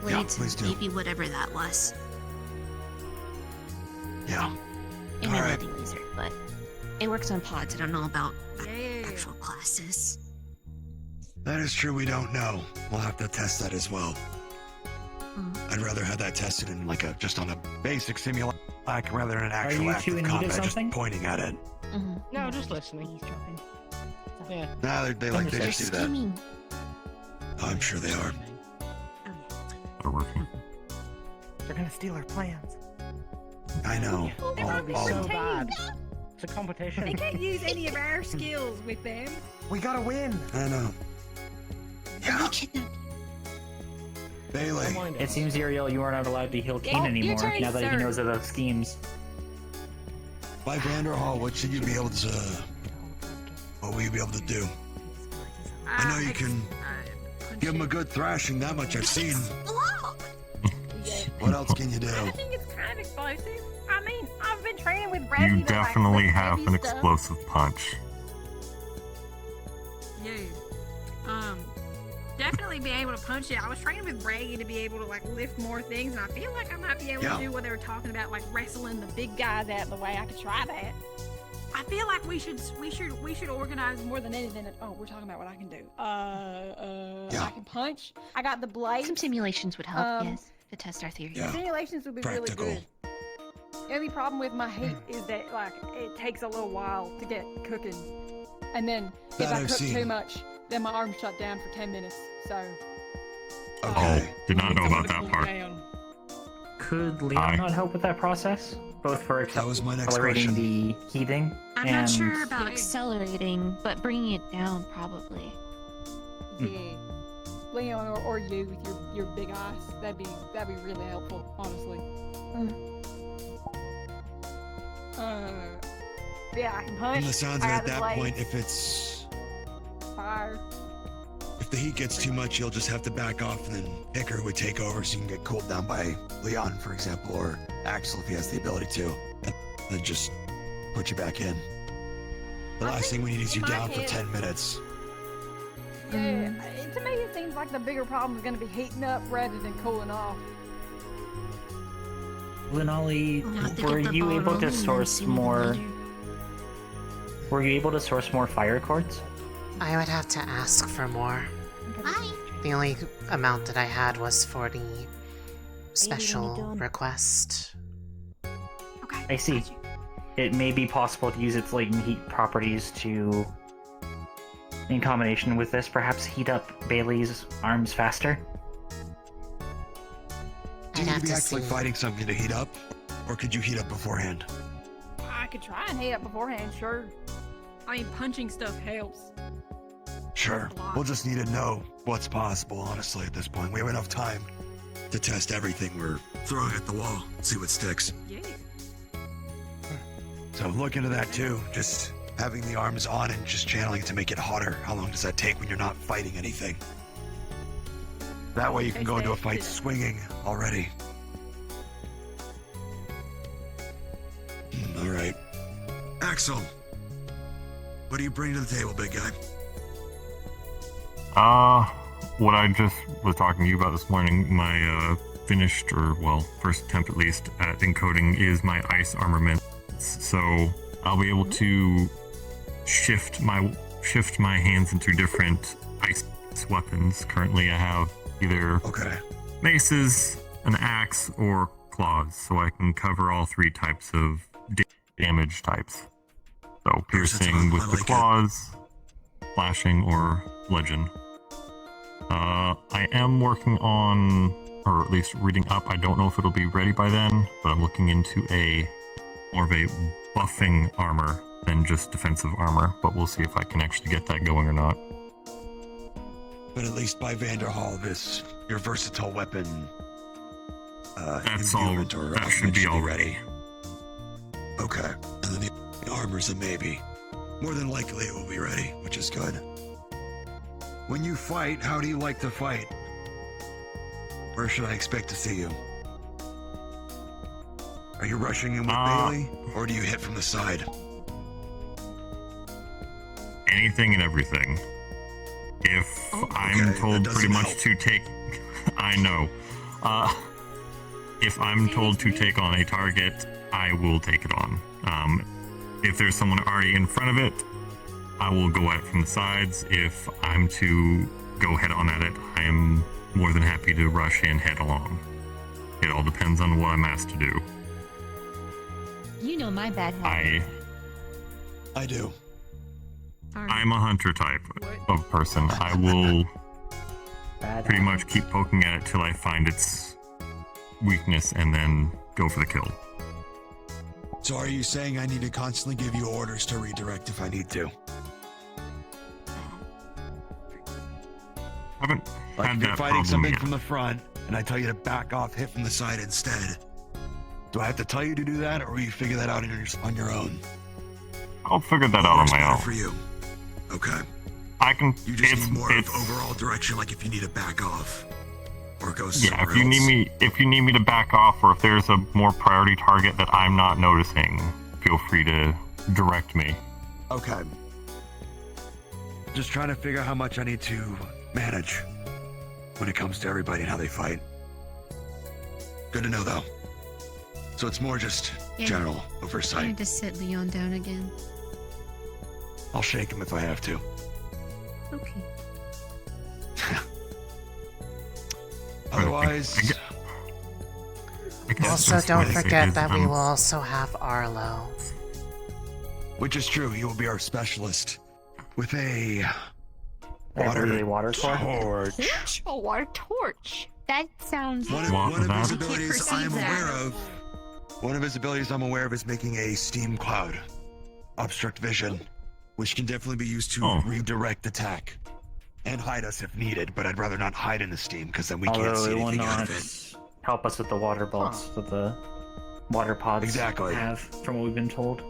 blades please and do. maybe whatever that was. Yeah. And my All right. welding laser, but it works on pods. I don't know about actual classes. That is true, we don't know. We'll have to test that as well. I'd rather have that tested in just on a basic simulation rather than an actual you active two in need of combat, just something? pointing at it. No, just listening. Yeah. Nah, they just do that. Oh, I'm sure they are. They're working. They're gonna steal our plans. I know. That would be all so of them. bad. It's a competition. They can't use any of our skills with them. We gotta win. I know. Yeah. Kidnap Bailey. It seems, Uriel, you are not allowed to heal Kane Oh, your anymore turn, now that he sir. knows of the schemes. By Vanderhall, what should you be able to... What will you be able to do? I know you can give him a good thrashing, that much I've seen. What else can you do? I think it's kind of explosive. I mean, I've been training with Bradley. You to, like, definitely lift have heavy an stuff. explosive punch. Yeah. Definitely be able to punch it. I was training with Braggy to be able to like lift more things, and I feel like I might be able to do what they were talking about, like wrestling the big guys out of the way. I could try that. I feel like we should organize more than anything. Oh, we're talking about what I can do. I can punch. I got the blade. Some simulations would help, yes, to test our theory. The simulations would be really good. The only problem with my heat is that like it takes a little while to get cooking, and then if That I I've cook seen. too much, then my arms shut down for 10 minutes. So Oh, did not know about that part. Could Leon not help with that process? Both for accelerating the heating I'm and... not sure about accelerating, but bringing it down probably. Yeah. Leon or you with your big eyes. That'd be really helpful, honestly. Yeah, I can punch. From the sounds of it, at that point, if it's fire. if the heat gets too much, you'll just have to back off, and then Icar would take over, so you can get cooled down by Leon, for example, or Axel if he has the ability to, and then just put you back in. The last thing we need is you down for 10 minutes. Yeah, to me it seems like the bigger problem is going to be heating up rather than cooling off. Lunali, were you able to source more... Were you able to source more fire cords? I would have to ask for more. The only amount that I had was for the special request. I see. It may be possible to use its latent heat properties to, in combination with this, perhaps heat up Bailey's arms faster? Do you need to be actually fighting something to heat up, or could you heat up beforehand? I could try and heat up beforehand, sure. I mean, punching stuff helps. Sure. We'll just need to know what's possible, honestly, at this point. We have enough time to test everything we're throwing at the wall, see what sticks. Yeah. So look into that too. Just having the arms on and just channeling to make it hotter. How long does that take when you're not fighting anything? That way you can go into a fight swinging already. All right. Axel, what do you bring to the table, big guy? What I just was talking to you about this morning, my finished, or well, first attempt at least, at encoding is my ice armament. So I'll be able to shift my hands into different ice weapons. Currently I have either maces, an axe, or claws, so I can cover all three types of damage types. So piercing with the claws, slashing, or bludgeon. I am working on, or at least reading up, I don't know if it'll be ready by then, but I'm looking into more of a buffing armor than just defensive armor, but we'll see if I can actually get that going or not. But at least by Vanderhall, your versatile weapon that's all, that should be all ready. Okay, and then the armor's a maybe. More than likely it will be ready, which is good. When you fight, how do you like to fight? Where should I expect to see you? Are you rushing in with Bailey, or do you hit from the side? Anything and everything. If I'm told pretty much to take... I know. If I'm told to take on a target, I will take it on. If there's someone already in front of it, I will go at it from the sides. If I'm to go head on at it, I am more than happy to rush in head along. It all depends on what I'm asked to do. You know my bad habit. I do. I'm a hunter type of person. I will pretty much keep poking at it till I find its weakness and then go for the kill. So are you saying I need to constantly give you orders to redirect if I need to? Haven't like had if you're that fighting problem something yet. from the front and I tell you to back off, hit from the side instead. Do I have to tell you to do that, or will you figure that out on your own? I'll figure that out on my own. For you. Okay. I can. You just need more of overall direction, like if you need to back off or go somewhere Yeah, if you need me to back off, or if there's a more priority target that I'm not noticing, feel free to direct me. Okay. Just trying to figure out how much I need to manage when it comes to everybody and how they fight. Good to know, though. So it's more just general I oversight. need to sit Leon down again. I'll shake him if I have to. Okay. Otherwise... Also, don't forget that we will also have Arlo. Which is true, he will be our specialist with a Every water torch. Torch? A water torch. That sounds. One of his abilities I'm aware of. One of his abilities I'm aware of is making a steam cloud, obstruct vision, which can definitely be used to redirect attack and hide us if needed. But I'd rather not hide in the steam because then we can't see Although it will anything out not of it. help us with the water bolts that the water pods Exactly. have, from what we've been told.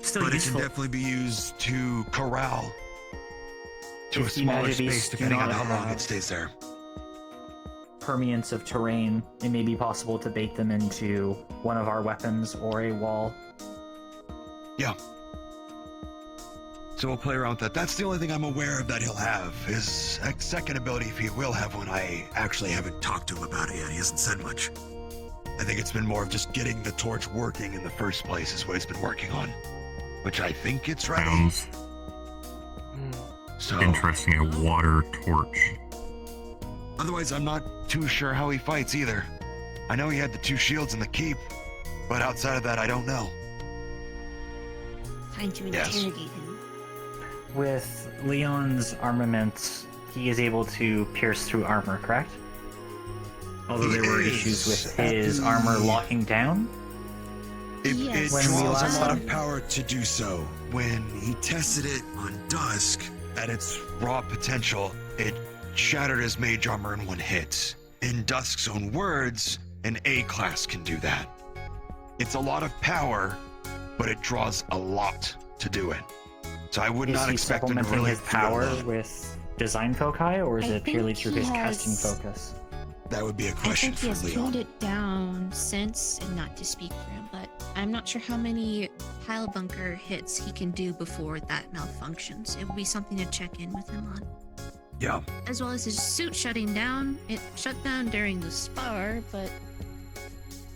Still but useful. it can definitely be used to corral to a If the smaller magic space, beasts do depending on not how long have it stays there. Permeance of terrain, it may be possible to bait them into one of our weapons or a wall. Yeah. So we'll play around with that. That's the only thing I'm aware of that he'll have. His second ability, if he will have one, I actually haven't talked to him about it yet. He hasn't said much. I think it's been more of just getting the torch working in the first place is what he's been working on. Which I think it's ready. Sounds So interesting. A water torch. otherwise, I'm not too sure how he fights either. I know he had the 2 shields in the keep, but outside of that, I don't know. Time to Yes. interrogate him. With Leon's armaments, he is able to pierce through armor, correct? Although there were issues with his armor locking down? It When we draws last a lot saw of power to do so. When he tested it on Dusk, at its raw potential, it shattered his mage armor in 1 hit. In Dusk's own words, an A-class can do that. It's a lot of power, but it draws a lot to do it. So I would Is not he expect him to supplementing really his feel power that. with design foci, or is I it purely think through he his casting has- focus? That would be a I question think he has for Leon. tuned it down since, and not to speak for him, but I'm not sure how many pile bunker hits he can do before that malfunctions. It would be something to check in with him on. Yeah. As well as his suit shutting down. It shut down during the spar, but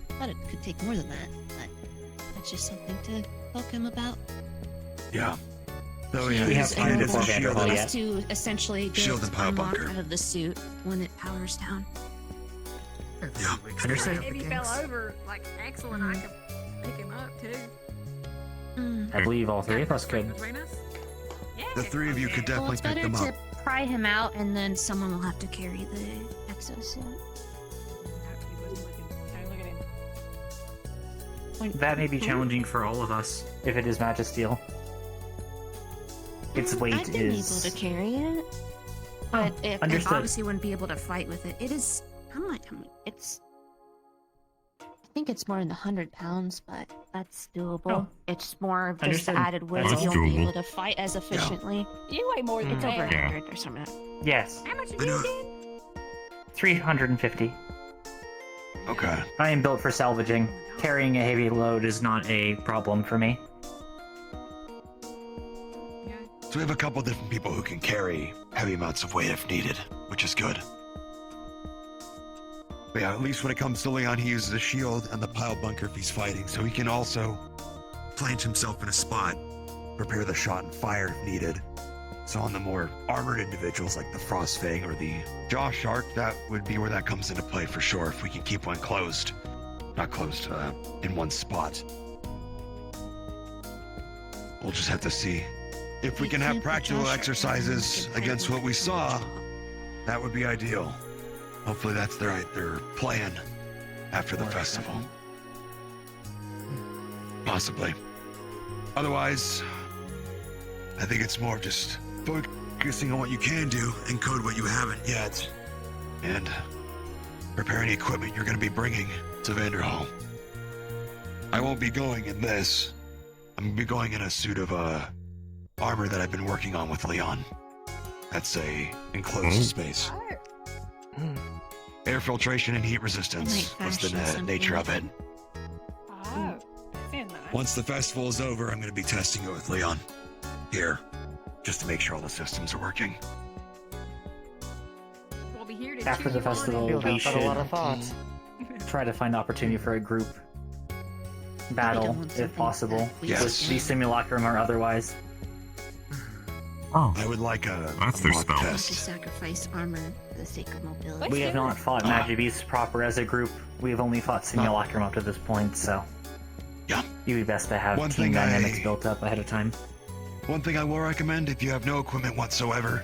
I thought it could take more than that. But that's just something to poke him about. Yeah. So He yeah, We have has time an before ability Vanderbilt, for yeah. us to essentially get Shield and pile unlocked bunker. out of the suit when it powers down. Yeah. Understood. If he fell over, like, excellent, I could pick him up, too. I believe all 3 of us could. Between us? The 3 of you could Well, definitely it's pick better them to up. pry him out, and then someone will have to carry the exosuit. That may be challenging for all of us, if it is Magisteel. Its weight I've been is... able to carry it, but it understood. obviously wouldn't be able to fight with it. It is how much? It's. I think it's more than 100 pounds, but that's doable. Oh. It's more of just Understood. the added weight. That's You won't be doable. able to fight as efficiently. You weigh more than It's over that. 100 or something. Yes, How much I did know. you get? 350. Okay. I am built for salvaging. Carrying a heavy load is not a problem for me. So we have a couple different people who can carry heavy amounts of weight if needed, which is good. But yeah, at least when it comes to Leon, he uses a shield and the pile bunker if he's fighting, so he can also plant himself in a spot, prepare the shot and fire if needed. So on the more armored individuals like the Frostfang or the Jaw Shark, that would be where that comes into play for sure, if we can keep one closed. Not closed, in one spot. We'll just have to see. If we can have practical exercises against what we saw, that would be ideal. Hopefully that's their plan after the festival. Possibly. Otherwise, I think it's more just focusing on what you can do and code what you haven't yet. And prepare any equipment you're going to be bringing to Vanderhall. I won't be going in this. I'm going to be going in a suit of armor that I've been working on with Leon. That's a enclosed space. Air filtration and heat resistance was the nature of it. Oh, that's nice. Once the festival is over, I'm going to be testing it with Leon here, just to make sure all the systems are working. We'll be here to After cheer the you on. festival, Feel we that, but a lot of should thoughts. try to find opportunity for a group battle, if possible. Yes. With the simulacrum or otherwise. Oh, I would like a that's their mock spell. To test. sacrifice armor for the sake of mobility. We have not fought Magibeast proper as a group. We have only fought simulacrum up to this point, so Yeah. you'd be best to have One team thing dynamics I- built up ahead of time. One thing I will recommend, if you have no equipment whatsoever,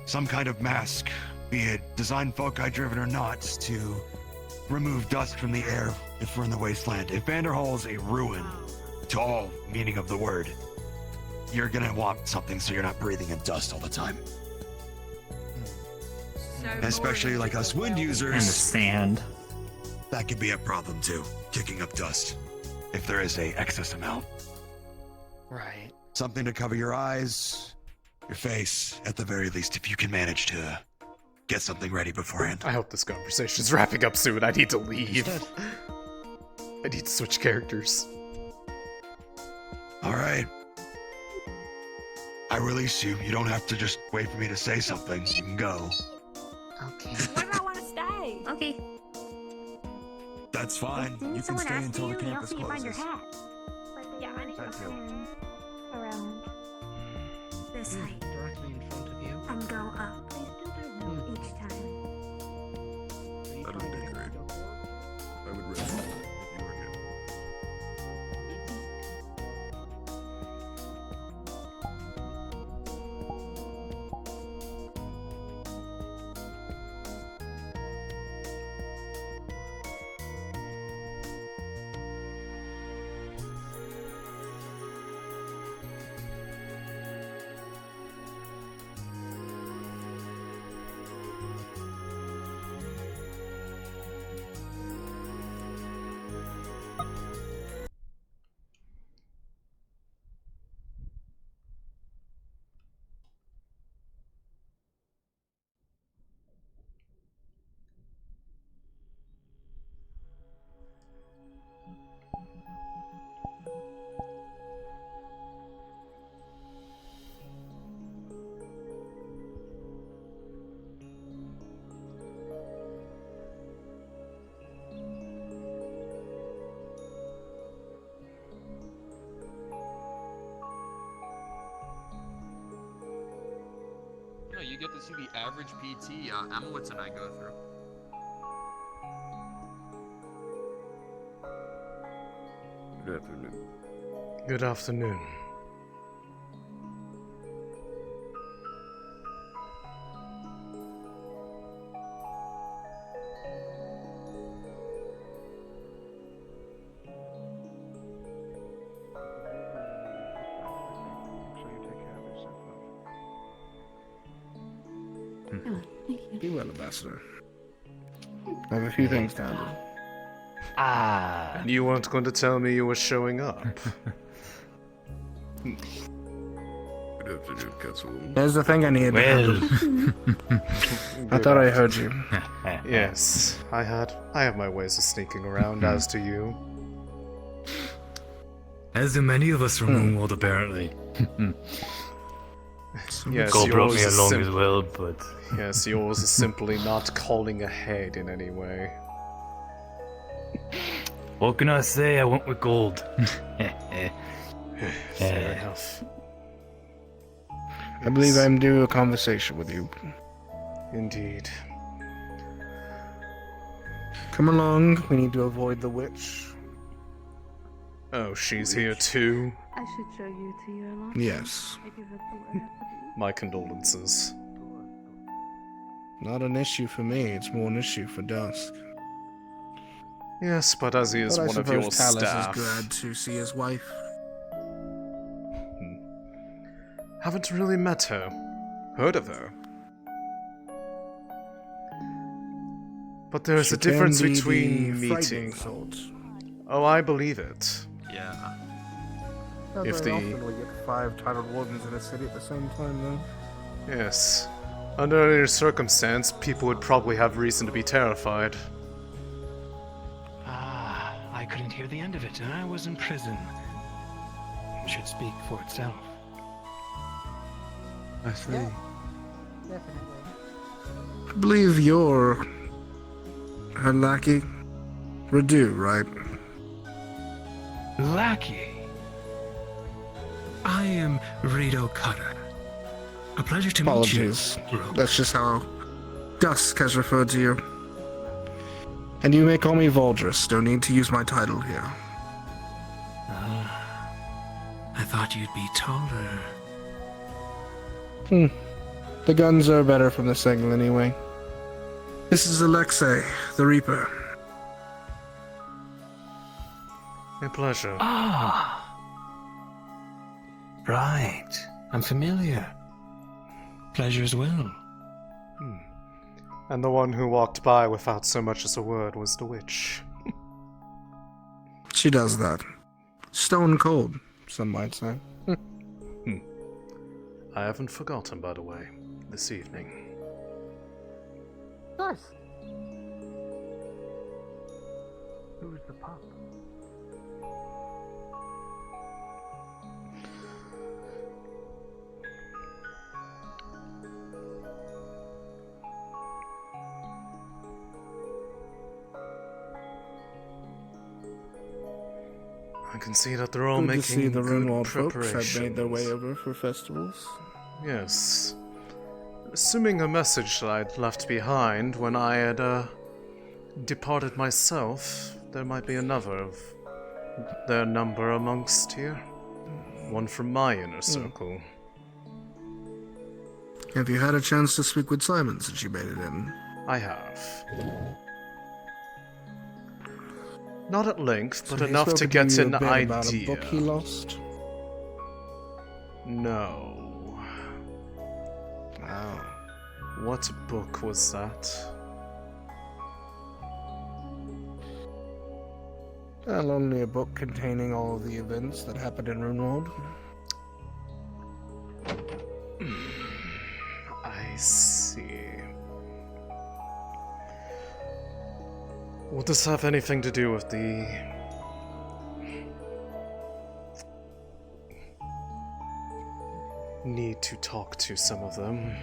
some kind of mask, be it design foci driven or not, to remove dust from the air if we're in the wasteland. If Vanderhall's a ruin, to all meaning of the word, you're gonna want something so you're not breathing in dust all the time. Especially like us wind users. And the sand. That could be a problem too, kicking up dust, if there is a excess amount. Right. Something to cover your eyes, your face, at the very least, if you can manage to get something ready beforehand. I hope this conversation's wrapping up soon. I need to leave. I need to switch characters. Alright. I release you. You don't have to just wait for me to say something. You can go. Okay. What if I want to stay? Okay. That's fine. You can someone stay ask until you, the you campus also find your closes. hat. Yeah, I need to around this height Directly in front of you. and go up each time. That would be great. I would risk it if you were good. No, you get to see the average PT Amelitz and I go through. Good afternoon. Good afternoon. Be well, Ambassador. I have a few things to handle. And you weren't going to tell me you were showing up. Good afternoon, Councilwoman. There's the thing I need to handle. I thought I heard you. Yes, I have my ways of sneaking around, as do you. As do many of us from Moonworld, apparently. Yes, Cole brought me yours is along as well, but... Yes, yours is simply not calling ahead in any way. What can I say? I went with gold. Fair enough. I believe I'm due a conversation with you. Indeed. Come along, we need to avoid the witch. Oh, she's here too? I should show you to your alarm. Yes. I give up the word. My condolences. Not an issue for me, it's more an issue for Dusk. Yes, but as he is But I one of your suppose Talus staff. is glad to see his wife. Haven't really met her. Heard of her. But there is She a difference can be between the meeting. frightening sort. Oh, I believe it. Yeah. Not If very the- often we get 5 titled wardens in a city at the same time, though. Yes. Under any circumstance, people would probably have reason to be terrified. I couldn't hear the end of it, and I was in prison. It should speak for itself. I see. Yeah, definitely. I believe you're her lackey. Redu, right? Lackey. I am Rito Cutter. A pleasure to Apologies. meet you. Rogue. That's just how Dusk has referred to you. And you may call me Voldris. Don't need to use my title here. I thought you'd be taller. The guns are better from this angle anyway. This is Alexei, the Reaper. A pleasure. Ah! Right. I'm familiar. Pleasure as well. And the one who walked by without so much as a word was the witch. She does that. Stone cold, some might say. I haven't forgotten, by the way, this evening. Nice. Who's the pup? I can see that they're all Good making to see the good Runewald folks preparations. have made their way over for festivals. Yes. Assuming a message that I'd left behind when I had, departed myself, there might be another of their number amongst here. One from my inner circle. Have you had a chance to speak with Simon since you made it in? I have. Not at length, but So he enough to spoke get you a an bit idea. about a book he lost? No. Oh. What book was that? Well, only a book containing all of the events that happened in Runewald. I see. Will this have anything to do with the... need to talk to some of them?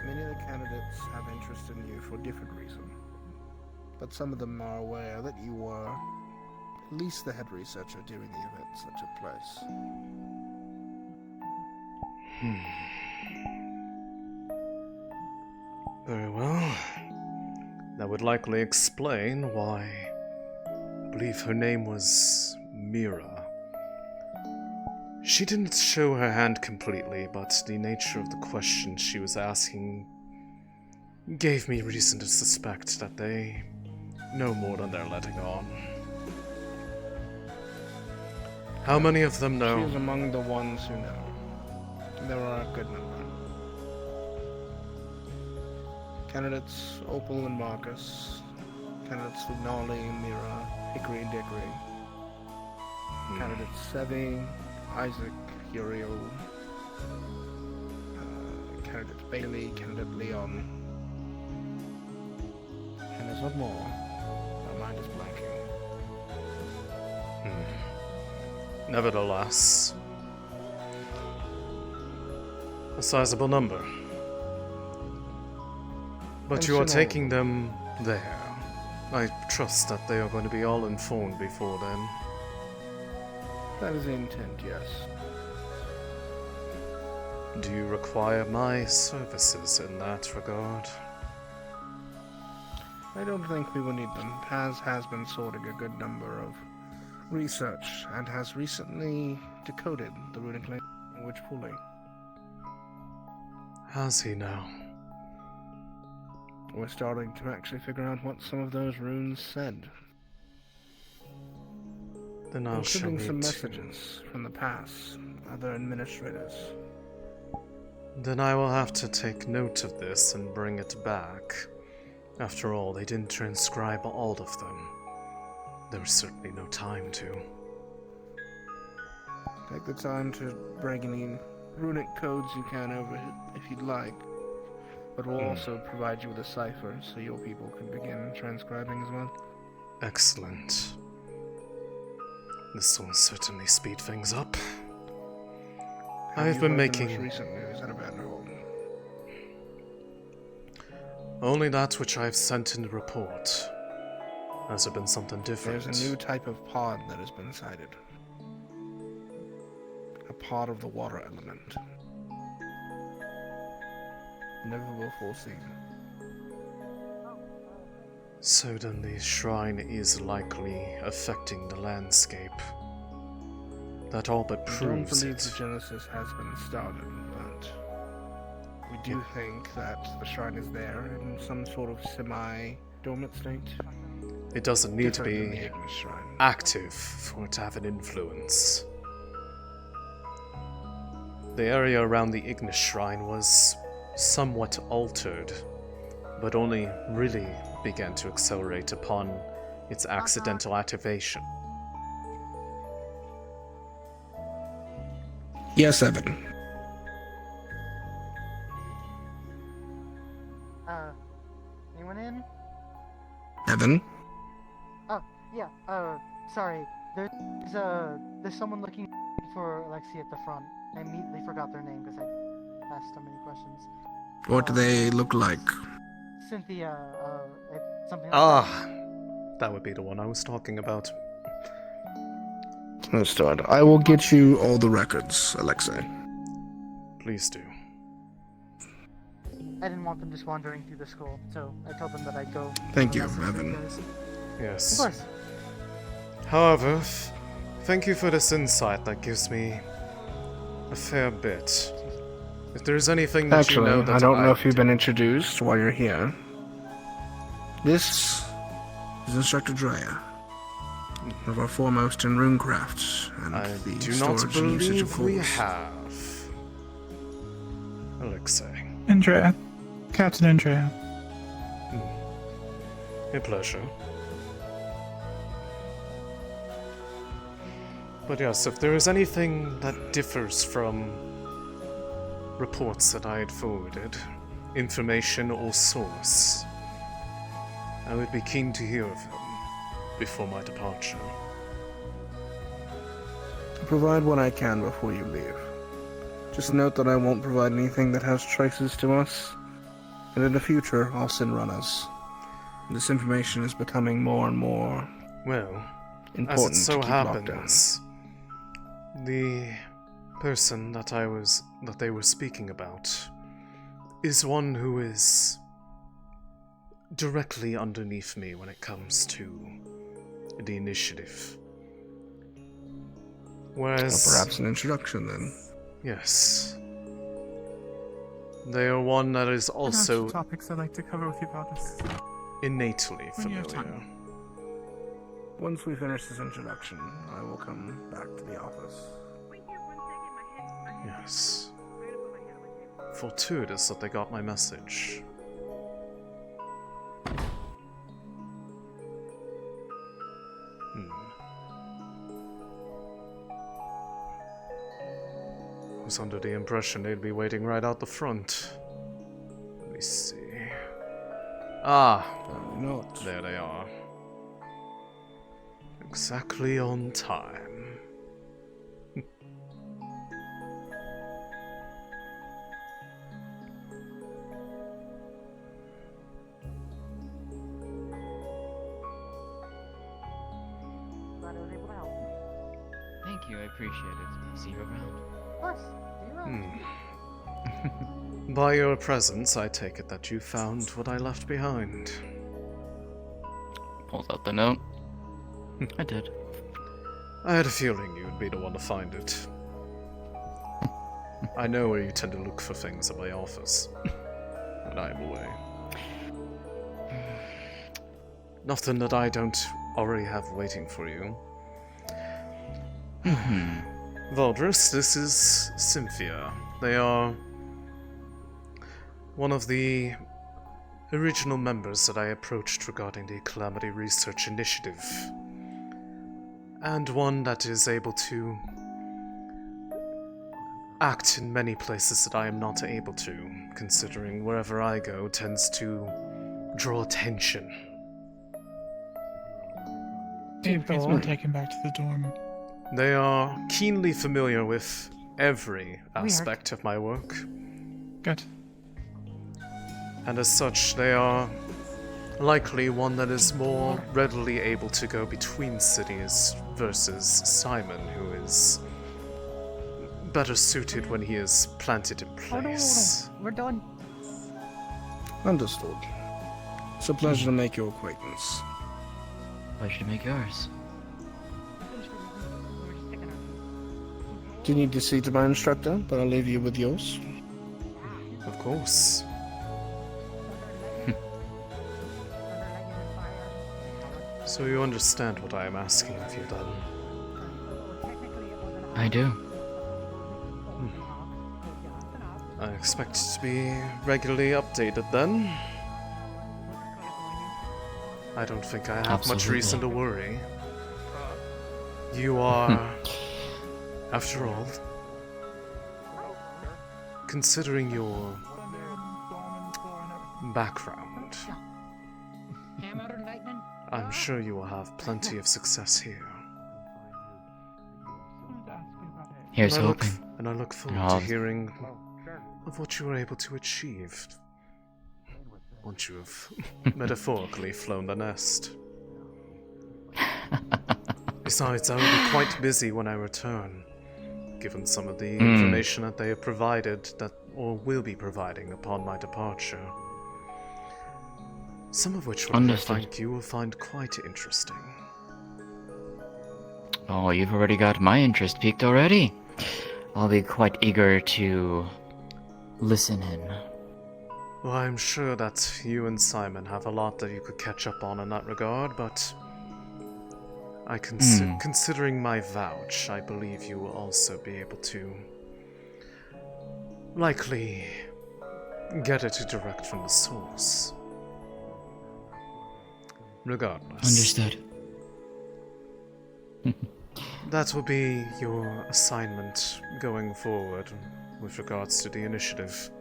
Many of the candidates have interest in you for different reasons, but some of them are aware that you were at least the head researcher during the events that took place. Very well. That would likely explain why I believe her name was Mira. She didn't show her hand completely, but the nature of the questions she was asking gave me reason to suspect that they know more than they're letting on. How many of them know? She is among the ones who know. There are a good number. Candidates Opal and Marcus. Candidates Lunali, Mira, Hickory and Dickory. Candidates Sevi, Isaac, Uriel. Candidate Bailey, candidate Leon. And there's one more. My mind is blanking. Nevertheless, a sizable number. But you are Mention all. taking them there. I trust that they are going to be all informed before then. That is the intent, yes. Do you require my services in that regard? I don't think we will need them. Paz has been sorting a good number of research and has recently decoded the runic language fully. Has he now? We're starting to actually figure out what some of those runes said. Then I'll show including me some too. messages from the past, other administrators. Then I will have to take note of this and bring it back. After all, they didn't transcribe all of them. There was certainly no time to. Take the time to bring any runic codes you can over if you'd like, but we'll also provide you with a cipher so your people can begin transcribing as well. Excellent. This will certainly speed things up. I've been making Recent news out of Vanderhold. only that which I've sent in the report. Has there been something different? There's a new type of pod that has been sighted. A pod of the water element. Never before seen. So then the shrine is likely affecting the landscape. that all but I don't proves believe it. the Genesis has been started, but we do think that the shrine is there in some sort of semi-dormant state. It doesn't need to Different than be the Ignis Shrine. active for it to have an influence. The area around the Ignis Shrine was somewhat altered, but only really began to accelerate upon its accidental activation. Yes, Evan. Anyone in? Evan? Oh, yeah, sorry. There's someone looking for Alexei at the front. I immediately forgot their name because I asked so many questions. What do they look like? Cynthia, something like Ah, that would be the one I was talking about. Understood. I will get you all the records, Alexei. Please do. I didn't want them just wandering through the school, so I told them that I'd go. Thank give you, a message to Evan. guys. Yes. Of course. However, thank you for this insight. That gives me a fair bit. If there's anything that Actually, you know that I don't know if you've been introduced while you're here. This is Instructor Drea, one of our foremost in runecraft and I the do not storage and usage of believe we cores. have. Alexei. Andrea. Captain Andrea. A pleasure. But yes, if there is anything that differs from reports that I had forwarded, information or source, I would be keen to hear of them before my departure. Provide what I can before you leave. Just note that I won't provide anything that has traces to us, and in the future I'll send runners. This information is becoming more and more Well, important as it so to keep locked down. happens, the person that they were speaking about is one who is directly underneath me when it comes to the initiative. Whereas Perhaps an introduction then. yes. They are one that is also topics I'd like to cover with you about this. innately When you have familiar. time. Once we finish this introduction, I will come back to the office. Yes. Fortuitous that they got my message. I was under the impression they'd be waiting right out the front. Let me see. Ah! There they are. Exactly on time. Glad I was able to help. Thank you, I appreciate it. See you around. Of course. See you around. By your presence, I take it that you found what I left behind. Pulls out the note. I did. I had a feeling you'd be the one to find it. I know where you tend to look for things at my office. When I'm away. Nothing that I don't already have waiting for you. Valdris, this is Cynthia. They are one of the original members that I approached regarding the Calamity Research Initiative. And one that is able to act in many places that I am not able to, considering wherever I go tends to draw attention. Dave has been taken back to the dorm. They are keenly familiar with every aspect of my work. Good. And as such, they are likely one that is more readily able to go between cities versus Simon, who is better suited when he is planted in place. We're done. Understood. It's a pleasure to make your acquaintance. Pleasure to make yours. Do you need to see to my instructor? But I'll leave you with yours. Of course. So you understand what I am asking of you, then? I do. I expect to be regularly updated, then. I don't think I have much reason to worry. You are, after all, considering your background, I'm sure you will have plenty of success here. Here's and hoping. I look forward to hearing of what you were able to achieve once you have metaphorically flown the nest. Besides, I will be quite busy when I return, given some of the information that they have provided or will be providing upon my departure. Some of which I think you will find quite interesting. Oh, you've already got my interest piqued already. I'll be quite eager to listen in. Well, I'm sure that you and Simon have a lot that you could catch up on in that regard, but considering my vouch, I believe you will also be able to likely get it direct from the source. Regardless. Understood. That will be your assignment going forward with regards to the initiative.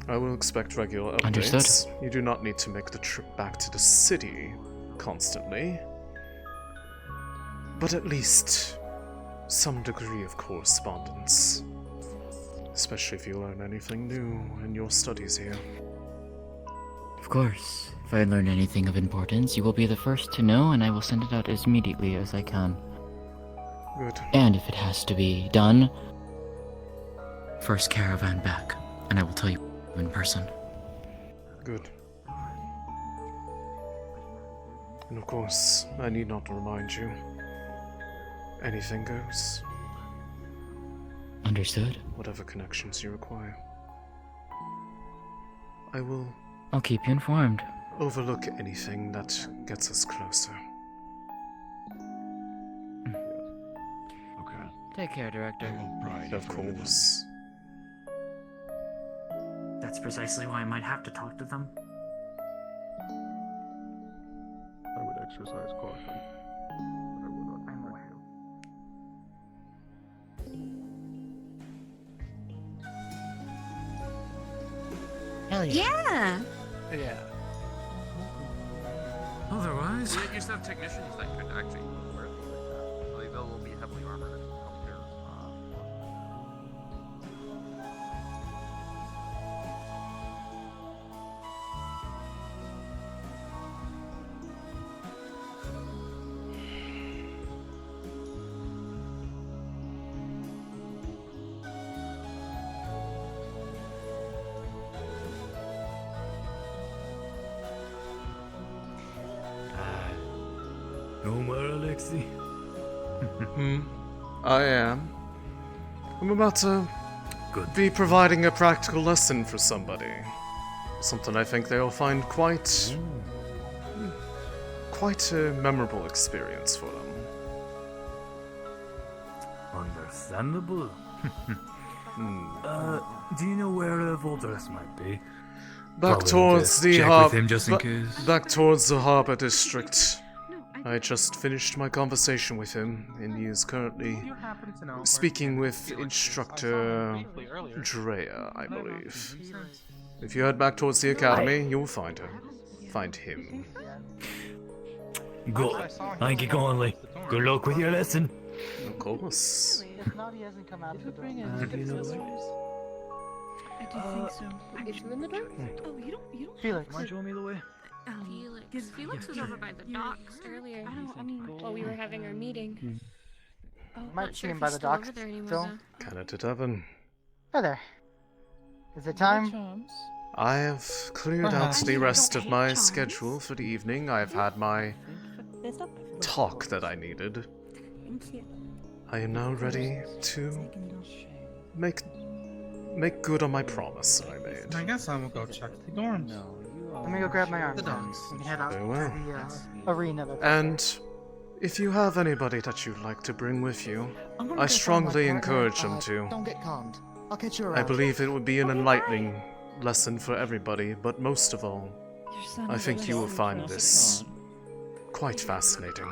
I will expect regular updates. Understood. You do not need to make the trip back to the city constantly, but at least some degree of correspondence, especially if you learn anything new in your studies here. Of course. If I learn anything of importance, you will be the first to know, and I will send it out as immediately as I can. Good. And if it has to be done, first caravan back, and I will tell you in person. Good. And of course, I need not remind you, anything goes. Understood. Whatever connections you require. I will I'll keep you informed. overlook anything that gets us closer. Okay. Take care, Director. Of course. That's precisely why I might have to talk to them. I would exercise caution. But I will not. Hell yeah. Yeah. Otherwise, you used to have technicians that could actually wear things like that. Like, they'll be heavily armored and healthcare. No more, Alexei. I am. I'm about to be providing a practical lesson for somebody. Something I think they'll find quite a memorable experience for them. Understandable. Do you know where Wardens might be? Back Probably towards to the check harbor. with him just in case. Back towards the harbor district. I just finished my conversation with him, and he is currently speaking with Instructor Drea, I believe. If you head back towards the academy, you'll find her. Find him. Good. Thank you kindly. Good luck with your lesson. Of course. If Naughty hasn't come out for the do you know where? I do think so. Is in the door? Oh, you don't. Felix. Mind showing me the way? Because Felix was over by the docks earlier. I mean, while we were having our meeting. Oh, Might not see sure him if by he's the still docks over there anymore, still. though. Kinda to Devon. Hi there. Is it time? I have cleared out the rest of my schedule for the evening. I've had my talk that I needed. Thank you. I am now ready to make good on my promise I made. I guess I will go check the dorms. Let me go grab my arms. The dogs. We can head out Very to well. the arena. That's And if you have anybody that you'd like to bring with you, I'm gonna I go find my strongly partner. encourage them to. Don't get conned. I'll catch you around. I believe it would be an enlightening lesson for everybody, but most of all, I think you will find this quite fascinating.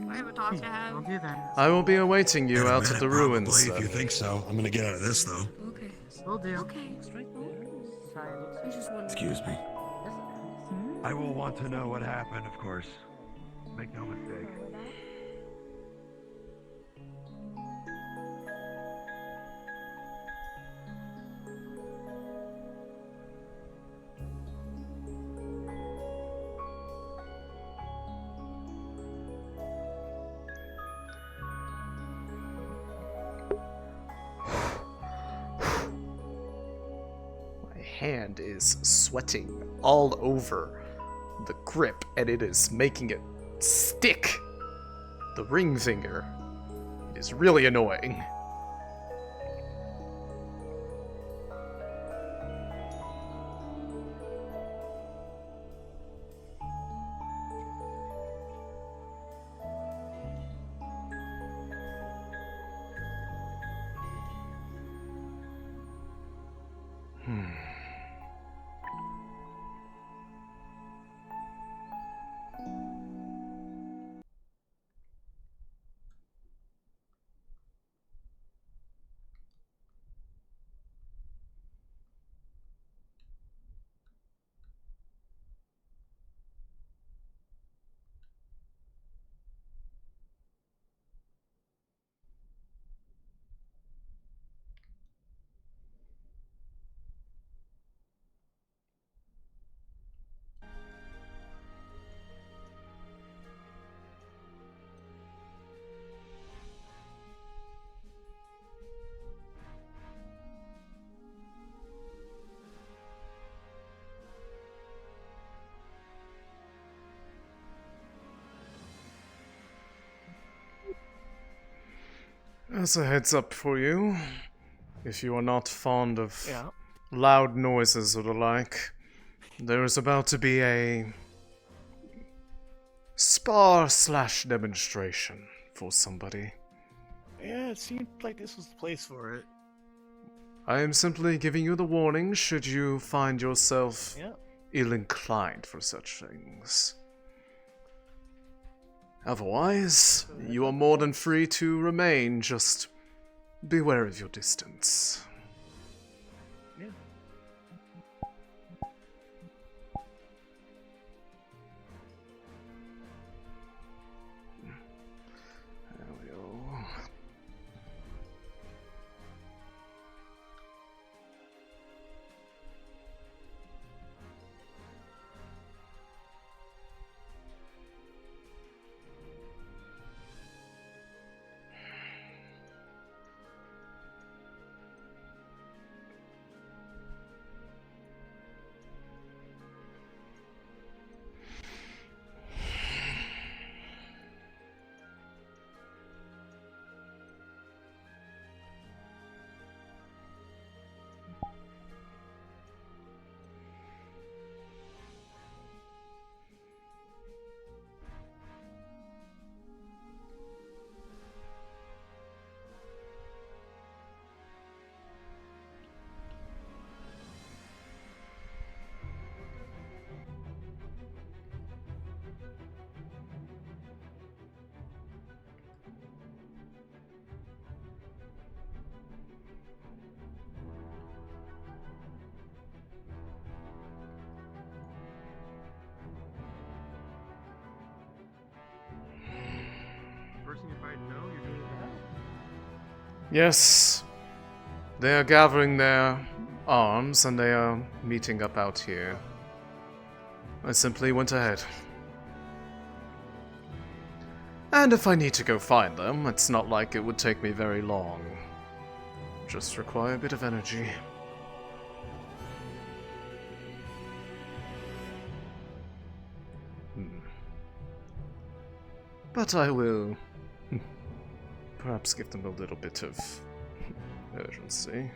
I have a talk to have. I'll do that. I will be awaiting you In a out at minute, the ruins. probably, if you think so. I'm gonna get out of this though. Okay. We'll do. Okay. Sorry, it looks I just wanted Excuse me. I will want to know what happened, of course. Make no mistake. My hand is sweating all over the grip, and it is making it stick. The ring finger. It is really annoying. As a heads up for you, if you are not fond of loud noises or the like, there is about to be a spa/demonstration for somebody. Yeah, it seemed like this was the place for it. I am simply giving you the warning should you find yourself Yeah. ill-inclined for such things. Otherwise, you are more than free to remain, just beware of your distance. Yeah. There we go. Person you find no, you're doing that? Yes, they are gathering their arms and they are meeting up out here. I simply went ahead. And if I need to go find them, it's not like it would take me very long. Just require a bit of energy. But I will Perhaps give them a little bit of urgency.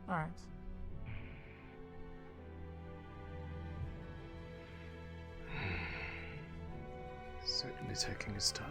Alright. Certainly taking his time.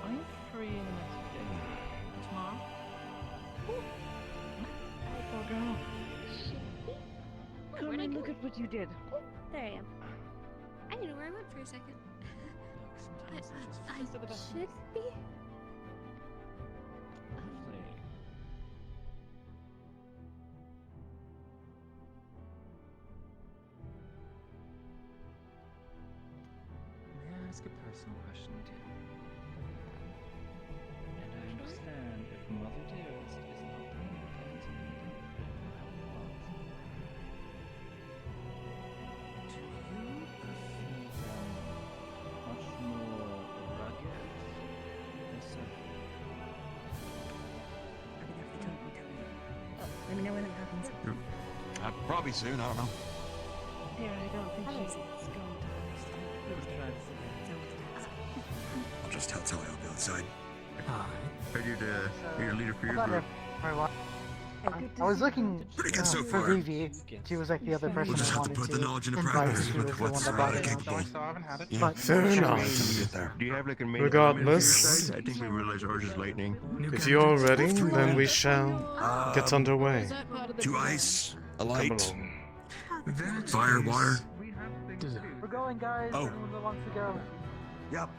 Are you free in the next few days? Tomorrow? Poor girl. Come and look at what you did. There I am. I didn't know where I went for a second. I should be. May I ask a personal question, dear? And I understand if Mother Dearest is not bringing the penance in meeting, do you perceive them much more rugged than Sophie? Let me know when it happens. Probably soon, I don't know. Dear, I don't think she's going to understand. I'll just tell Tilly I'll be outside. Heard you're the leader for your About group. everyone. I was looking Pretty good so for far. Vivi. She was like the other person We'll just I have to wanted put the knowledge into invite. practice She with was the one what's that brought it capable. up. Yeah. But Fair enough. Do you have like a main Regardless, I think we realize ours is lightning. if you're ready, then we shall get underway. 2 ice, a Come light, along. fire, water. We're going, guys. Oh. Anyone that wants to go. Yep.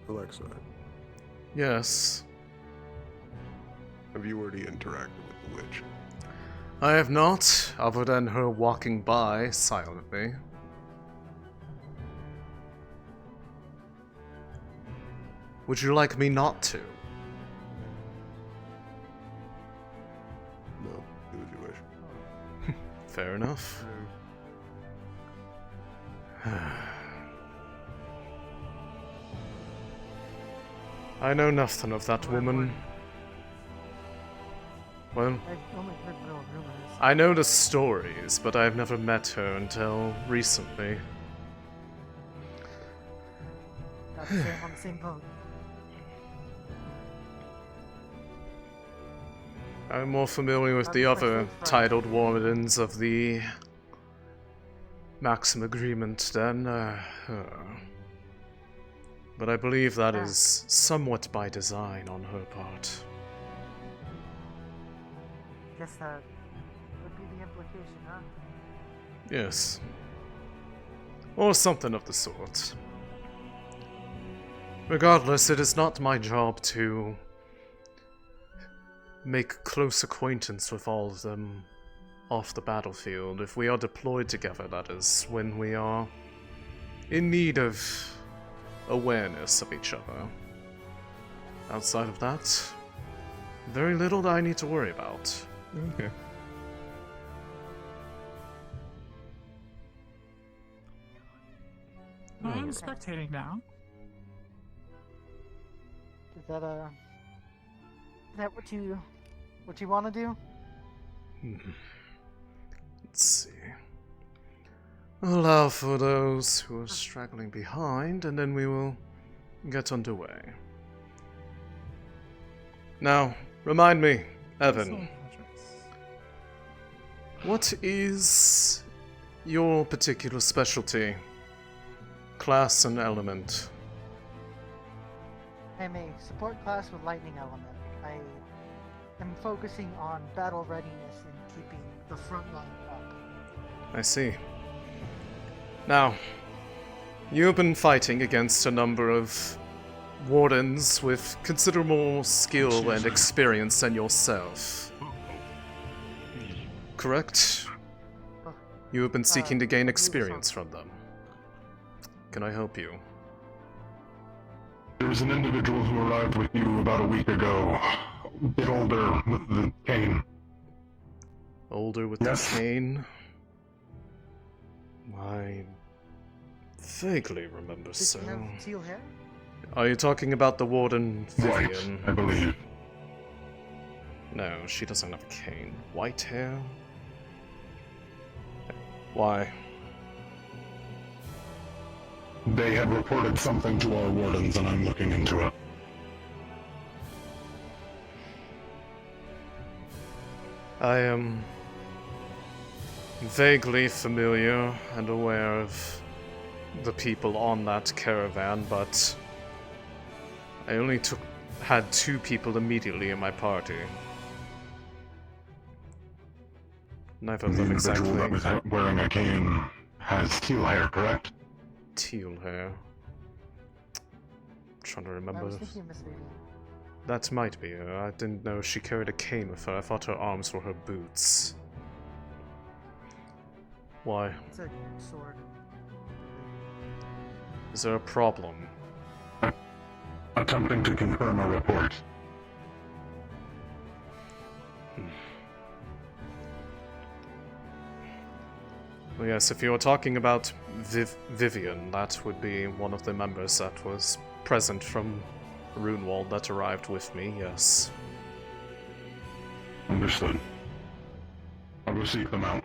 Alexa, Yes, have you already interacted with the witch? I have not, other than her walking by silently. Would you like me not to? No, do as you wish. Fair enough. I know nothing of that woman. Well, I've only heard little rumors. I know the stories, but I've never met her until recently. Got the same on the same boat. I'm more familiar with the other titled Wardens of the Maxim Agreement than her. But I believe that is somewhat by design on her part. Guess that would be the implication, huh? Yes. Or something of the sort. Regardless, it is not my job to make close acquaintance with all of them off the battlefield. If we are deployed together, that is, when we are in need of awareness of each other. Outside of that, very little that I need to worry about. Okay. I'm spectating now. Is that what you want to do? Let's see. Allow for those who are straggling behind, and then we will get underway. Now, remind me, Evan, what is your particular specialty? Class and element? I'm a support class with lightning element. I am focusing on battle readiness and keeping the front line up. I see. Now, you've been fighting against a number of Wardens with considerable skill and experience than yourself. Correct? You have been seeking to gain experience from them. Can I help you? There's an individual who arrived with you about a week ago. A bit older, with the cane. Older with the cane? I vaguely remember so. Teal hair? Are you talking about the Warden Vivian? White, I believe. No, she doesn't have a cane. White hair? Why? They had reported something to our Wardens, and I'm looking into it. I am vaguely familiar and aware of the people on that caravan, but I only had 2 people immediately in my party. Neither of them exactly. The individual that was wearing a cane has teal hair, correct? Teal hair. I'm trying to remember. I was thinking Miss Vivian. That might be her. I didn't know she carried a cane with her. I thought her arms were her boots. Why? It's a sword. Is there a problem? Attempting to confirm a report. Well, yes, if you were talking about Vivian, that would be one of the members that was present from Runewald that arrived with me, yes. Understood. I'll go seek them out.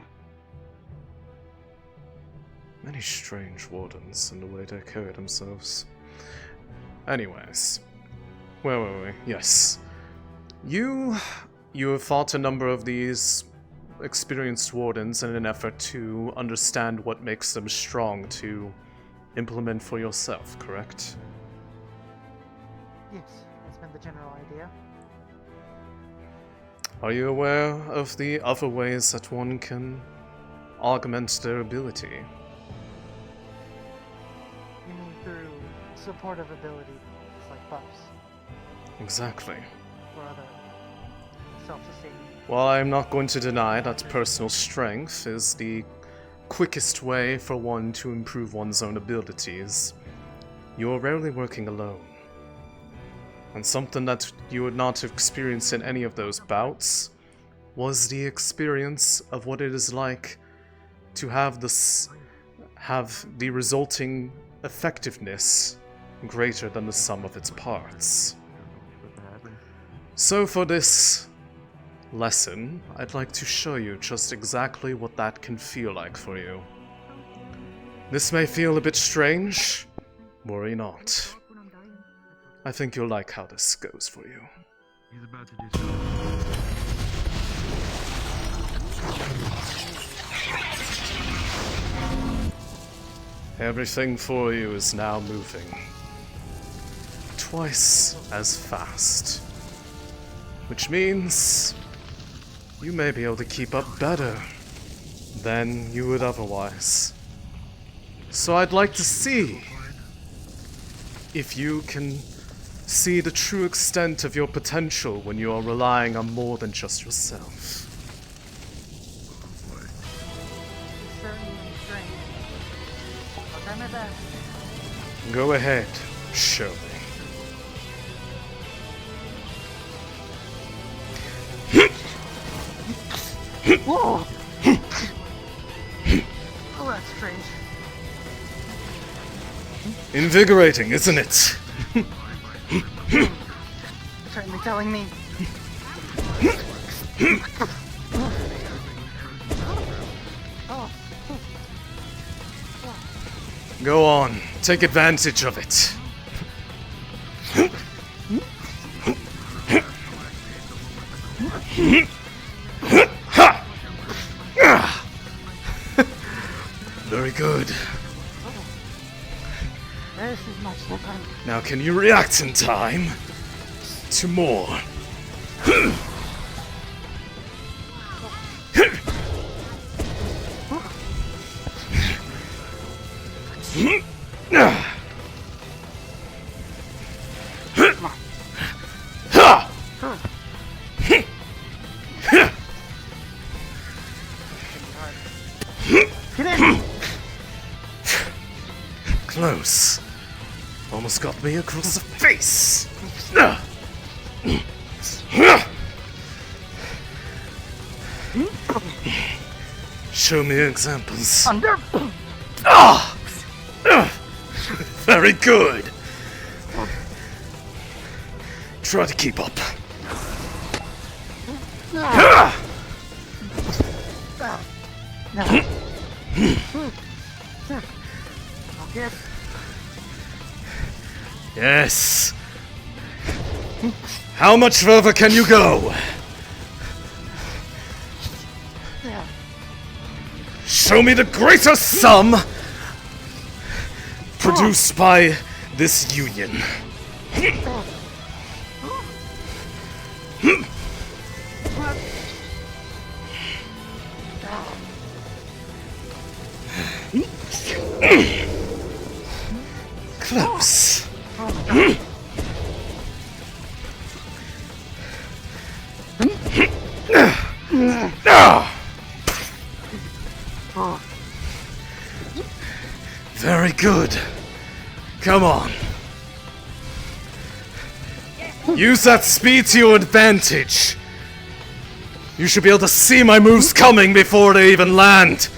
Many strange Wardens in the way they carry themselves. Anyways, where were we? Yes. You have fought a number of these experienced Wardens in an effort to understand what makes them strong to implement for yourself, correct? Yes, that's been the general idea. Are you aware of the other ways that one can augment their ability? You mean through supportive ability, just like buffs, Exactly. or other self-sustaining? While I'm not going to deny that personal strength is the quickest way for one to improve one's own abilities, you are rarely working alone. And something that you would not have experienced in any of those bouts was the experience of what it is like to have the resulting effectiveness greater than the sum of its parts. So for this lesson, I'd like to show you just exactly what that can feel like for you. This may feel a bit strange. Worry not. I think you'll like how this goes for you. He's about to do something. Everything for you is now moving. Twice as fast. Which means you may be able to keep up better than you would otherwise. So I'd like to see if you can see the true extent of your potential when you are relying on more than just yourself. I'll try my best. Go ahead, show me. Whoa! Oh, that's strange. Invigorating, isn't it? Certainly telling me. Go on, take advantage of it. Very good. This is much different. Now can you react in time to more? Close. Almost got me across the face. Show me examples. Under. Ah! Very good. Try to keep up. Yes. How much further can you go? Show me the greater sum produced by this union. Close. Very good. Come on. Use that speed to your advantage. You should be able to see my moves coming before they even land.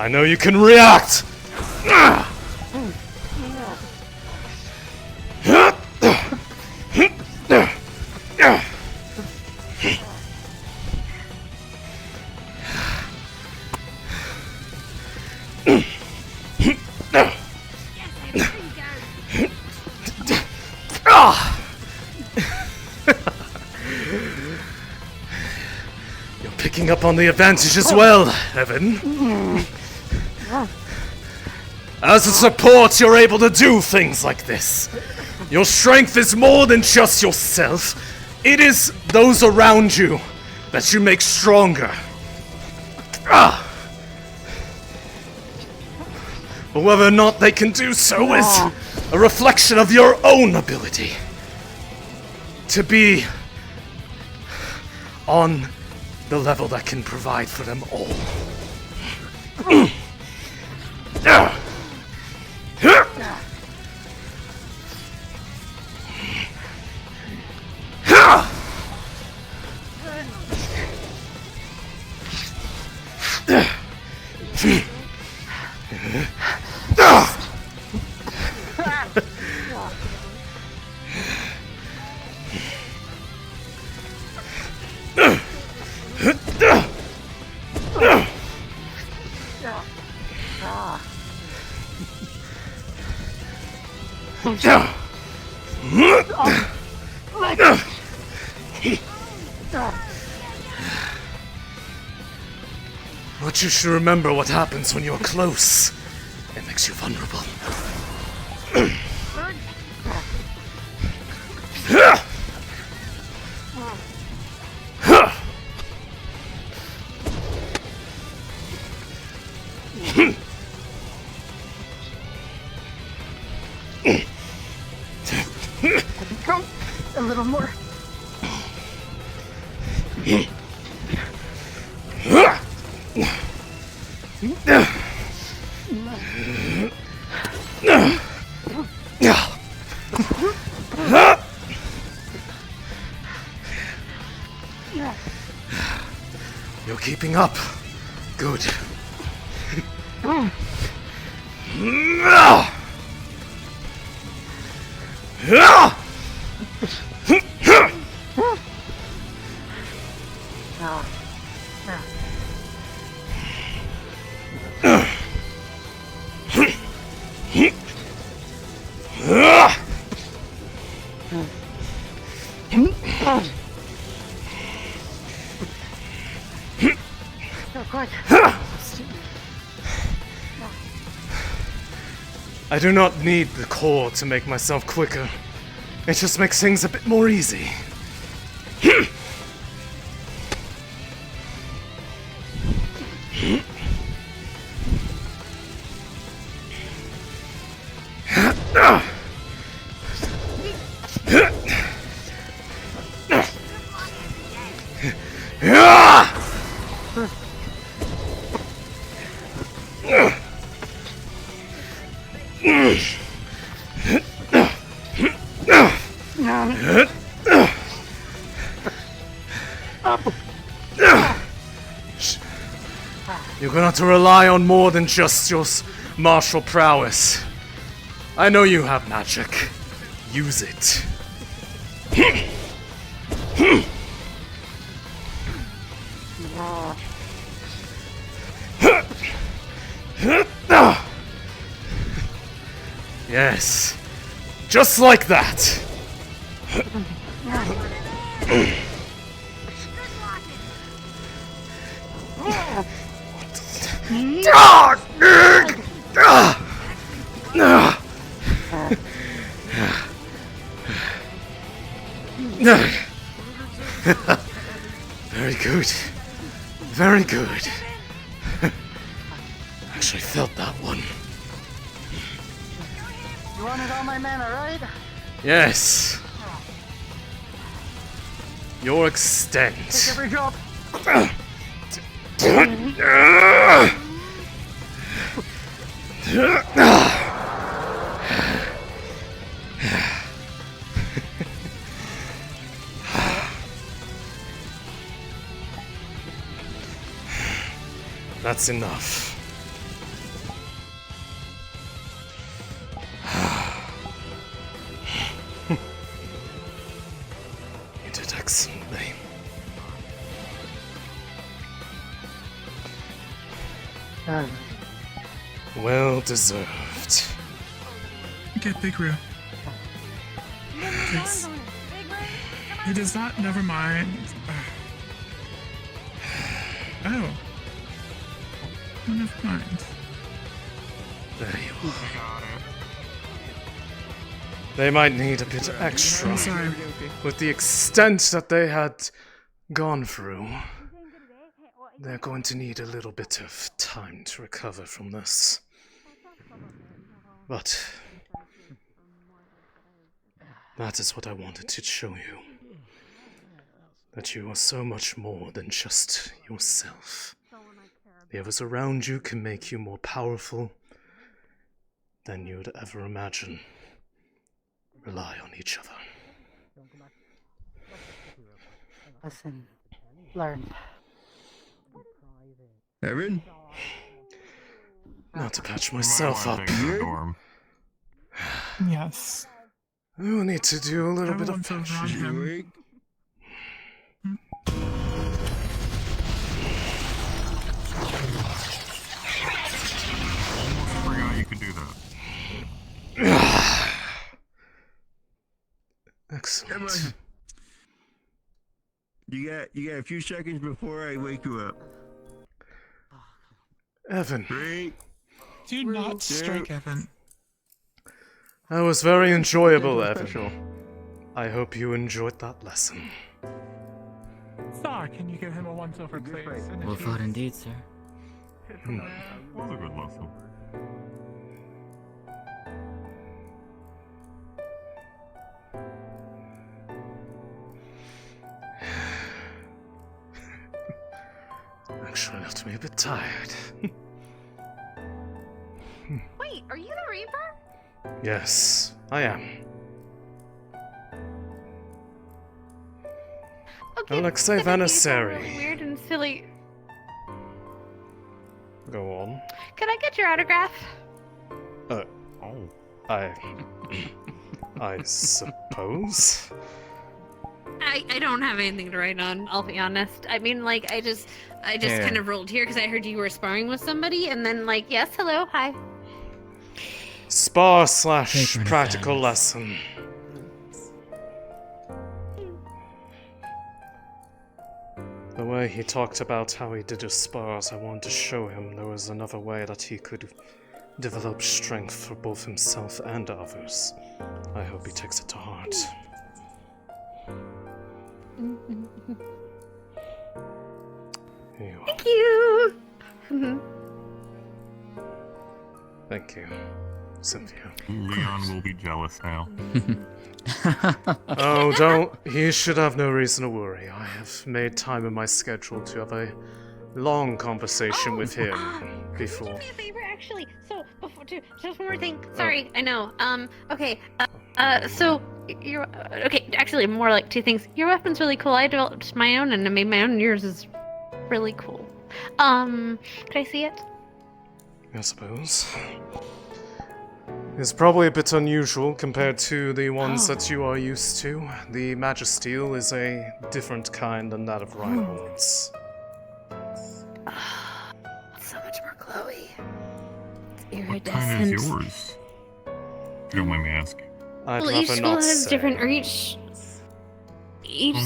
I know you can react. You're picking up on the advantage as well, Evan. As a support, you're able to do things like this. Your strength is more than just yourself. It is those around you that you make stronger. But whether or not they can do so is a reflection of your own ability to be on the level that can provide for them all. But you should remember what happens when you're close. It makes you vulnerable. Come a little more. You're keeping up. Good. I do not need the core to make myself quicker. It just makes things a bit more easy. You're gonna have to rely on more than just your martial prowess. I know you have magic. Use it. Yes. Just like that. Very good. Very good. Actually felt that one. You wanted all my mana, right? Yes. Your extent. Take every drop. That's enough. You did excellently. Well deserved. Get big room. It is not. Never mind. Oh. Oh, never mind. There you are. They might need a bit extra. I'm sorry. With the extent that they had gone through, they're going to need a little bit of time to recover from this. But that is what I wanted to show you. That you are so much more than just yourself. The others around you can make you more powerful than you would ever imagine. Rely on each other. Listen, learn. Erin? Not to patch myself up. Yes. I will need to do a little bit of Everyone feels around him. Almost forgot you could do that. Excellent. You got a few seconds before I wake you up. Evan. 3. Do not strike Evan. That was very enjoyable, Evan. I hope you enjoyed that lesson. Star, can you give him a once-over, please? And Well if fought he's- indeed, sir. That was a good lesson. Actually left me a bit tired. Wait, are you the Reaper? Yes, I am. Okay, Alexei gonna be so Vaniseri. really weird and silly. Go on. Can I get your autograph? I suppose? I don't have anything to write on, I'll be honest. I mean, like, I just Yeah. kind of rolled here because I heard you were sparring with somebody, and then, like, yes, hello, hi. Spar / practical lesson. The way he talked about how he did his spars, I wanted to show him there was another way that he could develop strength for both himself and others. I hope he takes it to heart. Here you are. Thank you! Thank you, Cynthia. Leon will be jealous now. Oh, don't. He should have no reason to worry. I have made time in my schedule to have a long conversation with him before. Do me a favor, actually. So, before, just one more thing. Sorry, I know. Okay. So, okay, actually, more like two things. Your weapon's really cool. I developed my own, and I made my own, and yours is really cool. Could I see it? I suppose. It's probably a bit unusual compared to the ones that you are used to. The Magisteel is a different kind than that of Reinhold's. So much more glowy. It's What kind is iridescent. yours? If you don't mind me asking. I'd Well, each rather school not has say. different, or each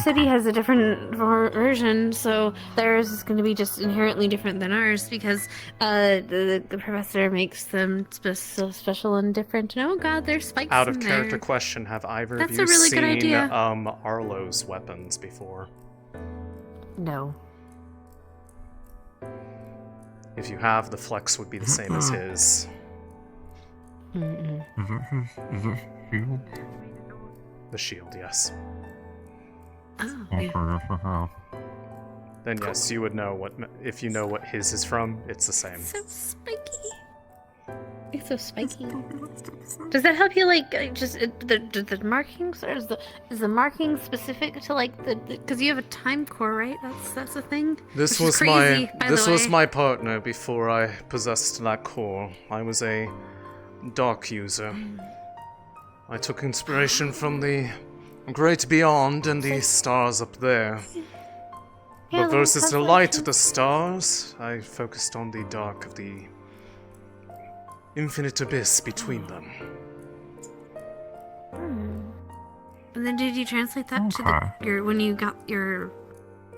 city has a different version, so theirs is going to be just inherently different than ours because the professor makes them so special and different. And oh god, there's spikes Out in of character there. question, have either That's of you a really good seen idea. Arlo's weapons before? No. If you have, the flex would be the same as his. Mm-mm. Is it shield? The shield, yes. Oh, Okay, that's a house. Then yes, you would know what if you know what his is from. It's the same. So spiky. It's so spiky. Does that help you, like, just the markings, or is the marking specific to like the because you have a time core, right? That's the thing. This Which is was crazy, my by this the was way. my partner before I possessed that core. I was a dark user. I took inspiration from the great beyond and the stars up there. Yeah, But versus the that's light of the stars, I focused on the dark of the infinite abyss between them. And then did you translate that to your when you got your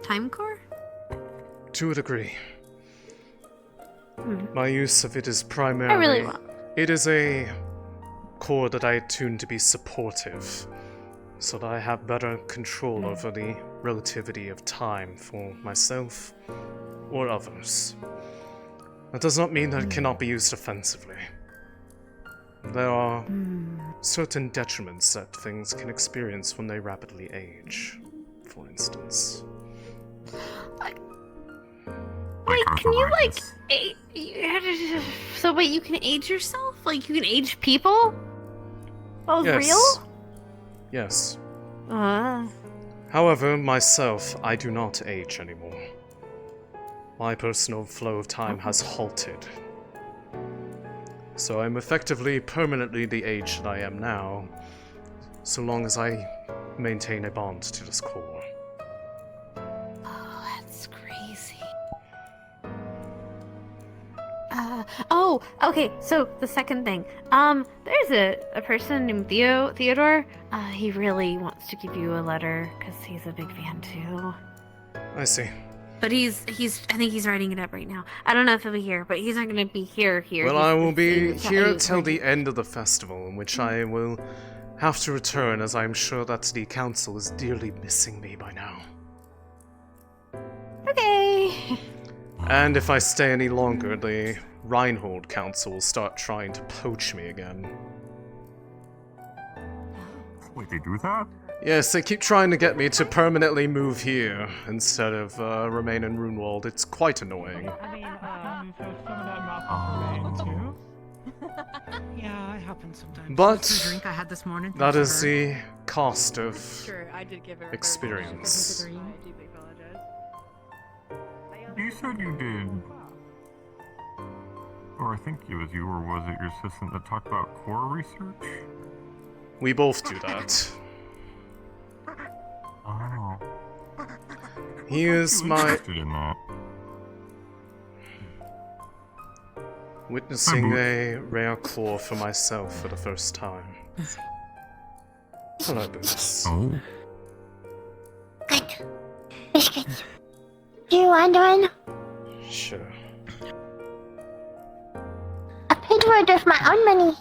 time core? To a degree. Hmm. My use of it is primarily... really want- It is a core that I tune to be supportive, so that I have better control over the relativity of time for myself or others. That does not mean that it cannot be used offensively. There are certain detriments that things can experience when they rapidly age, for instance. Wait, can you like so wait, you can age yourself? Like you can age people? Oh, Yes. real? Yes. Ah. However, myself, I do not age anymore. My personal flow of time has halted. So I'm effectively permanently the age that I am now, so long as I maintain a bond to this core. Oh, that's crazy. Oh, okay, so the second thing. There's a person named Theodore. He really wants to give you a letter, because he's a big fan too. I see. But I think he's writing it up right now. I don't know if he'll be here, but he's not going to be here. Well, I will be here till the end of the festival, in which I will have to return, as I'm sure that the council is dearly missing me by now. Okay. And if I stay any longer, the Reinhold Council will start trying to poach me again. Wait, they do that? Yes, they keep trying to get me to permanently move here instead of remain in Runewald. It's quite annoying. I mean, so some of that mouth is too. Yeah, it happens sometimes. But The drink I had this morning. that is the cost of Sure, I did give her experience. I do apologize. You said you did. Or I think it was you, or was it your assistant that talked about core research? We both do that. Oh. He is my... Interested in that. Witnessing a rare core for myself for the first time. Hello, Boots. Oh. Good. Biscuits. Do you want one? Sure. I paid for it with my own money.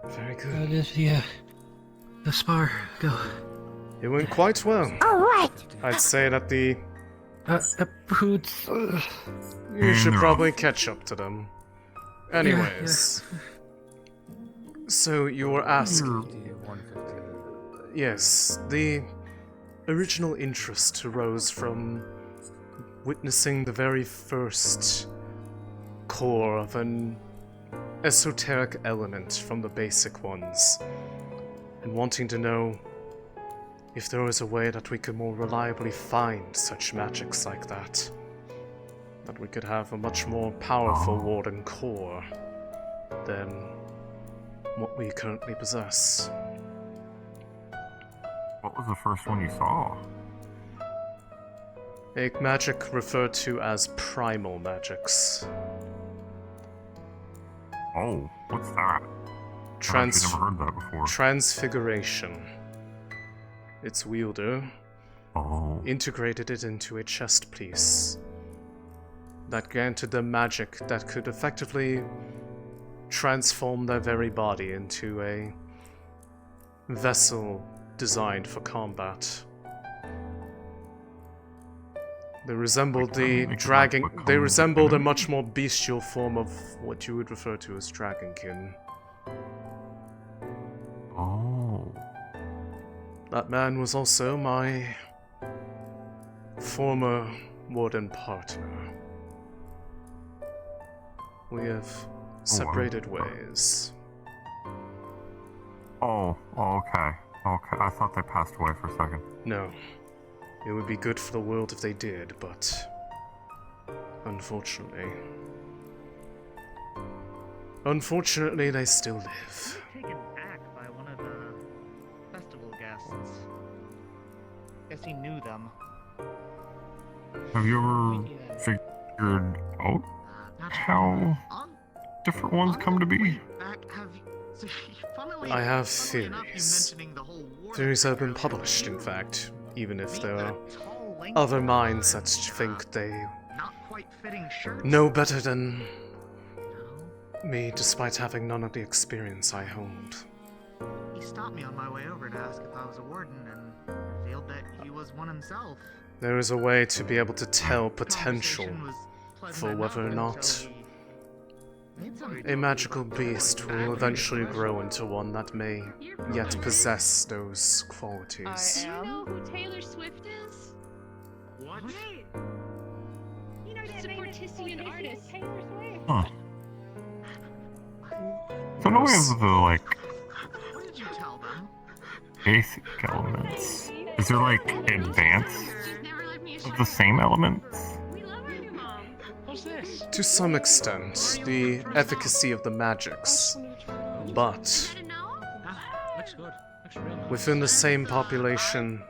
Very good. How did the spar go? It went quite well. All right. I'd say that the... Boots. You should probably catch up to them. Anyways. So you were asking... Yes, the original interest arose from witnessing the very first core of an esoteric element from the basic ones, and wanting to know if there was a way that we could more reliably find such magics like that. That we could have a much more powerful Warden core than what we currently possess. What was the first one you saw? A magic referred to as primal magics. Oh, what's that? I've actually never heard that before. Transfiguration. Its wielder integrated it into a chest piece that granted them magic that could effectively transform their very body into a vessel designed for combat. They resembled the dragon. They resembled a much more bestial form of what you would refer to as dragonkin. Oh. That man was also my former warden partner. We have separated ways. Oh, okay. Okay, I thought they passed away for a second. No. It would be good for the world if they did, but unfortunately they still live. Taken back by one of the festival guests. Guess he knew them. Have you ever figured out how different ones come to be? I have theories. Theories have been published, in fact, even if there are other minds that think they know better than me, despite having none of the experience I hold. He stopped me on my way over to ask if I was a warden and revealed that he was one himself. There is a way to be able to tell potential for whether or not a magical beast will eventually grow into one that may yet possess those qualities. Do you know who Taylor Swift is? What? Right. You know, she's a Portisian artist. Taylor Swift. Huh. So no way of the, like, What did you tell them? basic elements. Is there, like, advanced of the same elements? We love our new mom. Well, to some extent, the efficacy of the magics, but within the same population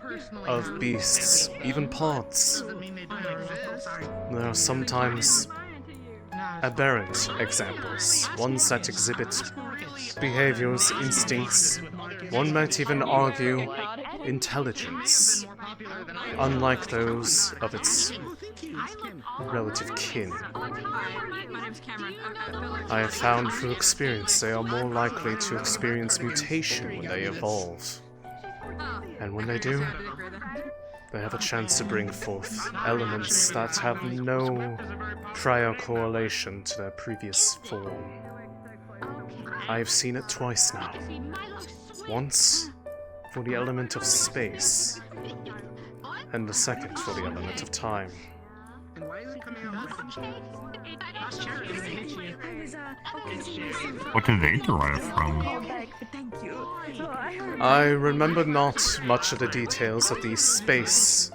of beasts, even pods, there are sometimes aberrant examples, ones that exhibit behaviors, instincts, one might even argue intelligence, unlike those of its relative kin. I have found through experience they are more likely to experience mutation when they evolve. And when they do, they have a chance to bring forth elements that have no prior correlation to their previous form. I have seen it twice now. Once for the element of space, and the second for the element of time. What do they derive from? I remember not much of the details of the space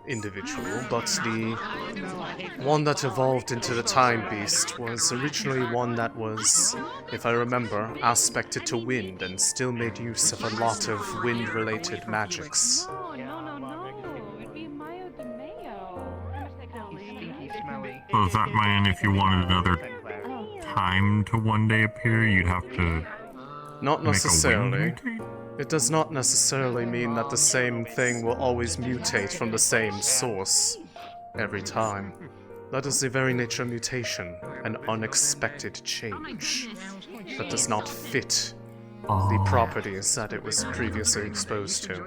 individual, but the one that evolved into the time beast was originally one that was, if I remember, aspected to wind and still made use of a lot of wind-related magics. So does that mean if you wanted another time to one day appear, you'd have to Not make a necessarily. wind mutate? It does not necessarily mean that the same thing will always mutate from the same source every time. That is the very nature of mutation, an unexpected change that does not fit the properties that it was previously exposed to.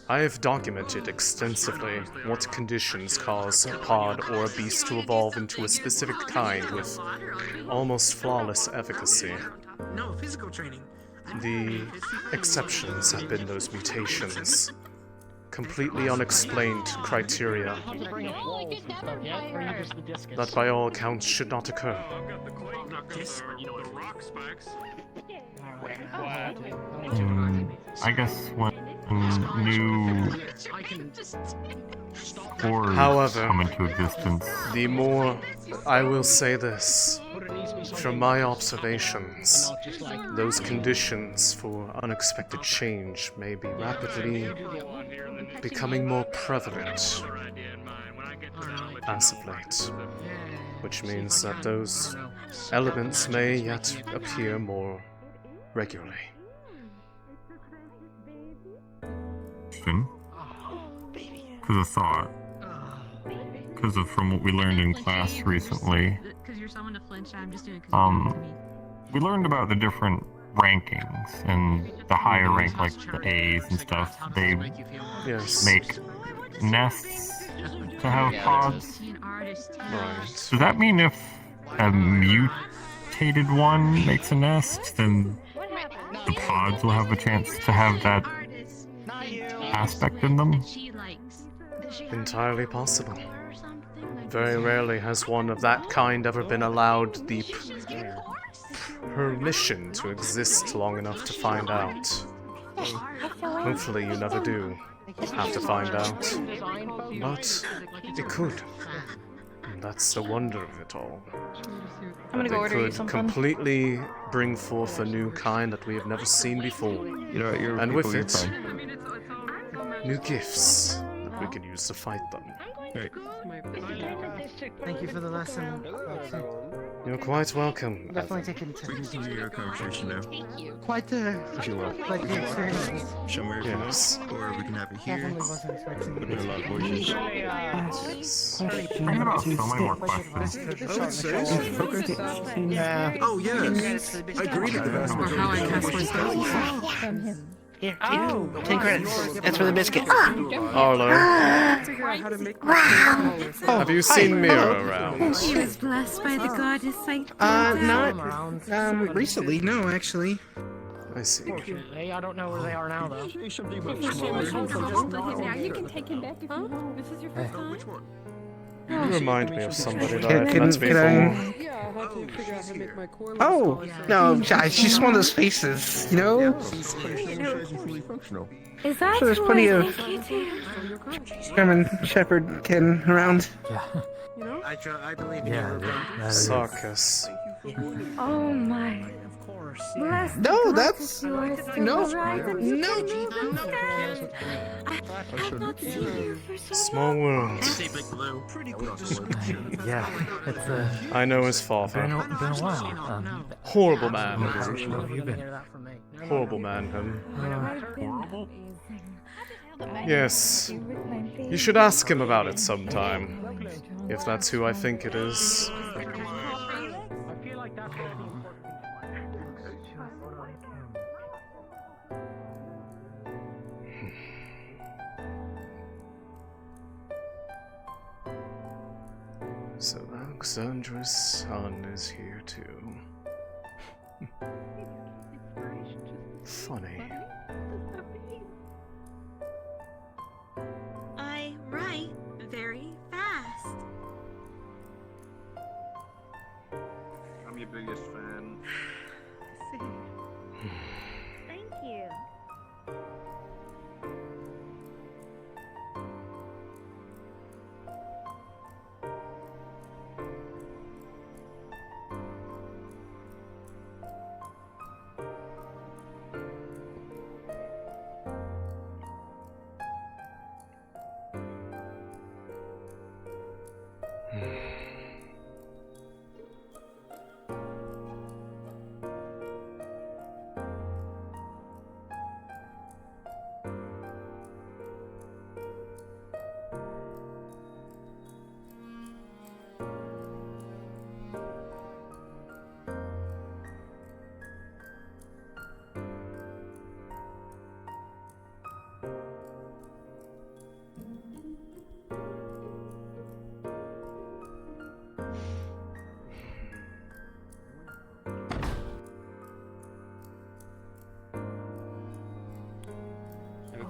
I have documented extensively what conditions cause a pod or a beast to evolve into a specific kind with almost flawless efficacy. No, physical training. The exceptions have been those mutations. Completely unexplained criteria that by all accounts should not occur. I guess when new spores However, come into existence, the more I will say this, from my observations, those conditions for unexpected change may be rapidly becoming more prevalent as of late, which means that those elements may yet appear more regularly. because of thought, because of from what we learned in class recently. We learned about the different rankings, and the higher rank, like the A's and stuff, they make nests to have pods. Right. Does that mean if a mutated one makes a nest, then the pods will have a chance to have that aspect in them? Entirely possible. Very rarely has one of that kind ever been allowed the permission to exist long enough to find out. Hopefully you never do have to find out. But it could. And that's the wonder of it all. I'm gonna go order you They could something. completely bring forth a new kind that we have never seen before. And with it, new gifts that we can use to fight them. Thank you for the lesson, Alexei. You're quite welcome. Definitely taken We can continue our conversation now. quite the experience. Somewhere if you Yes. want, or we can have it here. Definitely wasn't expecting With a lot of voices. I have so many more questions. Oh yes, I agree to that. Or how I cast my spells. From him. Here, 10 credits. That's for the biscuit. Arlo, Oh, have you seen Mira around? She was blessed by the goddess. Not recently. No, actually. I see. I don't know where they are now, though. You can take him back if you want. This is your first time. Which one? You remind me of somebody that Can- I've can- met can before. Yeah, I had to figure out how to make my core less Oh, polished. no, it's just one of those faces, you know? fully functional. Is that Sure, there's who plenty I of think it is? German Shepherd kin around. I believe in Yeah, you. that is- Sarkis. Oh my. Of course. Bless the No, gods that's... of yours to No, rise and you no. can move and I have not seen you for so Small world. Pretty good Yeah, it's I know his father. been a while. Horrible man. How have you been? Horrible man, him. Horrible? Yes. You should ask him about it sometime. If that's who I think it is. So Alexandra's son is here too. Funny. I write very fast. I'm your biggest fan. Thank you.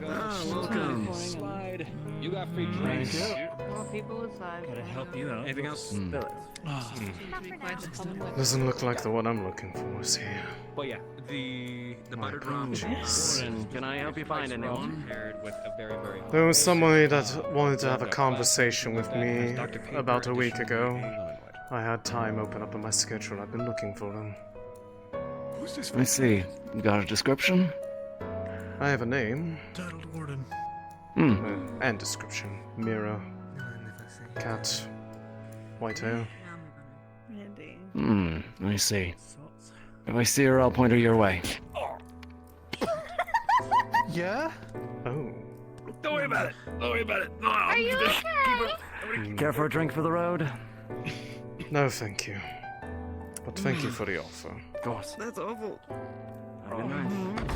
Welcome. Slide. You got free drinks. More people aside. Gotta help you out. Anything else? Doesn't look like the one I'm looking for is here. But yeah, the My buttered rum. apologies. Can I help you find anyone? Paired with a very, very There was somebody that wanted to have a conversation with me about a week ago. I had time open up in my schedule. I've been looking for them. I see. You got a description? I have a name. Titled Warden. And description. Mira. Cat. White hair. I see. If I see her, I'll point her your way. Yeah? Oh. Don't worry about it. Don't worry about it. Are you okay? Care for a drink for the road? No, thank you. But thank you for the offer. Of course. That's awful. Have a good night.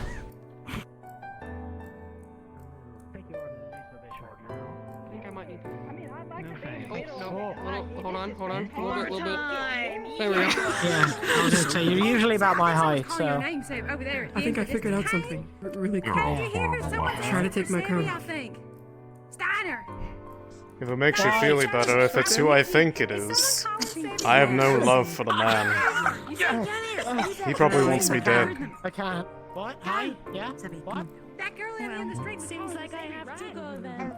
I think I might need. No thanks. Oh, no. Hold on. A little bit. Time. There we go. Yeah, I was gonna say, you're usually about my height, Oh, your so... name's over there. I think I figured out something really cool. Try to take my crown. I think. Steiner. If it makes you feel any better, if it's who I think it is, I have no love for the man. He probably wants me dead. I can't. What? Hi? Yeah? What? That girl in the street Seems like I have to go then.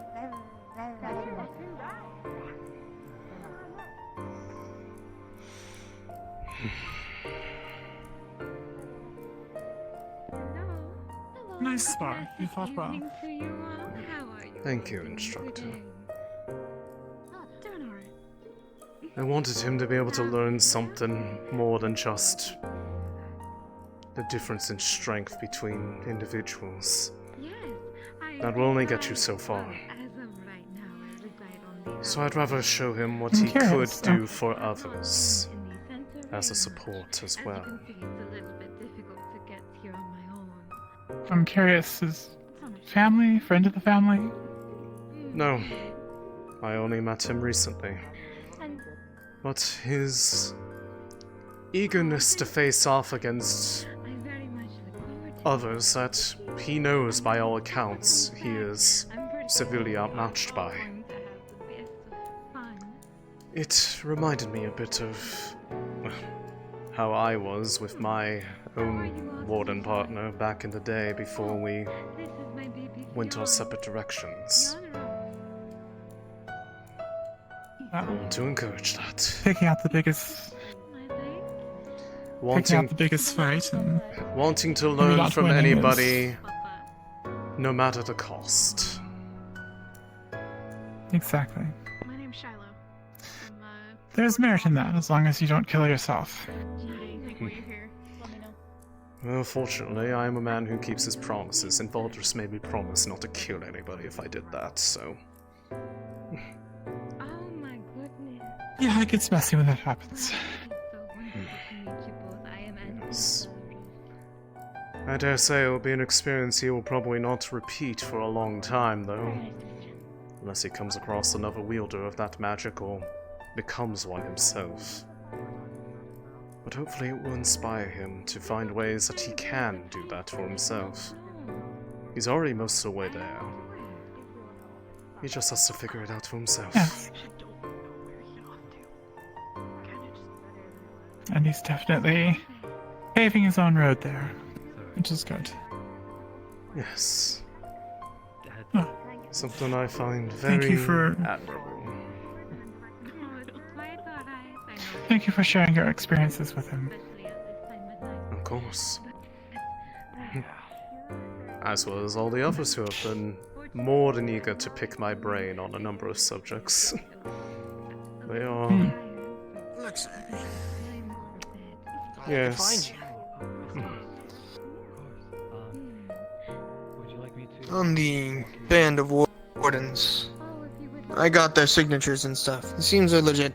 Nice spar. You fought well. Thank you, instructor. I wanted him to be able to learn something more than just the difference in strength between individuals. That will only get you so far. So I'd rather show him what he could do for others, as a support as well. I'm curious, is family, friend of the family? No, I only met him recently. But his eagerness to face off against others that he knows by all accounts he is severely outmatched by. It reminded me a bit of how I was with my own warden partner back in the day before we went our separate directions. I want to encourage that. Picking out the biggest fight and wanting to maybe learn not from winning anybody, no matter the cost. Exactly. My name's Shiloh. There's merit in that, as long as you don't kill yourself. Well, fortunately, I am a man who keeps his promises, and Baldrus made me promise not to kill anybody if I did that, so... Yeah, it gets messy when that happens. Yes. I dare say it will be an experience he will probably not repeat for a long time, though. Unless he comes across another wielder of that magic or becomes one himself. But hopefully it will inspire him to find ways that he can do that for himself. He's already most of the way there. He just has to figure it out for himself. Yes. And he's definitely paving his own road there, which is good. Yes. Oh. Something I find very admirable. Thank you for sharing your experiences with him. Of course. As well as all the others who have been more than eager to pick my brain on a number of subjects. They are... Yes. On the band of wardens, I got their signatures and stuff. It seems they're legit.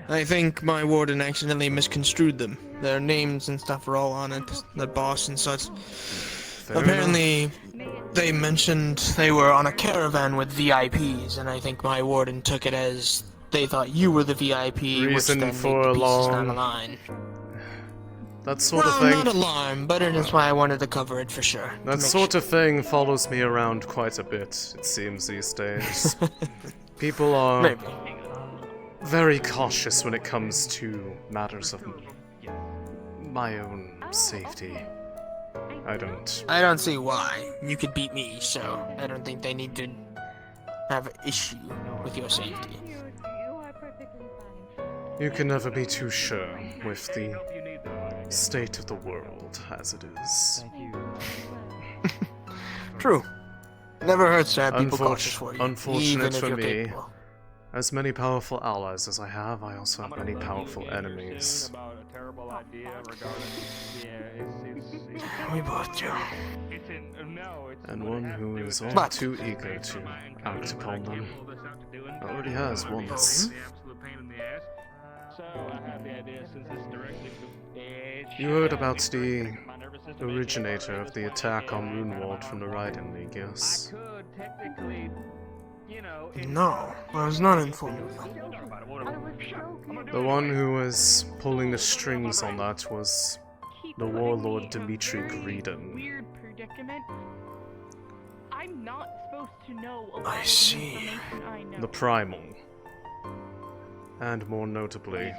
I think my warden accidentally misconstrued them. Their names and stuff are all on it, the boss and such. Apparently, they mentioned they were on a caravan with VIPs, and I think my warden took it as they thought you were the VIP, which then made the pieces not align. That sort of thing. Not alarm, but it is why I wanted to cover it for sure. That sort of thing follows me around quite a bit, it seems, these days. People are very cautious when it comes to matters of my own safety. I don't see why. You could beat me, so I don't think they need to have an issue with your safety. You can never be too sure with the state of the world as it is. True. Never hurts to have people cautious for you. Unfortunate for me, as many powerful allies as I have, I also have many powerful enemies. We both do. And one who is all too eager to act upon them. Already has once. You heard about the originator of the attack on Runewald from the Raiden League, yes? No, I was not informed. The one who was pulling the strings on that was the warlord Dmitri Greedon. Weird predicament. I'm not supposed to know a lot I of see. information I know. The Primal. And more notably,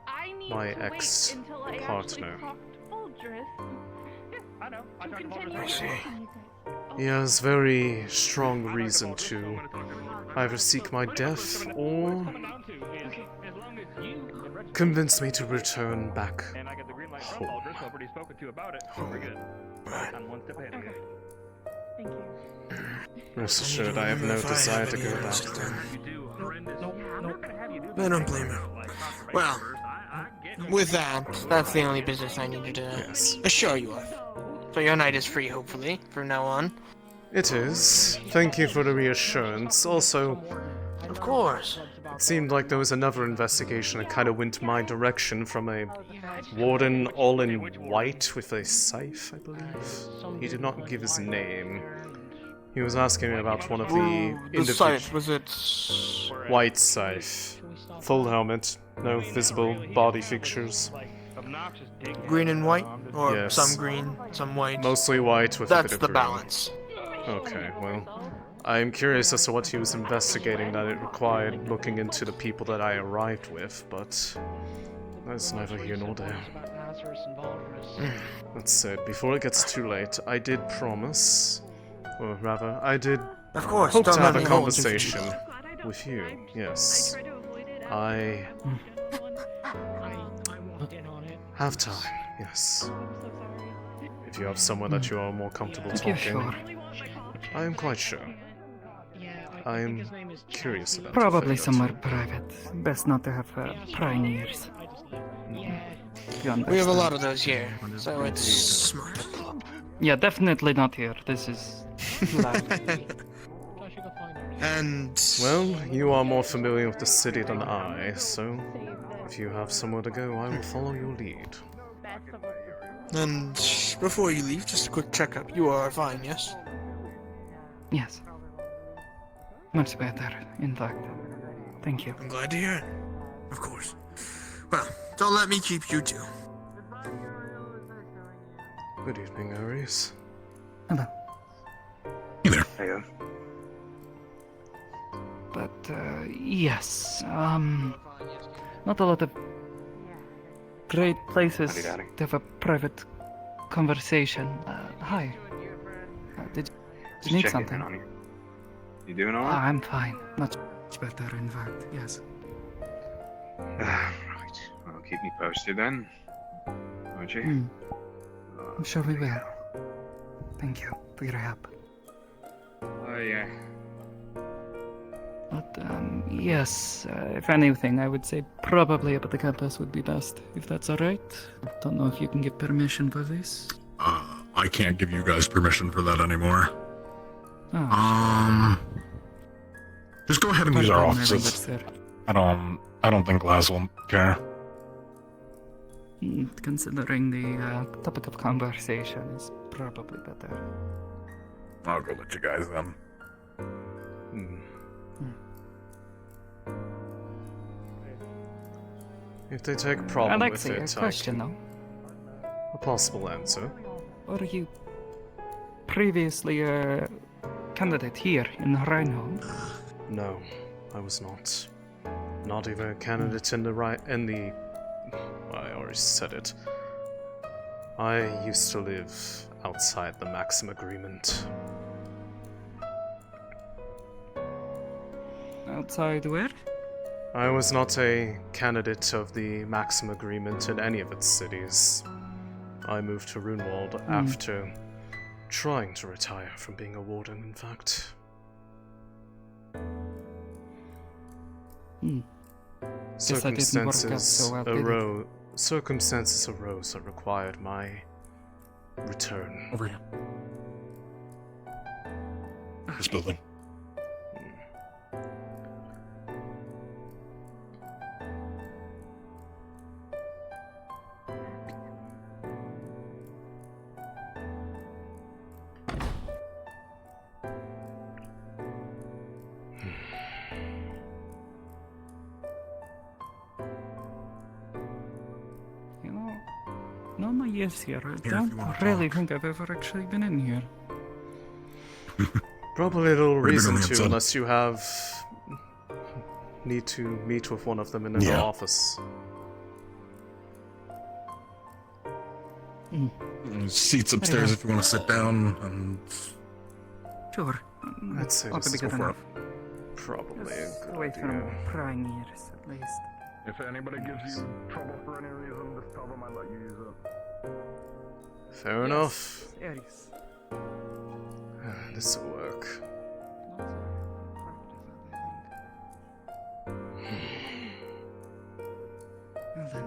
I need my to wait until I ex-partner. actually talk to Aldrich to continue I see. He has very strong reason to either seek my death or convince me to return back home. Rest assured, I have no desire to go back there. I don't blame you. Well, with that, that's the only business I needed to assure you of. So your night is free, hopefully, from now on. It is. Thank you for the reassurance. Also, of course. It seemed like there was another investigation that kind of went my direction from a warden all in white with a scythe, I believe. He did not give his name. He was asking me about one of the individual... scythe, was it... White scythe. Full helmet. No visible body features. Green and white? Or yes. some green, some white? Mostly white with That's a bit of the green. balance. Okay, well, I'm curious as to what he was investigating that it required looking into the people that I arrived with, but that's neither here nor there. That said, before it gets too late, I did promise, or rather, I did Of course, hope don't to have let a me hold conversation with you. Yes. I have time, yes. If you have someone that you are more comfortable talking, sure. I am quite sure. I am curious about Probably the fate. somewhere private. Best not to have prying ears. We have a lot of those here, so it's smart. Yeah, definitely not here. This is loud. And well, you are more familiar with the city than I, so if you have somewhere to go, I will follow your lead. And before you leave, just a quick checkup. You are fine, yes? Yes. Much better, in fact. Thank you. I'm glad to hear it. Of course. Well, don't let me keep you two. Good evening, Ares. Hello. Hey there. Hey, But, yes, not a lot of great places to have a private conversation. Hi. Did you need something? On you. You doing alright? I'm fine. Much better, in fact, yes. Right. Well, keep me posted then. Won't you? I'm sure we will. Thank you for your help. Oh, yeah. But, yes, if anything, I would say probably up at the campus would be best, if that's alright. Don't know if you can get permission for this. I can't give you guys permission for that anymore. Oh, Just go ahead and use our offices. I don't think Laz will care. Considering the topic of conversation is probably better. I'll go let you guys then. If they take a problem Alexei, with it, a question I can... A possible answer. Were you previously a candidate here in Reinhold? No, I was not. Not even a candidate in the I already said it. I used to live outside the Maxim Agreement. Outside where? I was not a candidate of the Maxim Agreement in any of its cities. I moved to Runewald after trying to retire from being a warden, in fact. Circumstances arose that required my return. Over here. This building. Not my years here. I don't really think I've ever actually been in here. Probably little reason to, outside. unless you need to meet with one of them in their office. Seats upstairs if you want to sit down. And Sure. I'd say Ought to this be is good enough. probably a good Away idea. from prying ears, at least. If anybody gives you trouble for any reason, just tell them I let you use it. Fair enough. Yes. This'll work. Well then.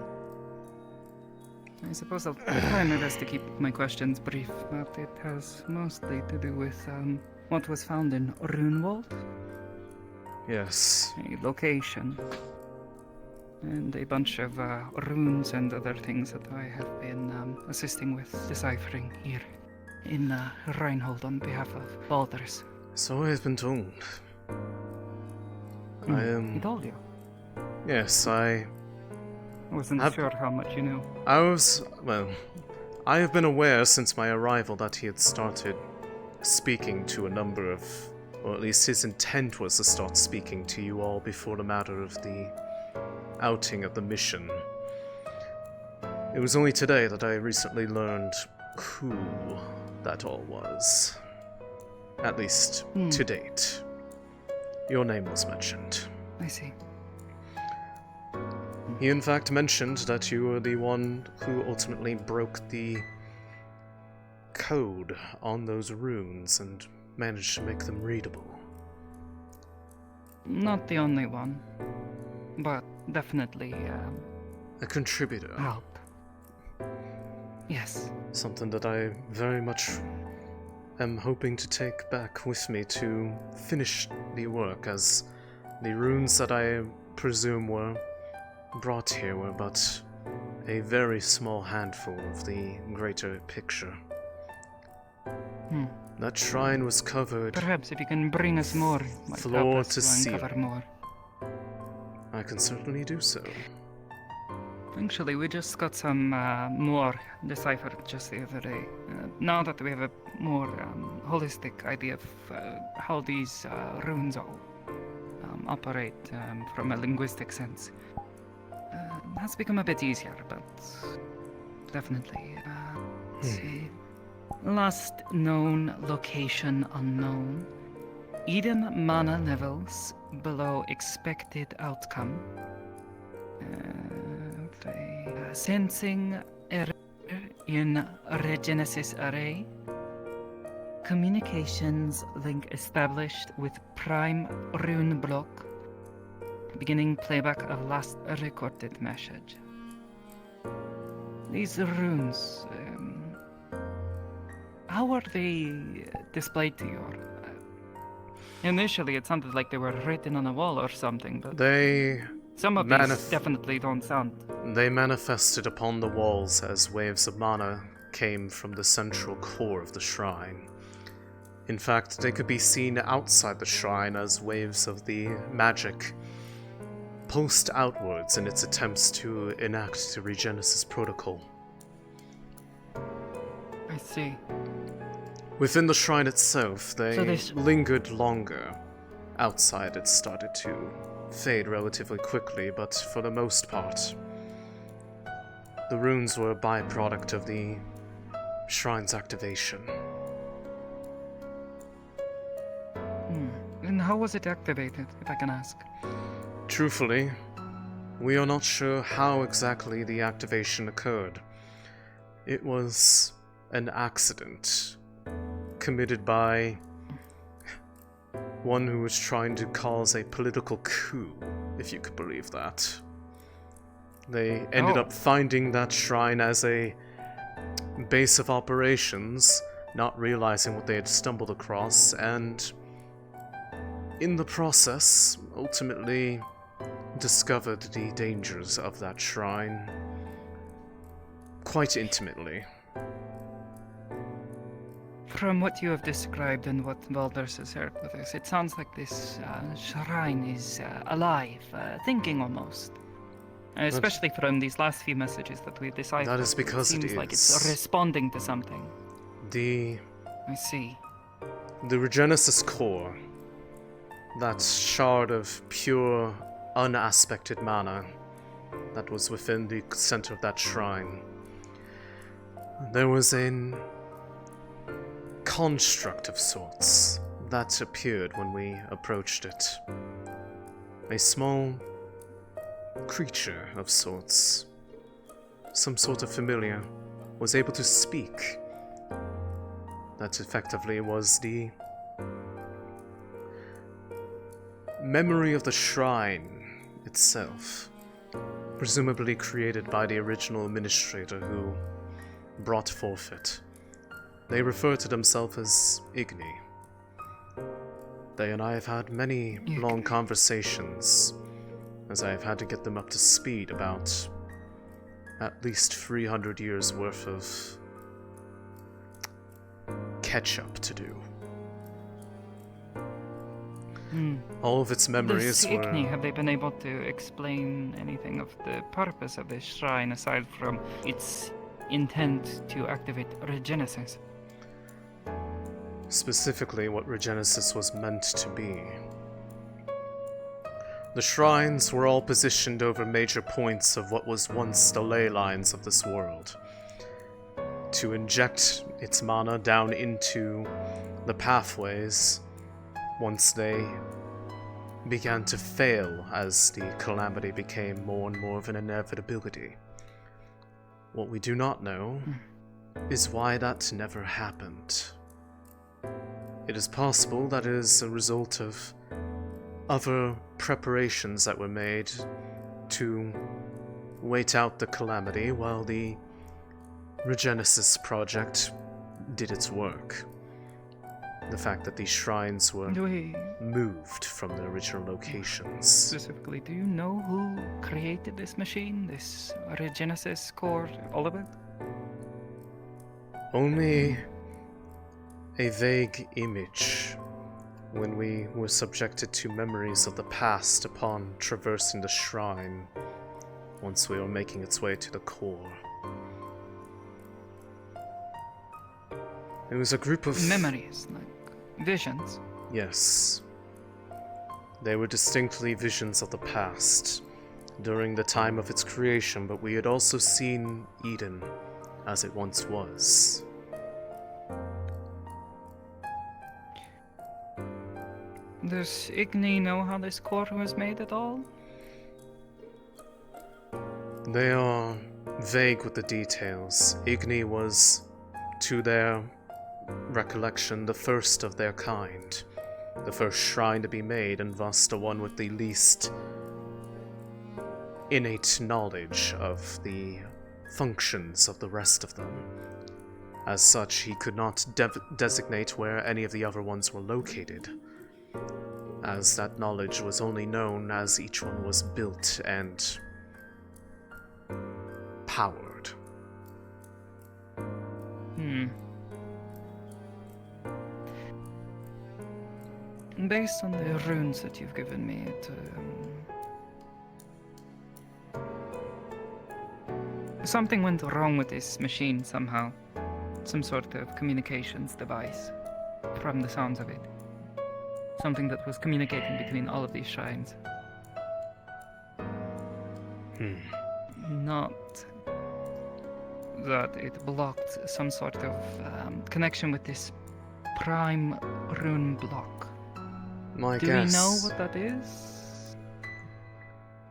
I suppose I'll try my best to keep my questions brief, but it has mostly to do with what was found in Runewald. Yes. A location. And a bunch of runes and other things that I have been assisting with deciphering here in Reinhold on behalf of Balders. So I've been told. He told you? Yes, I wasn't sure how much you knew. I have been aware since my arrival that he had started speaking to a number of, Or at least his intent was to start speaking to you all before the matter of the outing of the mission. It was only today that I recently learned who that all was. At least, to date. Your name was mentioned. I see. He in fact mentioned that you were the one who ultimately broke the code on those runes and managed to make them readable. Not the only one, but definitely a contributor. Help. Yes. Something that I very much am hoping to take back with me to finish the work, as the runes that I presume were brought here were but a very small handful of the greater picture. That shrine was covered. Perhaps if you can bring us more, might floor help us to ceiling. uncover more. I can certainly do so. Actually, we just got some more deciphered just the other day. Now that we have a more holistic idea of how these runes all operate from a linguistic sense, it has become a bit easier, but definitely. Let's see. Last known location unknown. Eden mana levels below expected outcome. Sensing error in Regenesis array. Communications link established with prime rune block. Beginning playback of last recorded message. These runes, how are they displayed to you? Initially, it sounded like they were written on a wall or something, but some of these definitely don't sound. They manifested upon the walls as waves of mana came from the central core of the shrine. In fact, they could be seen outside the shrine as waves of the magic pulsed outwards in its attempts to enact the Regenesis protocol. I see. Within the shrine itself, they So lingered longer. Outside, it started to fade relatively quickly, but for the most part, the runes were a byproduct of the shrine's activation. And how was it activated, if I can ask? Truthfully, we are not sure how exactly the activation occurred. It was an accident committed by one who was trying to cause a political coup, if you could believe that. They ended up finding that shrine as a base of operations, not realizing what they had stumbled across, and in the process, ultimately discovered the dangers of that shrine quite intimately. From what you have described and what Baldur's has shared with us, it sounds like this shrine is alive, thinking almost. Especially from these last few messages that we've deciphered. That is because it seems like it's responding to something. I see. The Regenesis core, that shard of pure, unaspected mana that was within the center of that shrine, there was a construct of sorts that appeared when we approached it. A small creature of sorts, some sort of familiar, was able to speak. That effectively was the memory of the shrine itself, presumably created by the original administrator who brought forth it. They refer to themselves as Igni. They and I have had many long conversations, as I have had to get them up to speed about at least 300 years worth of catch-up to do. All of its memories were... Have they been able to explain anything of the purpose of this shrine aside from its intent to activate Regenesis? specifically what Regenesis was meant to be. The shrines were all positioned over major points of what was once the ley lines of this world, to inject its mana down into the pathways once they began to fail as the Calamity became more and more of an inevitability. What we do not know is why that never happened. It is possible that it is a result of other preparations that were made to wait out the Calamity while the Regenesis project did its work. The fact that these shrines were moved from their original locations. Specifically, do you know who created this machine, this Regenesis core, all of it? Only a vague image when we were subjected to memories of the past upon traversing the shrine once we were making its way to the core. It was a group of memories, like visions. Yes. They were distinctly visions of the past during the time of its creation, but we had also seen Eden as it once was. Does Igni know how this core was made at all? They are vague with the details. Igni was, to their recollection, the first of their kind. The first shrine to be made, and thus the one with the least innate knowledge of the functions of the rest of them. As such, he could not designate where any of the other ones were located, as that knowledge was only known as each one was built and powered. Based on the runes that you've given me, something went wrong with this machine somehow. Some sort of communications device, from the sounds of it. Something that was communicating between all of these shrines. Not that it blocked some sort of connection with this prime rune block. My Do guess. we know what that is?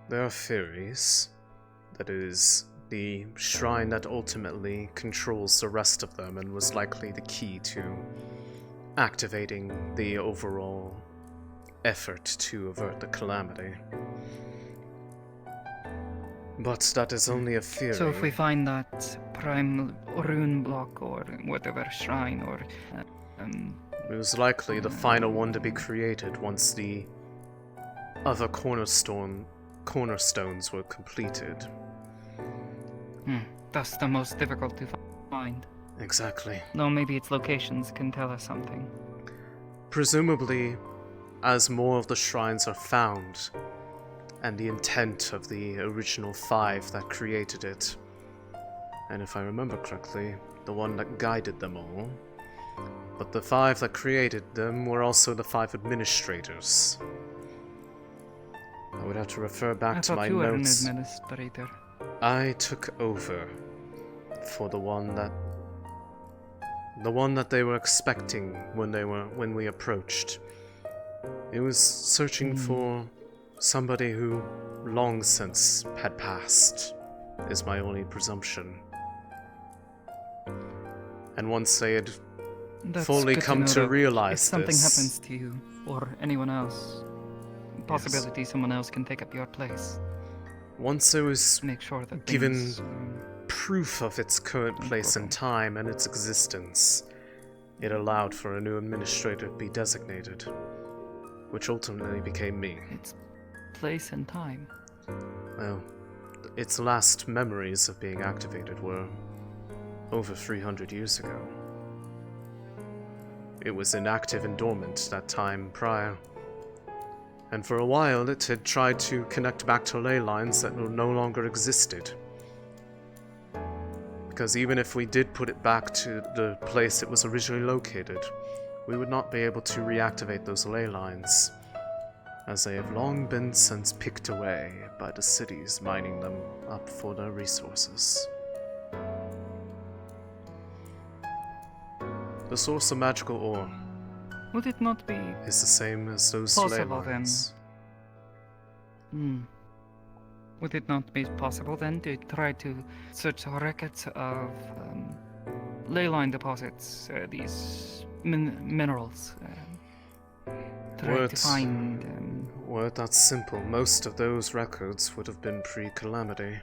There are theories that it is the shrine that ultimately controls the rest of them and was likely the key to activating the overall effort to avert the Calamity. But that is only a theory. So if we find that prime rune block or whatever shrine or it was likely the final one to be created once the other cornerstones were completed. That's the most difficult to find. Exactly. No, maybe its locations can tell us something. Presumably, as more of the shrines are found, and the intent of the original 5 that created it, and if I remember correctly, the one that guided them all, but the 5 that created them were also the 5 administrators. I would have to refer back to my you were an notes. administrator. I took over for the one that they were expecting when we approached. It was searching for somebody who long since had passed, is my only presumption. And once they had fully come to realize if something this, happens to you or anyone else, possibility someone else can take up your place. once it was Make sure that given things, proof of its current place and time and its existence, it allowed for a new administrator to be designated, which ultimately became me. Its place and time. Well, its last memories of being activated were over 300 years ago. It was inactive and dormant that time prior, and for a while it had tried to connect back to ley lines that no longer existed. Because even if we did put it back to the place it was originally located, we would not be able to reactivate those ley lines, as they have long been since picked away by the cities mining them up for their resources. The source of magical ore Would it not be is the same as those ley possible then? lines. Would it not be possible then to try to search records of ley line deposits, these minerals? Try to find. Were it that simple, most of those records would have been pre-Calamity.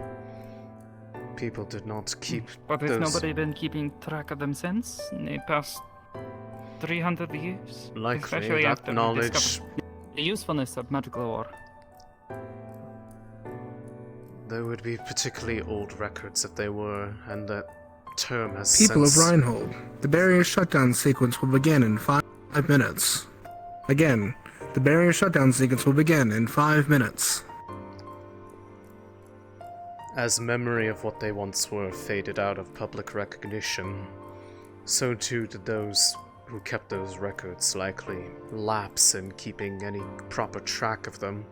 People did not keep But has those. nobody been keeping track of them since? In the past 300 years? Likely, Especially that after we knowledge. discovered the usefulness of magical ore. There would be particularly old records if they were, and that term has People since... of Reinhold, the barrier shutdown sequence will begin in 5 minutes. Again, the barrier shutdown sequence will begin in 5 minutes. As memory of what they once were faded out of public recognition, so too did those who kept those records likely lapse in keeping any proper track of them,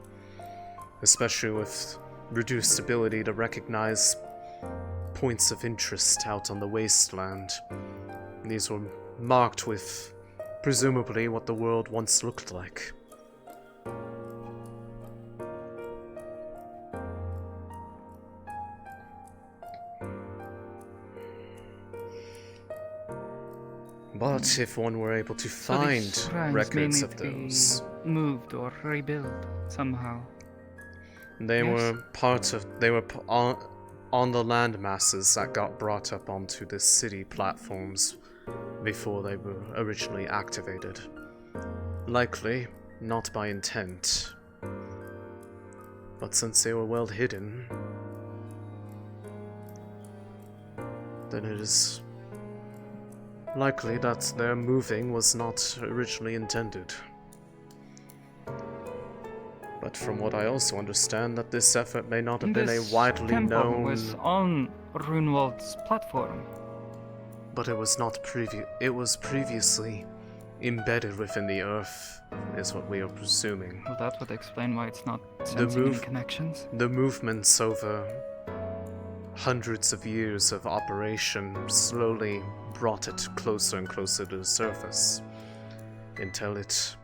especially with reduced ability to recognize points of interest out on the wasteland. These were marked with presumably what the world once looked like. But if one were able to find records of those, moved or rebuilt somehow. they Yes. were part of. They were on the land masses that got brought up onto the city platforms before they were originally activated. Likely not by intent, but since they were well hidden, then it is likely that their moving was not originally intended. But from what I also understand, that this effort may not have been a This widely temple known... was on Runewald's platform. But it was not it was previously embedded within the earth, is what we are presuming. Well, that would explain why it's not sensing any connections. The movements over hundreds of years of operation slowly brought it closer and closer to the surface, until it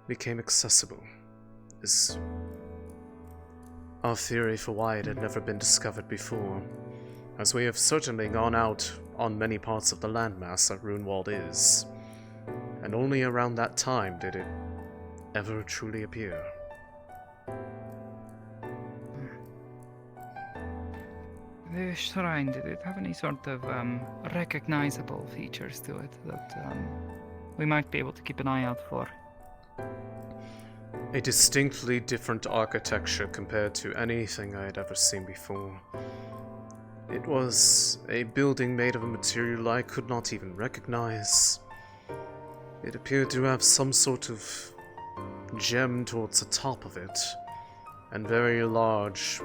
became accessible, is our theory for why it had never been discovered before, as we have certainly gone out on many parts of the landmass that Runewald is, and only around that time did it ever truly appear. The shrine, did it have any sort of recognizable features to it that we might be able to keep an eye out for? A distinctly different architecture compared to anything I had ever seen before. It was a building made of a material I could not even recognize. It appeared to have some sort of gem towards the top of it, and very large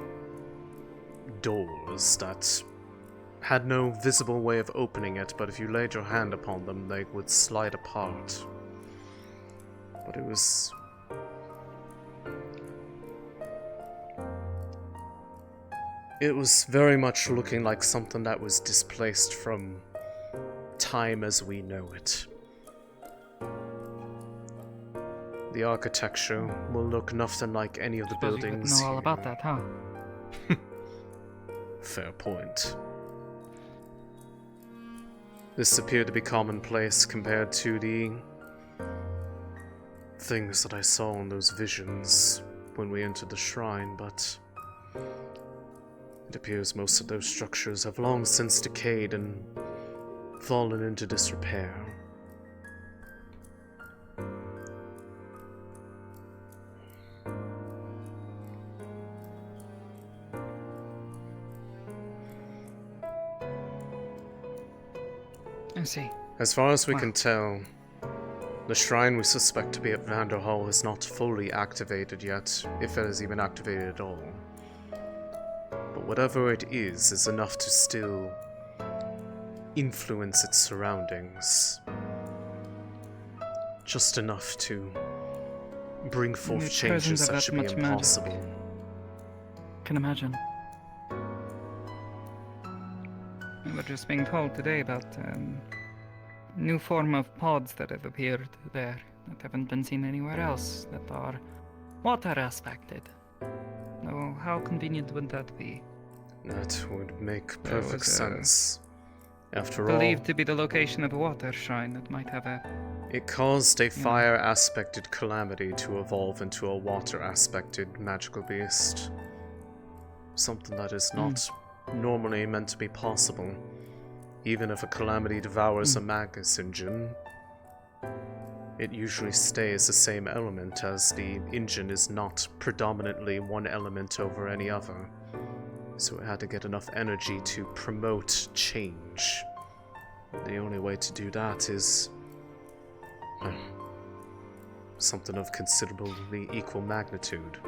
doors that had no visible way of opening it, but if you laid your hand upon them, they would slide apart. But it was... it was very much looking like something that was displaced from time as we know it. The architecture will look nothing like any of the Suppose buildings you know all here. about that, huh? Fair point. This appeared to be commonplace compared to the things that I saw in those visions when we entered the shrine, but it appears most of those structures have long since decayed and fallen into disrepair. I see. As far as we Wow. can tell, the shrine we suspect to be at Vanderhall is not fully activated yet, if it is even activated at all. But whatever it is enough to still influence its surroundings. just enough to bring forth The changes presence of that that should be much magic. impossible. Can imagine. We were just being told today about new form of pods that have appeared there that haven't been seen anywhere else that are water aspected. Oh, how convenient would that be? That would make There perfect was, sense. After Believed all, to be the location of a water shrine that might have a... it caused a fire-aspected calamity to evolve into a water-aspected magical beast. Something that is not normally meant to be possible. Even if a calamity devours a magus engine, it usually stays the same element, as the engine is not predominantly one element over any other. So it had to get enough energy to promote change. The only way to do that is something of considerably equal magnitude.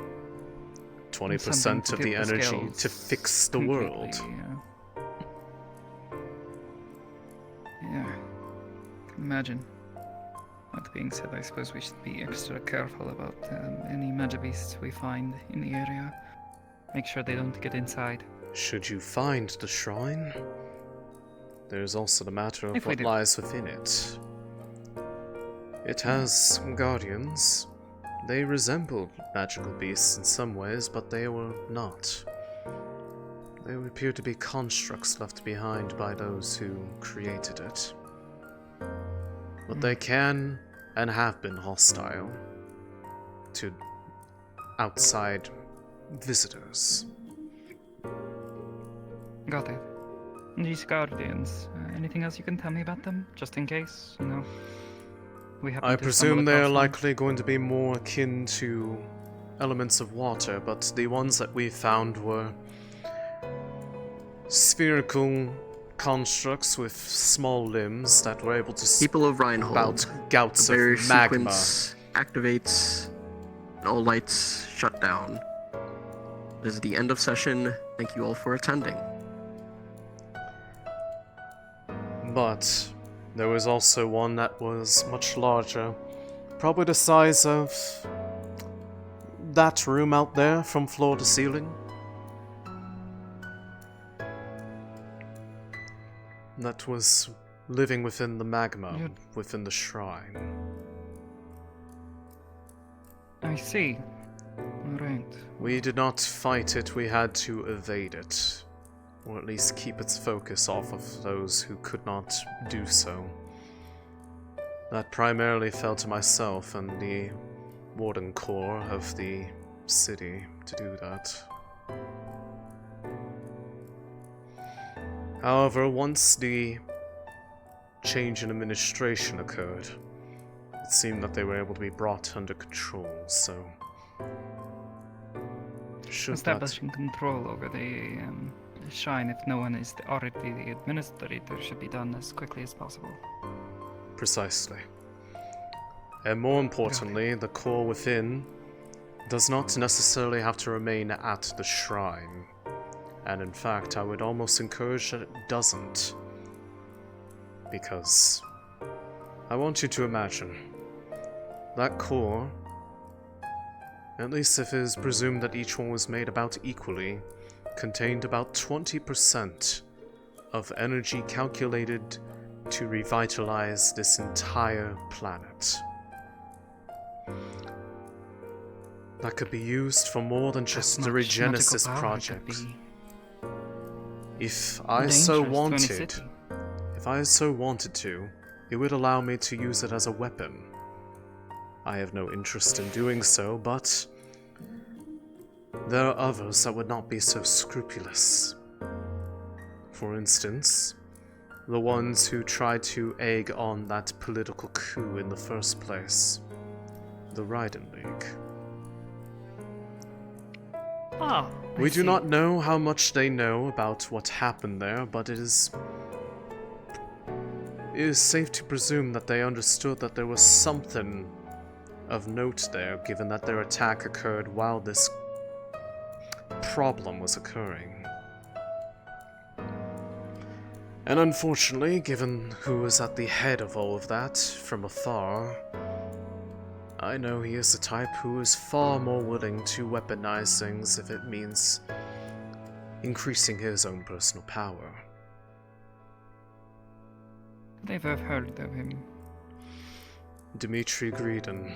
20% of the energy to fix the world. Yeah. Imagine. That being said, I suppose we should be extra careful about any magibeasts we find in the area. Make sure they don't get inside. Should you find the shrine, there's also the matter of If we what do. lies within it. It has guardians. They resembled magical beasts in some ways, but they were not. They would appear to be constructs left behind by those who created it. But they can and have been hostile to outside visitors. Got it. These guardians, anything else you can tell me about them? Just in case, you know? We happen I to presume stumble they're across them. likely going to be more akin to elements of water, but the ones that we found were spherical constructs with small limbs that were able to People of Reinhold. spout gouts The barrier of magma. sequence activates, and all lights shut down. This is the end of session. Thank you all for attending. But there was also one that was much larger, probably the size of that room out there from floor to ceiling. That was living within the magma, within the shrine. I see. Alright. We did not fight it, we had to evade it. Or at least keep its focus off of those who could not do so. That primarily fell to myself and the Warden Corps of the city to do that. However, once the change in administration occurred, it seemed that they were able to be brought under control, so... should that... Establishing control over the shrine, if no one is already the administrator, should be done as quickly as possible. Precisely. And more importantly, the core within does not necessarily have to remain at the shrine. And in fact, I would almost encourage that it doesn't. Because I want you to imagine that core, at least if it is presumed that each one was made about equally, contained about 20% of energy calculated to revitalize this entire planet. That could be used for more than just the Regenesis project. If I so wanted, it would allow me to use it as a weapon. I have no interest in doing so, but there are others that would not be so scrupulous. For instance, the ones who tried to egg on that political coup in the first place, the Raiden League. Ah, We do not know how much they know about what happened there, but it is safe to presume that they understood that there was something of note there, given that their attack occurred while this problem was occurring. And unfortunately, given who was at the head of all of that from afar, I know he is the type who is far more willing to weaponize things if it means increasing his own personal power. I've heard of him. Dmitri Greedon,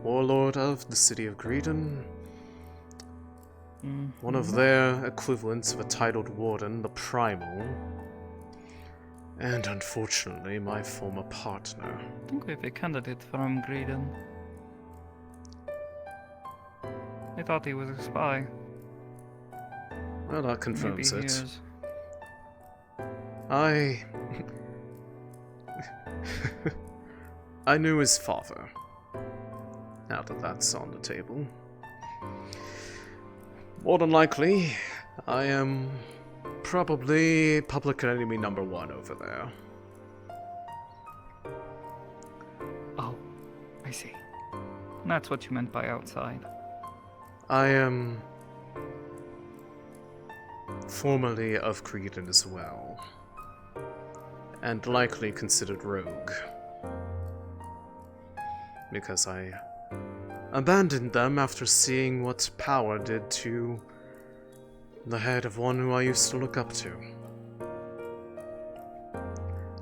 warlord of the city of Greedon. One of their equivalents of a titled warden, the Primal. And unfortunately, my former partner. I think we have a candidate from Greedon. I thought he was a spy. Well, that confirms Maybe he it. is. I knew his father. Now that that's on the table. More than likely, I am probably public enemy number 1 over there. Oh, I see. That's what you meant by outside. I am formerly of Creedon as well, and likely considered rogue, because I abandoned them after seeing what power did to the head of one who I used to look up to.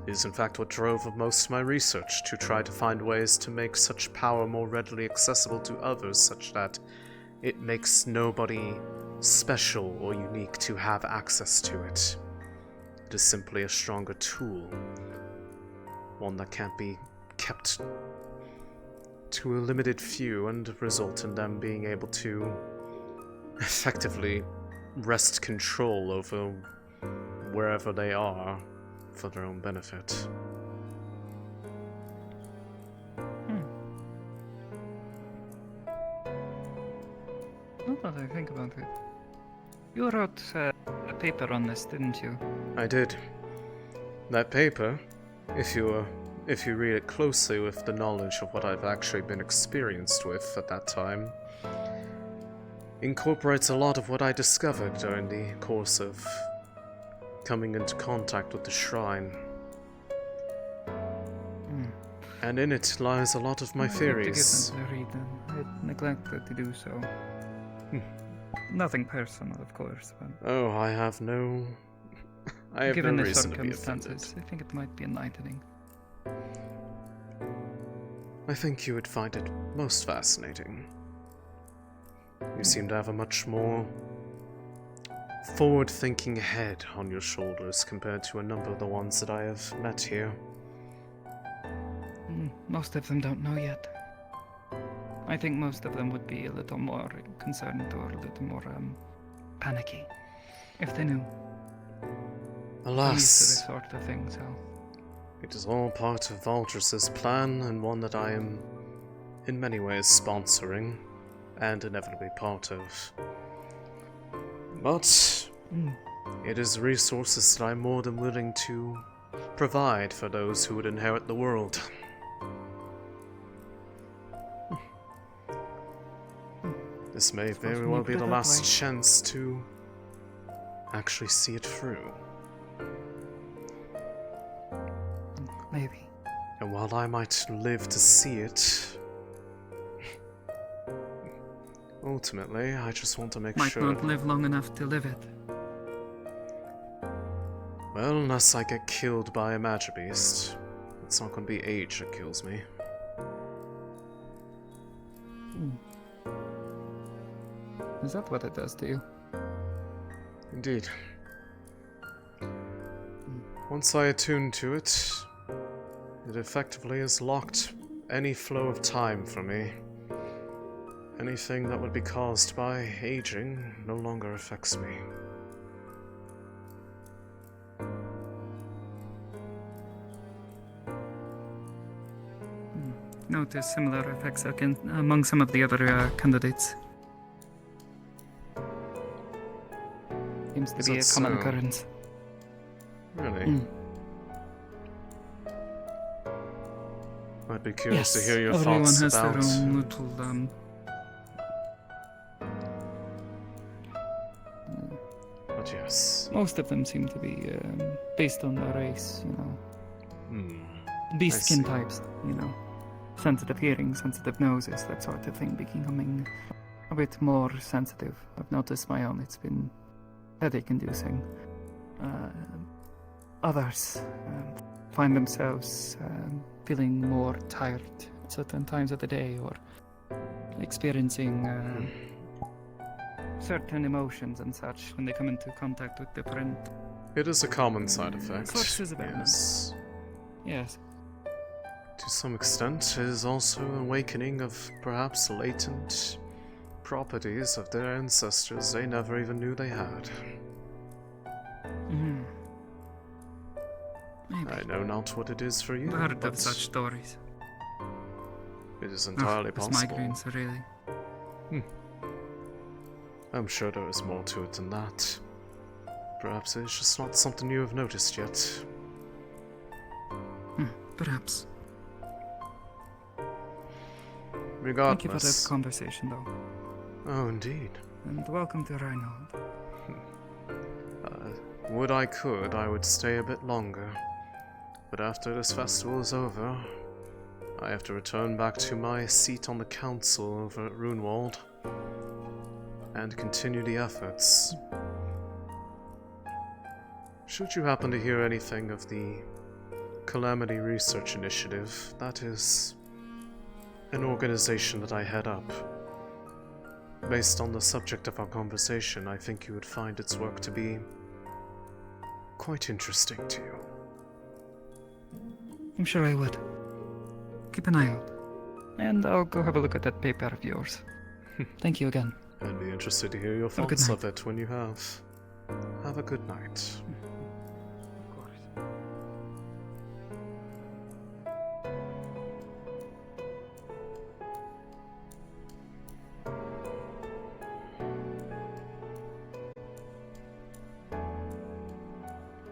It is in fact what drove most of my research, to try to find ways to make such power more readily accessible to others, such that it makes nobody special or unique to have access to it. It is simply a stronger tool, one that can't be kept to a limited few and result in them being able to effectively wrest control over wherever they are for their own benefit. Now that I think about it, you wrote a paper on this, didn't you? I did. That paper, if you read it closely with the knowledge of what I've actually been experienced with at that time, incorporates a lot of what I discovered during the course of coming into contact with the shrine. And in it lies a lot of my theories. I have to give them to read them. I neglected to do so. Nothing personal, of course, but... Oh, I have no Given the reason to be offended. circumstances, I think it might be enlightening. I think you would find it most fascinating. You seem to have a much more forward-thinking head on your shoulders compared to a number of the ones that I have met here. Most of them don't know yet. I think most of them would be a little more concerned or a little more panicky if they knew. Alas, Used to this sort of thing, so... It is all part of Valdris's plan, and one that I am in many ways sponsoring and inevitably part of. But it is resources that I'm more than willing to provide for those who would inherit the world. This may very well be the last chance to actually see it through. Maybe. And while I might live to see it, ultimately, I just want to make sure... Might not live long enough to live it. Well, unless I get killed by a magic beast. It's not going to be age that kills me. Is that what it does to you? Indeed. Once I attune to it, it effectively has locked any flow of time for me. Anything that would be caused by aging no longer affects me. Notice similar effects among some of the other candidates. Seems to be a common occurrence. Really? I'd be curious to hear your everyone thoughts has about... their own little But yes. Most of them seem to be based on the race, you know. Hmm. Beast skin types, you know. sensitive hearing, sensitive noses, that sort of thing, becoming a bit more sensitive. I've noticed my own, it's been headache-inducing. Others find themselves feeling more tired at certain times of the day, or experiencing certain emotions and such when they come into contact with different... It is a common side effect. sources of Yes. Yes. To some extent, it is also an awakening of perhaps latent properties of their ancestors they never even knew they had. Mm-hmm. I know not what it is for you, I've heard but of such stories. it is entirely possible. Migraines, really. I'm sure there is more to it than that. Perhaps it's just not something you have noticed yet. Perhaps. Regardless. Thank you for this conversation, though. Oh, indeed. And welcome to Reinhold. Would I could, I would stay a bit longer. But after this festival is over, I have to return back to my seat on the council over at Runewald and continue the efforts. Should you happen to hear anything of the Calamity Research Initiative, that is an organization that I head up. Based on the subject of our conversation, I think you would find its work to be quite interesting to you. I'm sure I would. Keep an eye out. And I'll go have a look at that paper of yours. Thank you again. I'd be interested to hear your Have a good thoughts night. of it when you have. Have a good night.